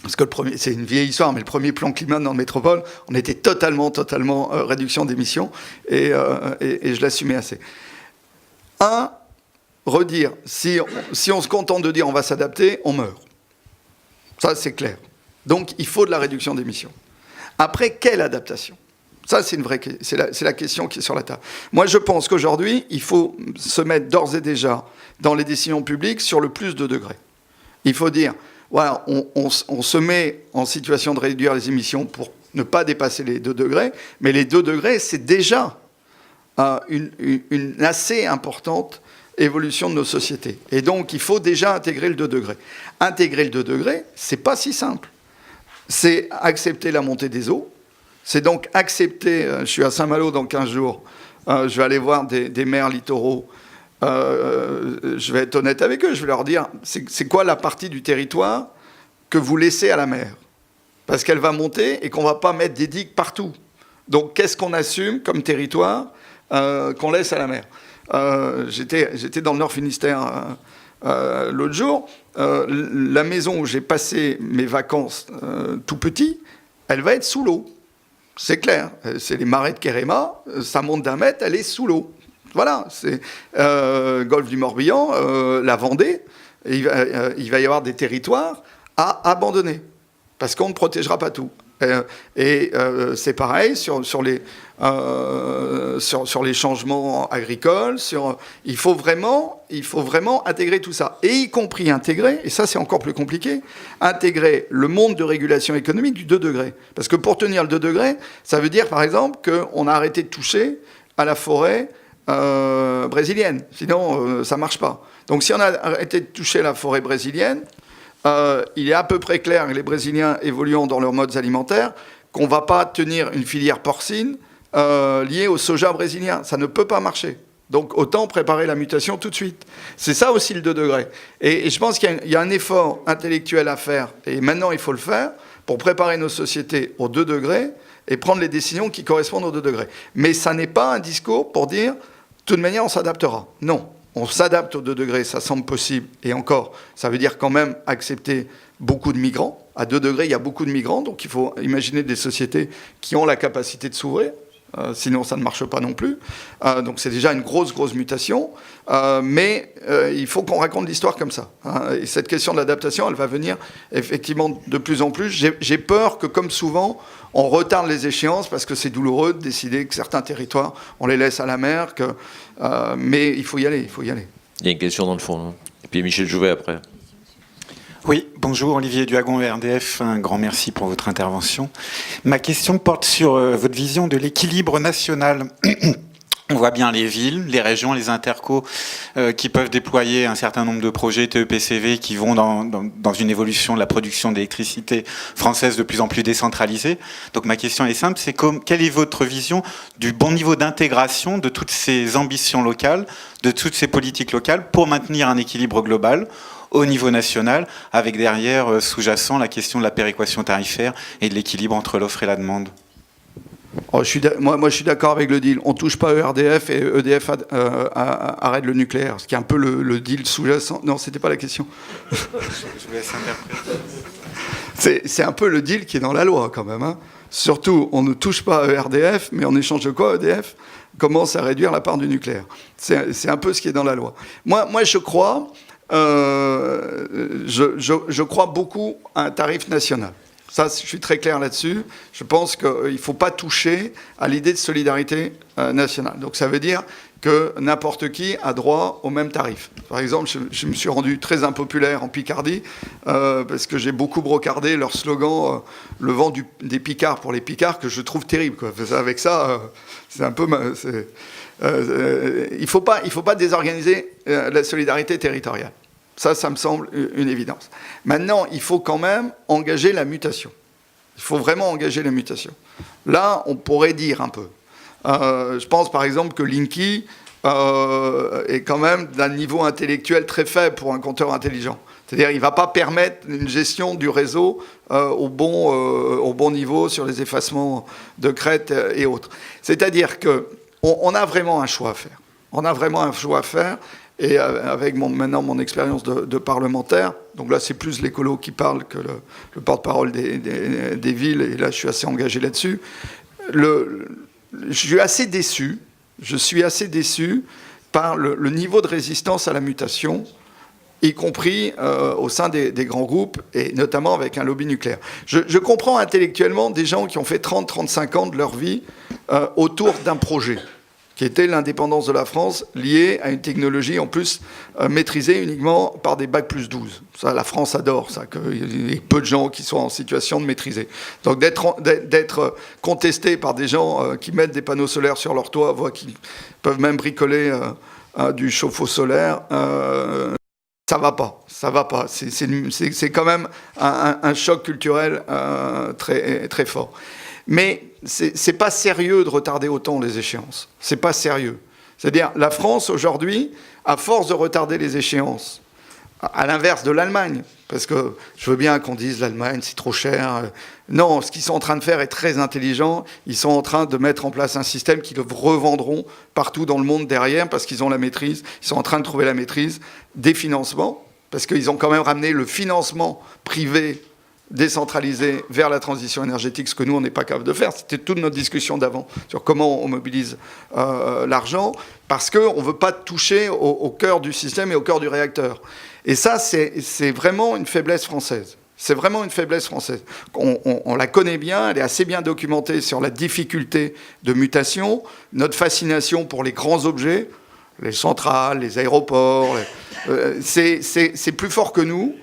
[SPEAKER 2] Parce que c'est une vieille histoire, mais le premier plan climat dans la métropole, on était totalement réduction d'émissions, et je l'assumais assez. Redire, si on se contente de dire on va s'adapter, on meurt. Ça, c'est clair. Donc, il faut de la réduction d'émissions. Après, quelle adaptation? Ça, c'est la question qui est sur la table. Moi, je pense qu'aujourd'hui, il faut se mettre d'ores et déjà dans les décisions publiques sur le plus de degrés. Il faut dire, voilà, on se met en situation de réduire les émissions pour ne pas dépasser les 2 degrés, mais les 2 degrés, c'est déjà une assez importante évolution de nos sociétés. Et donc, il faut déjà intégrer le 2 degrés. Intégrer le 2 degrés, c'est pas si simple. C'est accepter la montée des eaux. C'est donc accepter... je suis à Saint-Malo dans 15 jours. Je vais aller voir des maires littoraux. Je vais être honnête avec eux. Je vais leur dire, c'est quoi la partie du territoire que vous laissez à la mer? Parce qu'elle va monter et qu'on ne va pas mettre des digues partout. Donc, qu'est-ce qu'on assume comme territoire qu'on laisse à la mer? J'étais dans le Nord Finistère l'autre jour. La maison où j'ai passé mes vacances tout petit, elle va être sous l'eau. C'est clair. C'est les marais de Kéréma. Ça monte d'1 mètre, elle est sous l'eau. Voilà. C'est Golfe du Morbihan, la Vendée. Et il va y avoir des territoires à abandonner. Parce qu'on ne protégera pas tout. C'est pareil sur les changements agricoles. Il faut vraiment intégrer tout ça. Et y compris intégrer, et ça c'est encore plus compliqué, intégrer le monde de régulation économique du 2 degrés. Parce que pour tenir le 2 degrés, ça veut dire par exemple qu'on a arrêté de toucher à la forêt brésilienne. Sinon, ça ne marche pas. Donc si on a arrêté de toucher à la forêt brésilienne, il est à peu près clair, les Brésiliens évoluant dans leurs modes alimentaires, qu'on ne va pas tenir une filière porcine liée au soja brésilien. Ça ne peut pas marcher. Donc autant préparer la mutation tout de suite. C'est ça aussi le 2 degrés. Et je pense qu'il y a un effort intellectuel à faire, et maintenant il faut le faire, pour préparer nos sociétés au 2 degrés et prendre les décisions qui correspondent au 2 degrés. Mais ça n'est pas un discours pour dire, de toute manière, on s'adaptera. Non. On s'adapte aux 2 degrés, ça semble possible. Et encore, ça veut dire quand même accepter beaucoup de migrants. À 2 degrés, il y a beaucoup de migrants, donc il faut imaginer des sociétés qui ont la capacité de s'ouvrir. Sinon, ça ne marche pas non plus. Donc c'est déjà une grosse mutation. Mais il faut qu'on raconte l'histoire comme ça. Et cette question de l'adaptation, elle va venir effectivement de plus en plus. J'ai peur que, comme souvent, on retarde les échéances parce que c'est douloureux de décider que certains territoires, on les laisse à la mer. Mais il faut y aller,
[SPEAKER 3] Il y a une question dans le fond, là. Et puis Michel Jouvet après.
[SPEAKER 7] Oui, bonjour, Olivier Duhagon, RDF, un grand merci pour votre intervention. Ma question porte sur votre vision de l'équilibre national. On voit bien les villes, les régions, les intercos qui peuvent déployer un certain nombre de projets TEPCV qui vont dans une évolution de la production d'électricité française de plus en plus décentralisée. Donc ma question est simple, c'est quelle est votre vision du bon niveau d'intégration de toutes ces ambitions locales, de toutes ces politiques locales pour maintenir un équilibre global au niveau national, avec derrière sous-jacent la question de la péréquation tarifaire et de l'équilibre entre l'offre et la demande.
[SPEAKER 2] Moi, je suis d'accord avec le deal. On ne touche pas ERDF et EDF arrête le nucléaire, ce qui est un peu le deal sous-jacent. Non, ce n'était pas la question.
[SPEAKER 7] Je vous laisse interpréter.
[SPEAKER 2] C'est un peu le deal qui est dans la loi, quand même. Hein. Surtout, on ne touche pas à ERDF, mais en échange de quoi, EDF commence à réduire la part du nucléaire. C'est un peu ce qui est dans la loi. Moi je crois... je crois beaucoup à un tarif national. Ça, je suis très clair là-dessus. Je pense qu'il ne faut pas toucher à l'idée de solidarité nationale. Donc ça veut dire que n'importe qui a droit au même tarif. Par exemple, je me suis rendu très impopulaire en Picardie parce que j'ai beaucoup brocardé leur slogan le vent des Picards pour les Picards, que je trouve terrible, quoi. Avec ça, c'est un peu... il ne faut pas désorganiser la solidarité territoriale. Ça me semble une évidence. Maintenant, il faut quand même engager la mutation. Il faut vraiment engager la mutation. Là, on pourrait dire un peu. Je pense par exemple que Linky est quand même d'un niveau intellectuel très faible pour un compteur intelligent. C'est-à-dire qu'il ne va pas permettre une gestion du réseau au bon niveau sur les effacements de crête et autres. C'est-à-dire qu'on a vraiment un choix à faire. On a vraiment un choix à faire. Et avec maintenant mon expérience de parlementaire, donc là c'est plus l'écolo qui parle que le porte-parole des villes, et là je suis assez engagé là-dessus. Je suis assez déçu par le niveau de résistance à la mutation, y compris au sein des grands groupes, et notamment avec un lobby nucléaire. Je comprends intellectuellement des gens qui ont fait 30-35 ans de leur vie autour d'un projet, qui était l'indépendance de la France liée à une technologie en plus maîtrisée uniquement par des bac+12. Ça, la France adore ça, qu'il y ait peu de gens qui soient en situation de maîtriser. Donc d'être contesté par des gens qui mettent des panneaux solaires sur leur toit, qui peuvent même bricoler du chauffe-eau solaire, ça va pas. C'est quand même un choc culturel très, très fort. Mais c'est pas sérieux de retarder autant les échéances. C'est pas sérieux. C'est-à-dire, la France, aujourd'hui, à force de retarder les échéances, à l'inverse de l'Allemagne, parce que je veux bien qu'on dise l'Allemagne, c'est trop cher. Non, ce qu'ils sont en train de faire est très intelligent. Ils sont en train de mettre en place un système qu'ils revendront partout dans le monde derrière, parce qu'ils ont la maîtrise. Ils sont en train de trouver la maîtrise des financements, parce qu'ils ont quand même ramené le financement privé décentralisé vers la transition énergétique, ce que nous, on n'est pas capable de faire. C'était toute notre discussion d'avant sur comment on mobilise l'argent, parce qu'on ne veut pas toucher au cœur du système et au cœur du réacteur. Et ça, c'est vraiment une faiblesse française. C'est vraiment une faiblesse française. On la connaît bien, elle est assez bien documentée sur la difficulté de mutation, notre fascination pour les grands objets, les centrales, les aéroports, c'est plus fort que nous,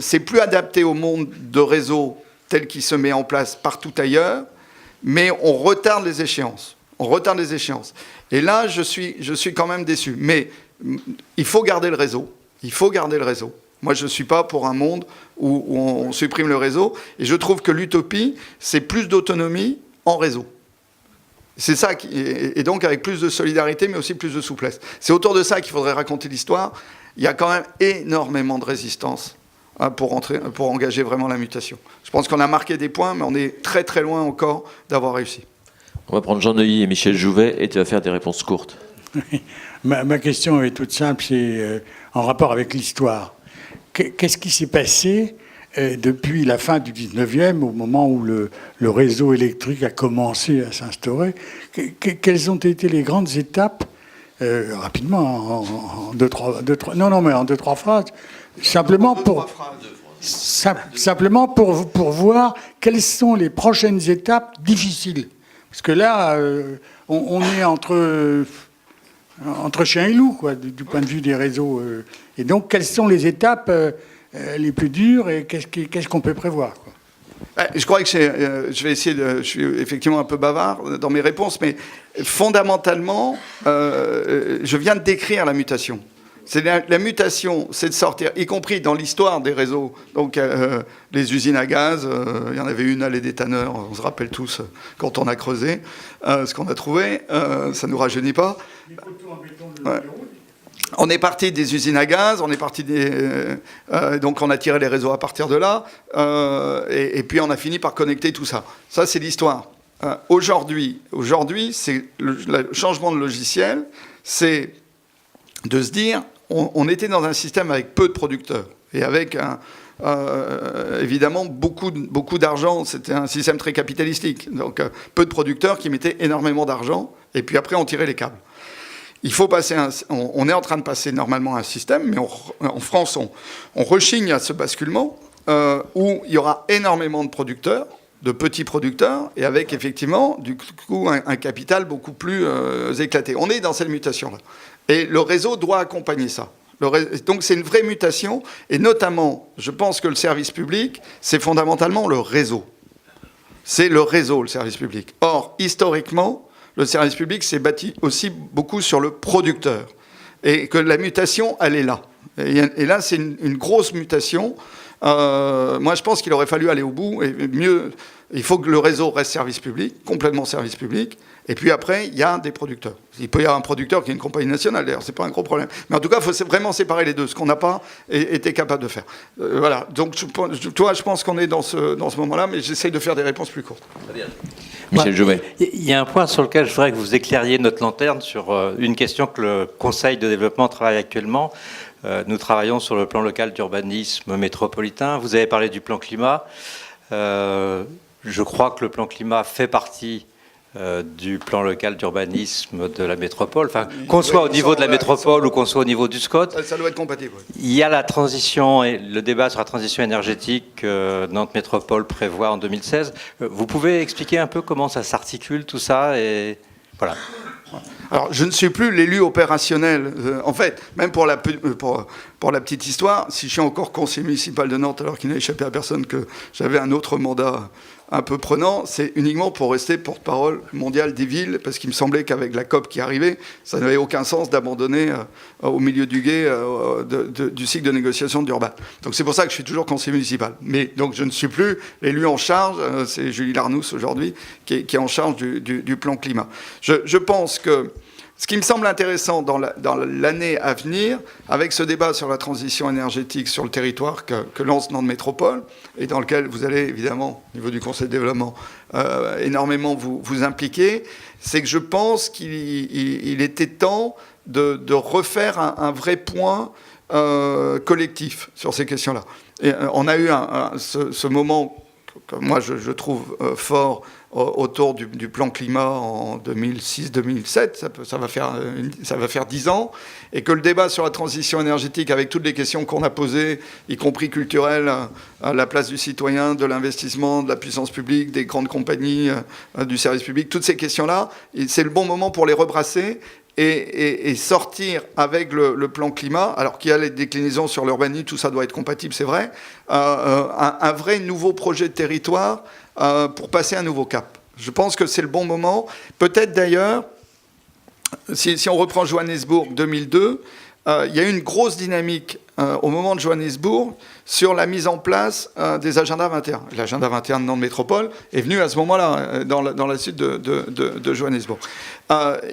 [SPEAKER 2] c'est plus adapté au monde de réseau tel qu'il se met en place partout ailleurs, mais on retarde les échéances. Et là, je suis quand même déçu. Mais il faut garder le réseau. Moi, je ne suis pas pour un monde où on supprime le réseau. Et je trouve que l'utopie, c'est plus d'autonomie en réseau. C'est ça, et donc avec plus de solidarité, mais aussi plus de souplesse. C'est autour de ça qu'il faudrait raconter l'histoire. Il y a quand même énormément de résistance pour engager vraiment la mutation. Je pense qu'on a marqué des points, mais on est très très loin encore d'avoir réussi.
[SPEAKER 3] On va prendre Jean Neuilly et Michel Jouvet, et tu vas faire des réponses courtes.
[SPEAKER 8] Ma question est toute simple, c'est en rapport avec l'histoire. Qu'est-ce qui s'est passé depuis la fin du 19e, au moment où le réseau électrique a commencé à s'instaurer? Quelles ont été les grandes étapes, rapidement, en deux, trois phrases, simplement pour voir quelles sont les prochaines étapes difficiles. Parce que là, on est entre chien et loup, quoi, du point de vue des réseaux. Et donc, quelles sont les étapes les plus dures et qu'est-ce qu'on peut prévoir, quoi?
[SPEAKER 2] Je crois que je vais essayer je suis effectivement un peu bavard dans mes réponses, mais fondamentalement, je viens de décrire la mutation. La mutation, c'est de sortir, y compris dans l'histoire des réseaux. Donc, les usines à gaz, il y en avait une à l'Allée des Tanneurs, on se rappelle tous quand on a creusé ce qu'on a trouvé, ça ne nous rajeunit pas. Ouais. On est parti des usines à gaz, donc on a tiré les réseaux à partir de là, et puis on a fini par connecter tout ça. Ça, c'est l'histoire. Aujourd'hui, c'est le changement de logiciel, c'est de se dire, on était dans un système avec peu de producteurs, et avec évidemment beaucoup d'argent. C'était un système très capitalistique, donc peu de producteurs qui mettaient énormément d'argent, et puis après on tirait les câbles. Il faut passer on est en train de passer normalement à un système, mais en France, on rechigne à ce basculement où il y aura énormément de producteurs, de petits producteurs, et avec effectivement, du coup, un capital beaucoup plus éclaté. On est dans cette mutation-là. Et le réseau doit accompagner ça. Donc c'est une vraie mutation, et notamment, je pense que le service public, c'est fondamentalement le réseau. C'est le réseau, le service public. Or, historiquement, le service public s'est bâti aussi beaucoup sur le producteur. Et que la mutation, elle est là. Et là, c'est une grosse mutation. Moi, je pense qu'il aurait fallu aller au bout. Et mieux, il faut que le réseau reste service public, complètement service public. Et puis après, il y a des producteurs. Il peut y avoir un producteur qui est une compagnie nationale, d'ailleurs, c'est pas un gros problème. Mais en tout cas, il faut vraiment séparer les deux, ce qu'on n'a pas été capable de faire. Voilà. Donc, je pense qu'on est dans ce moment-là, mais j'essaye de faire des réponses plus courtes.
[SPEAKER 3] Très bien. Michel Jouvet.
[SPEAKER 9] Il y a un point sur lequel je voudrais que vous éclairiez notre lanterne sur une question que le Conseil de développement travaille actuellement. Nous travaillons sur le plan local d'urbanisme métropolitain. Vous avez parlé du plan climat. Je crois que le plan climat fait partie du plan local d'urbanisme de la métropole. Enfin, qu'on soit au niveau de la métropole ou qu'on soit au niveau du SCOT.
[SPEAKER 2] Ça doit être compatible. Oui.
[SPEAKER 9] Il y a la transition et le débat sur la transition énergétique que Nantes Métropole prévoit en 2016. Vous pouvez expliquer un peu comment ça s'articule tout ça et voilà.
[SPEAKER 2] Alors, je ne suis plus l'élu opérationnel. En fait, même pour la petite histoire, si je suis encore conseiller municipal de Nantes, alors qu'il n'a échappé à personne que j'avais un autre mandat un peu prenant, c'est uniquement pour rester porte-parole mondial des villes, parce qu'il me semblait qu'avec la COP qui arrivait, ça n'avait aucun sens d'abandonner au milieu du gué du cycle de négociation d'Urban. Donc c'est pour ça que je suis toujours conseiller municipal. Mais donc je ne suis plus l'élu en charge, c'est Julie Larnous aujourd'hui, qui est en charge du plan climat. Je pense que ce qui me semble intéressant dans l'année à venir, avec ce débat sur la transition énergétique sur le territoire que lance Nantes Métropole, et dans lequel vous allez évidemment, au niveau du Conseil de développement, énormément vous impliquer, c'est que je pense qu'il était temps de refaire un vrai point collectif sur ces questions-là. Et on a eu ce moment que moi je trouve fort autour du plan climat en 2006-2007, ça va faire 10 ans, et que le débat sur la transition énergétique, avec toutes les questions qu'on a posées, y compris culturelles, à la place du citoyen, de l'investissement, de la puissance publique, des grandes compagnies, du service public, toutes ces questions-là, c'est le bon moment pour les rebrasser et sortir avec le plan climat, alors qu'il y a les déclinaisons sur l'urbanisme, tout ça doit être compatible, c'est vrai, un vrai nouveau projet de territoire pour passer un nouveau cap. Je pense que c'est le bon moment. Peut-être d'ailleurs, si on reprend Johannesburg 2002, il y a eu une grosse dynamique au moment de Johannesburg sur la mise en place des agendas 21. L'agenda 21 de Nantes Métropole est venu à ce moment-là, dans la suite de Johannesburg.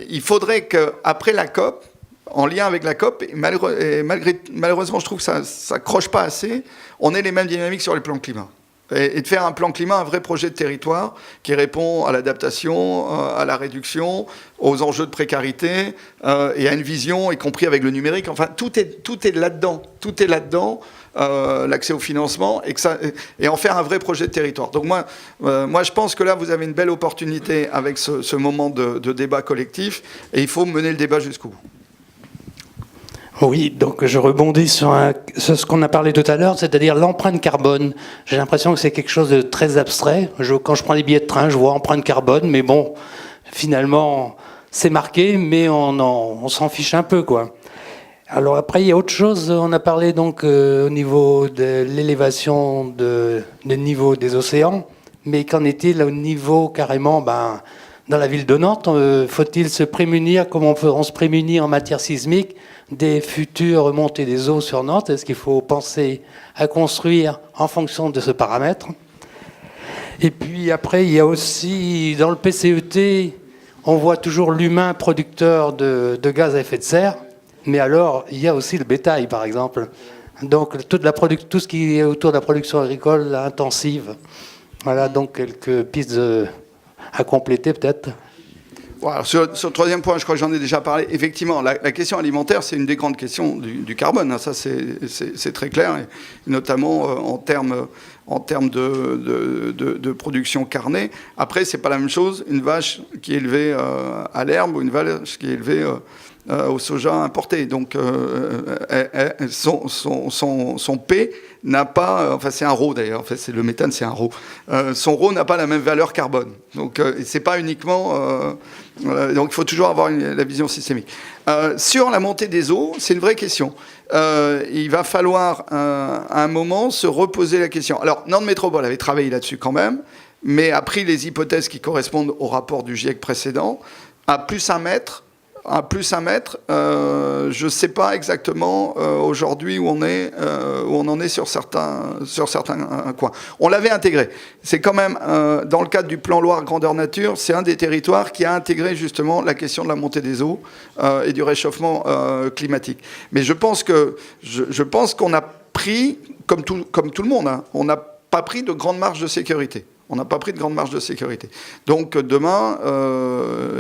[SPEAKER 2] Il faudrait qu'après la COP, en lien avec la COP, et malheureusement je trouve que ça ne croche pas assez, on ait les mêmes dynamiques sur les plans climat. Et de faire un plan climat, un vrai projet de territoire qui répond à l'adaptation, à la réduction, aux enjeux de précarité et à une vision, y compris avec le numérique. Enfin, tout est là-dedans. Tout est là-dedans, l'accès au financement, et en faire un vrai projet de territoire. Donc moi, je pense que là, vous avez une belle opportunité avec ce moment de débat collectif, et il faut mener le débat jusqu'au bout.
[SPEAKER 10] Oui, donc je rebondis sur ce qu'on a parlé tout à l'heure, c'est-à-dire l'empreinte carbone. J'ai l'impression que c'est quelque chose de très abstrait. Quand je prends les billets de train, je vois empreinte carbone, mais bon, finalement, c'est marqué, mais on s'en fiche un peu, quoi. Alors après, il y a autre chose. On a parlé donc au niveau de l'élévation du niveau des océans, mais qu'en est-il au niveau carrément, dans la ville de Nantes, faut-il se prémunir, comme on se prémunit en matière sismique, des futures montées des eaux sur Nantes? Est-ce qu'il faut penser à construire en fonction de ce paramètre? Et puis après, il y a aussi, dans le PCET, on voit toujours l'humain producteur de gaz à effet de serre, mais alors, il y a aussi le bétail, par exemple. Donc, tout ce qui est autour de la production agricole intensive. Voilà, donc quelques pistes à compléter, peut-être.
[SPEAKER 2] Voilà, sur le troisième point, je crois que j'en ai déjà parlé. Effectivement, la question alimentaire, c'est une des grandes questions du carbone. Hein, ça, c'est très clair, et notamment en termes de production carnée. Après, c'est pas la même chose une vache qui est élevée à l'herbe ou une vache qui est élevée au soja importé. Donc, son P n'a pas... Enfin, c'est un RAW, d'ailleurs. En fait, c'est le méthane, c'est un RAW. Son RAW n'a pas la même valeur carbone. Donc, c'est pas uniquement... donc, il faut toujours avoir la vision systémique. Sur la montée des eaux, c'est une vraie question. Il va falloir, à un moment, se reposer la question. Alors, Nantes Métropole avait travaillé là-dessus quand même, mais a pris les hypothèses qui correspondent au rapport du GIEC précédent. À plus 1 mètre, je ne sais pas exactement aujourd'hui où on en est sur certains coins. On l'avait intégré. C'est quand même, dans le cadre du plan Loire Grandeur Nature, c'est un des territoires qui a intégré justement la question de la montée des eaux et du réchauffement climatique. Mais je pense qu'on a pris, comme tout le monde, hein, on n'a pas pris de grande marge de sécurité. On n'a pas pris de grande marge de sécurité. Donc demain,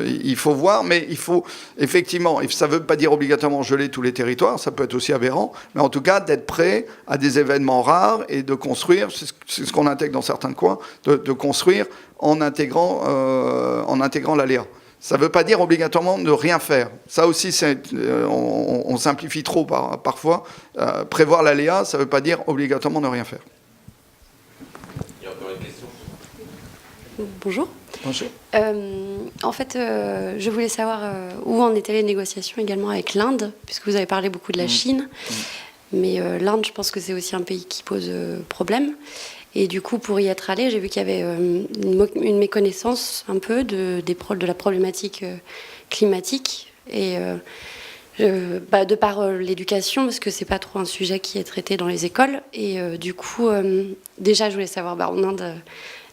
[SPEAKER 2] il faut voir, mais il faut effectivement, ça ne veut pas dire obligatoirement geler tous les territoires, ça peut être aussi aberrant, mais en tout cas d'être prêt à des événements rares et de construire, c'est ce qu'on intègre dans certains coins, de construire en intégrant l'aléa. Ça ne veut pas dire obligatoirement de rien faire. Ça aussi, on simplifie trop parfois. Prévoir l'aléa, ça ne veut pas dire obligatoirement de rien faire.
[SPEAKER 11] Bonjour.
[SPEAKER 2] Bonjour.
[SPEAKER 11] En fait, je voulais savoir où en étaient les négociations également avec l'Inde, puisque vous avez parlé beaucoup de la Chine. Mais l'Inde, je pense que c'est aussi un pays qui pose problème. Et du coup, pour y être allé, j'ai vu qu'il y avait une méconnaissance un peu de la problématique climatique. Et de par l'éducation, parce que c'est pas trop un sujet qui est traité dans les écoles. Et du coup, déjà, je voulais savoir en Inde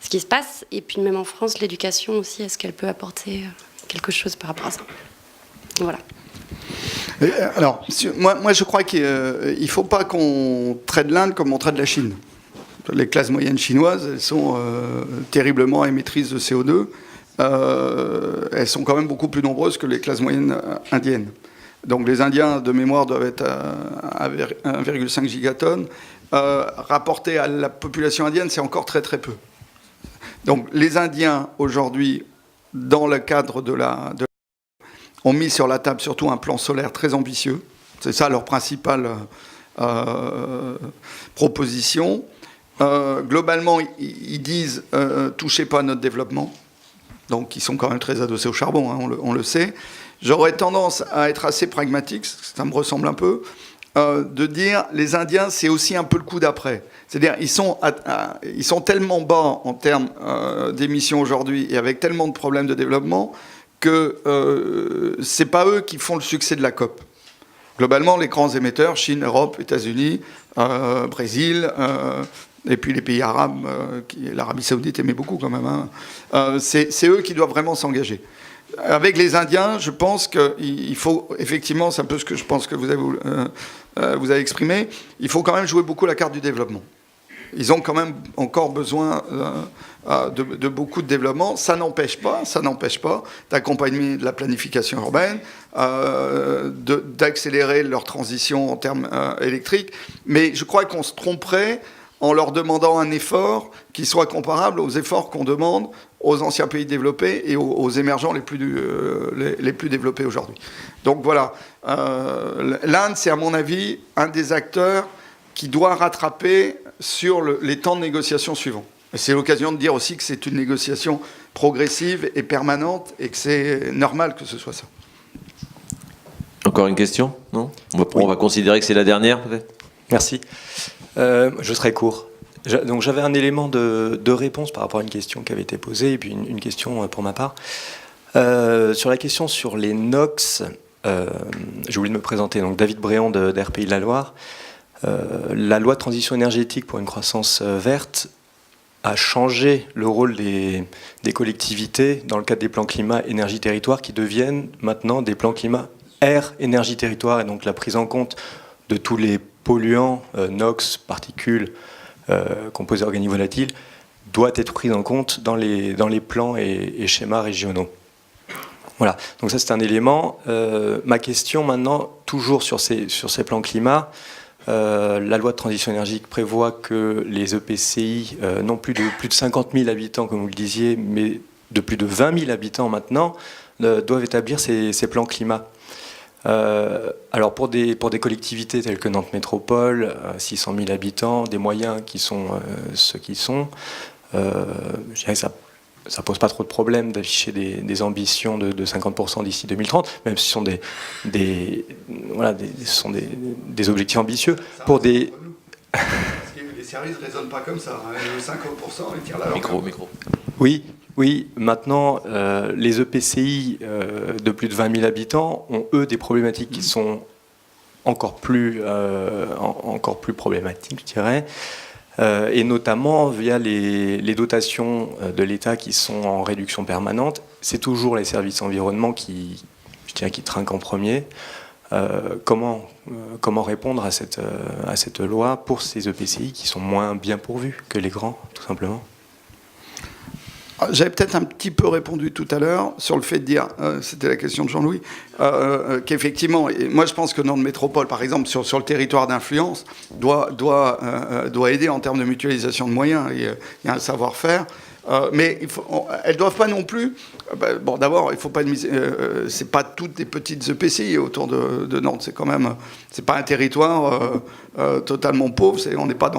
[SPEAKER 11] ce qui se passe, et puis même en France, l'éducation aussi, est-ce qu'elle peut apporter quelque chose par rapport à ça? Voilà.
[SPEAKER 2] Alors, moi je crois qu'il ne faut pas qu'on traite l'Inde comme on traite la Chine. Les classes moyennes chinoises, elles sont terriblement émettrices de CO2. Elles sont quand même beaucoup plus nombreuses que les classes moyennes indiennes. Donc les Indiens, de mémoire, doivent être à 1,5 gigatonnes. Rapporté à la population indienne, c'est encore très très peu. Donc les Indiens, aujourd'hui, dans le cadre ont mis sur la table surtout un plan solaire très ambitieux. C'est ça leur principale proposition. Globalement, ils disent touchez pas à notre développement. Donc ils sont quand même très adossés au charbon, hein, on le sait. J'aurais tendance à être assez pragmatique, ça me ressemble un peu, de dire les Indiens, c'est aussi un peu le coup d'après. C'est-à-dire ils sont tellement bas en termes d'émissions aujourd'hui et avec tellement de problèmes de développement que c'est pas eux qui font le succès de la COP. Globalement, les grands émetteurs, Chine, Europe, États-Unis, Brésil, et puis les pays arabes, l'Arabie Saoudite aimait beaucoup quand même, hein, c'est eux qui doivent vraiment s'engager. Avec les Indiens, je pense qu'il faut, effectivement, c'est un peu ce que je pense que vous avez exprimé, il faut quand même jouer beaucoup la carte du développement. Ils ont quand même encore besoin de beaucoup de développement. Ça n'empêche pas d'accompagner de la planification urbaine, d'accélérer leur transition en termes électriques. Mais je crois qu'on se tromperait en leur demandant un effort qui soit comparable aux efforts qu'on demande aux anciens pays développés et aux émergents les plus développés aujourd'hui. Donc voilà, l'Inde, c'est à mon avis un des acteurs qui doit rattraper sur les temps de négociation suivants. Et c'est l'occasion de dire aussi que c'est une négociation progressive et permanente et que c'est normal que ce soit ça.
[SPEAKER 3] Encore une question? Non? On va considérer que c'est la dernière, peut-être?
[SPEAKER 12] Merci. Je serai court. Donc j'avais un élément de réponse par rapport à une question qui avait été posée et puis une question pour ma part. Sur la question sur les NOx, j'ai oublié de me présenter. Donc David Bréon d'RPI de la Loire. La loi de transition énergétique pour une croissance verte a changé le rôle des collectivités dans le cadre des plans climat énergie-territoire qui deviennent maintenant des plans climat air énergie-territoire et donc la prise en compte de tous les polluants, NOx, particules, composés organiques volatiles, doit être prise en compte dans les plans et schémas régionaux. Voilà, donc ça c'est un élément. Ma question maintenant, toujours sur ces plans climat, la loi de transition énergétique prévoit que les EPCI non plus de 50 000 habitants, comme vous le disiez, mais de plus de 20 000 habitants maintenant, doivent établir ces plans climat. Alors pour des collectivités telles que Nantes Métropole, 600 000 habitants, des moyens qui sont ceux qui sont, je dirais que ça pose pas trop de problème d'afficher des ambitions de 50% d'ici 2030, même si ce sont des objectifs ambitieux. Pour des...
[SPEAKER 2] Les services ne raisonnent pas comme ça. Hein. Le 50%, ils tirent la langue.
[SPEAKER 3] Micro.
[SPEAKER 12] Oui, maintenant, les EPCI de plus de 20 000 habitants ont, eux, des problématiques qui sont encore plus problématiques, je dirais, et notamment via les dotations de l'État qui sont en réduction permanente. C'est toujours les services environnement qui trinquent en premier. Comment répondre à cette loi pour ces EPCI qui sont moins bien pourvus que les grands, tout simplement ?
[SPEAKER 2] J'avais peut-être un petit peu répondu tout à l'heure sur le fait de dire, c'était la question de Jean-Louis, qu'effectivement, moi je pense que Nantes Métropole, par exemple, sur le territoire d'influence, doit aider en termes de mutualisation de moyens. Il y a un savoir-faire. Mais elles ne doivent pas non plus... Bon, d'abord, il ne faut pas... c'est pas toutes des petites EPCI autour de Nantes. C'est quand même... C'est pas un territoire totalement pauvre. On n'est pas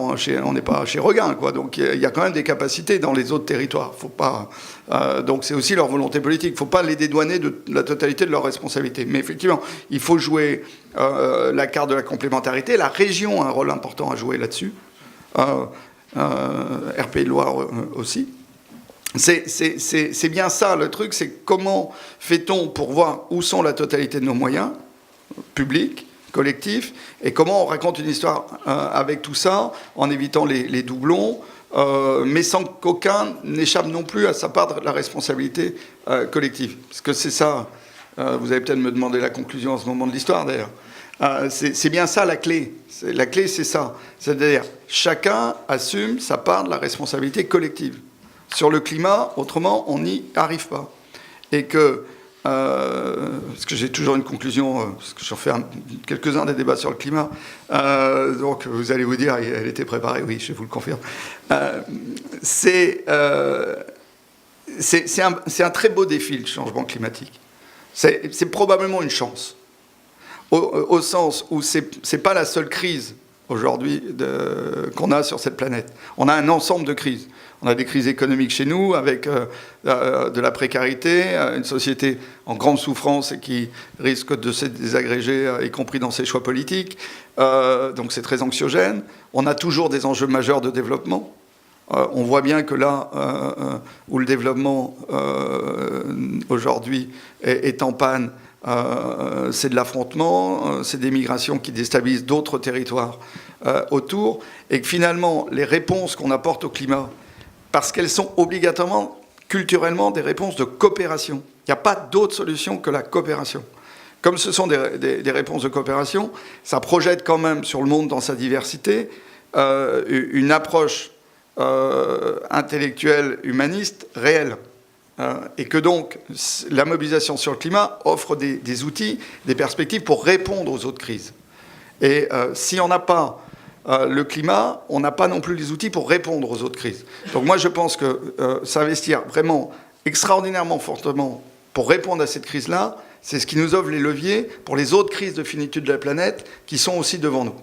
[SPEAKER 2] chez Regain, quoi. Donc, il y a quand même des capacités dans les autres territoires. Faut pas... donc, c'est aussi leur volonté politique. Il ne faut pas les dédouaner de la totalité de leurs responsabilités. Mais effectivement, il faut jouer la carte de la complémentarité. La région a un rôle important à jouer là-dessus. RPI de Loire aussi. C'est bien ça le truc, c'est comment fait-on pour voir où sont la totalité de nos moyens publics, collectifs, et comment on raconte une histoire avec tout ça, en évitant les doublons, mais sans qu'aucun n'échappe non plus à sa part de la responsabilité collective. Parce que c'est ça, vous allez peut-être me demander la conclusion à ce moment de l'histoire d'ailleurs. C'est bien ça la clé. La clé, c'est ça. C'est-à-dire, chacun assume sa part de la responsabilité collective. Sur le climat, autrement, on n'y arrive pas. Et que, parce que j'ai toujours une conclusion, parce que j'en fais quelques-uns des débats sur le climat, donc vous allez vous dire, elle était préparée, oui, je vous le confirme. c'est un très beau défi, le changement climatique. C'est probablement une chance, au sens où c'est pas la seule crise aujourd'hui qu'on a sur cette planète. On a un ensemble de crises. On a des crises économiques chez nous, avec de la précarité, une société en grande souffrance et qui risque de se désagréger, y compris dans ses choix politiques. Donc c'est très anxiogène. On a toujours des enjeux majeurs de développement. On voit bien que là où le développement aujourd'hui est en panne, c'est de l'affrontement, c'est des migrations qui déstabilisent d'autres territoires autour, et que finalement les réponses qu'on apporte au climat, parce qu'elles sont obligatoirement, culturellement, des réponses de coopération. Il n'y a pas d'autre solution que la coopération. Comme ce sont des réponses de coopération, ça projette quand même sur le monde dans sa diversité une approche intellectuelle, humaniste, réelle. Et que donc, la mobilisation sur le climat offre des outils, des perspectives pour répondre aux autres crises. Et si on n'a pas le climat, on n'a pas non plus les outils pour répondre aux autres crises. Donc moi, je pense que s'investir vraiment extraordinairement fortement pour répondre à cette crise-là, c'est ce qui nous offre les leviers pour les autres crises de finitude de la planète qui sont aussi devant nous.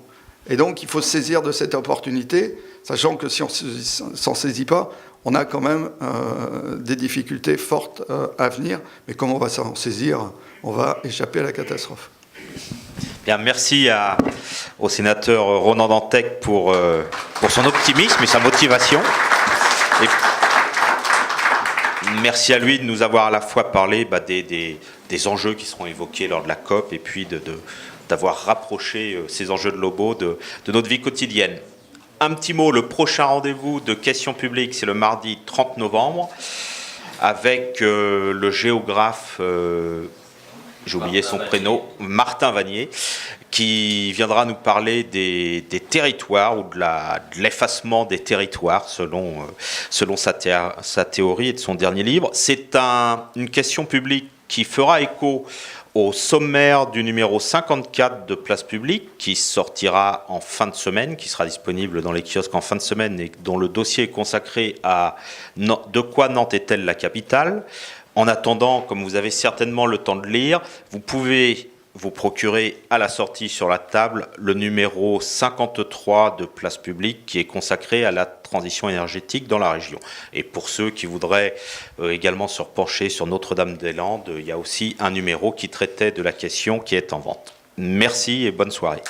[SPEAKER 2] Et donc, il faut se saisir de cette opportunité, sachant que si on ne s'en saisit pas, on a quand même des difficultés fortes à venir. Mais comme on va s'en saisir, on va échapper à la catastrophe.
[SPEAKER 1] Bien, merci au sénateur Ronan Dantec pour son optimisme et sa motivation. Et merci à lui de nous avoir à la fois parlé des enjeux qui seront évoqués lors de la COP et puis d'avoir rapproché ces enjeux de l'OBO de notre vie quotidienne. Un petit mot, le prochain rendez-vous de questions publiques, c'est le mardi 30 novembre, avec le géographe, j'ai oublié son prénom, Martin Vanier, qui viendra nous parler des territoires ou de l'effacement des territoires selon sa théorie et de son dernier livre. C'est une question publique qui fera écho au sommaire du numéro 54 de Place Publique, qui sortira en fin de semaine, qui sera disponible dans les kiosques en fin de semaine et dont le dossier est consacré à de quoi Nantes est-elle la capitale. En attendant, comme vous avez certainement le temps de lire, vous pouvez vous procurer à la sortie sur la table le numéro 53 de Place Publique qui est consacré à la transition énergétique dans la région. Et pour ceux qui voudraient également se repencher sur Notre-Dame-des-Landes, il y a aussi un numéro qui traitait de la question qui est en vente. Merci et bonne soirée.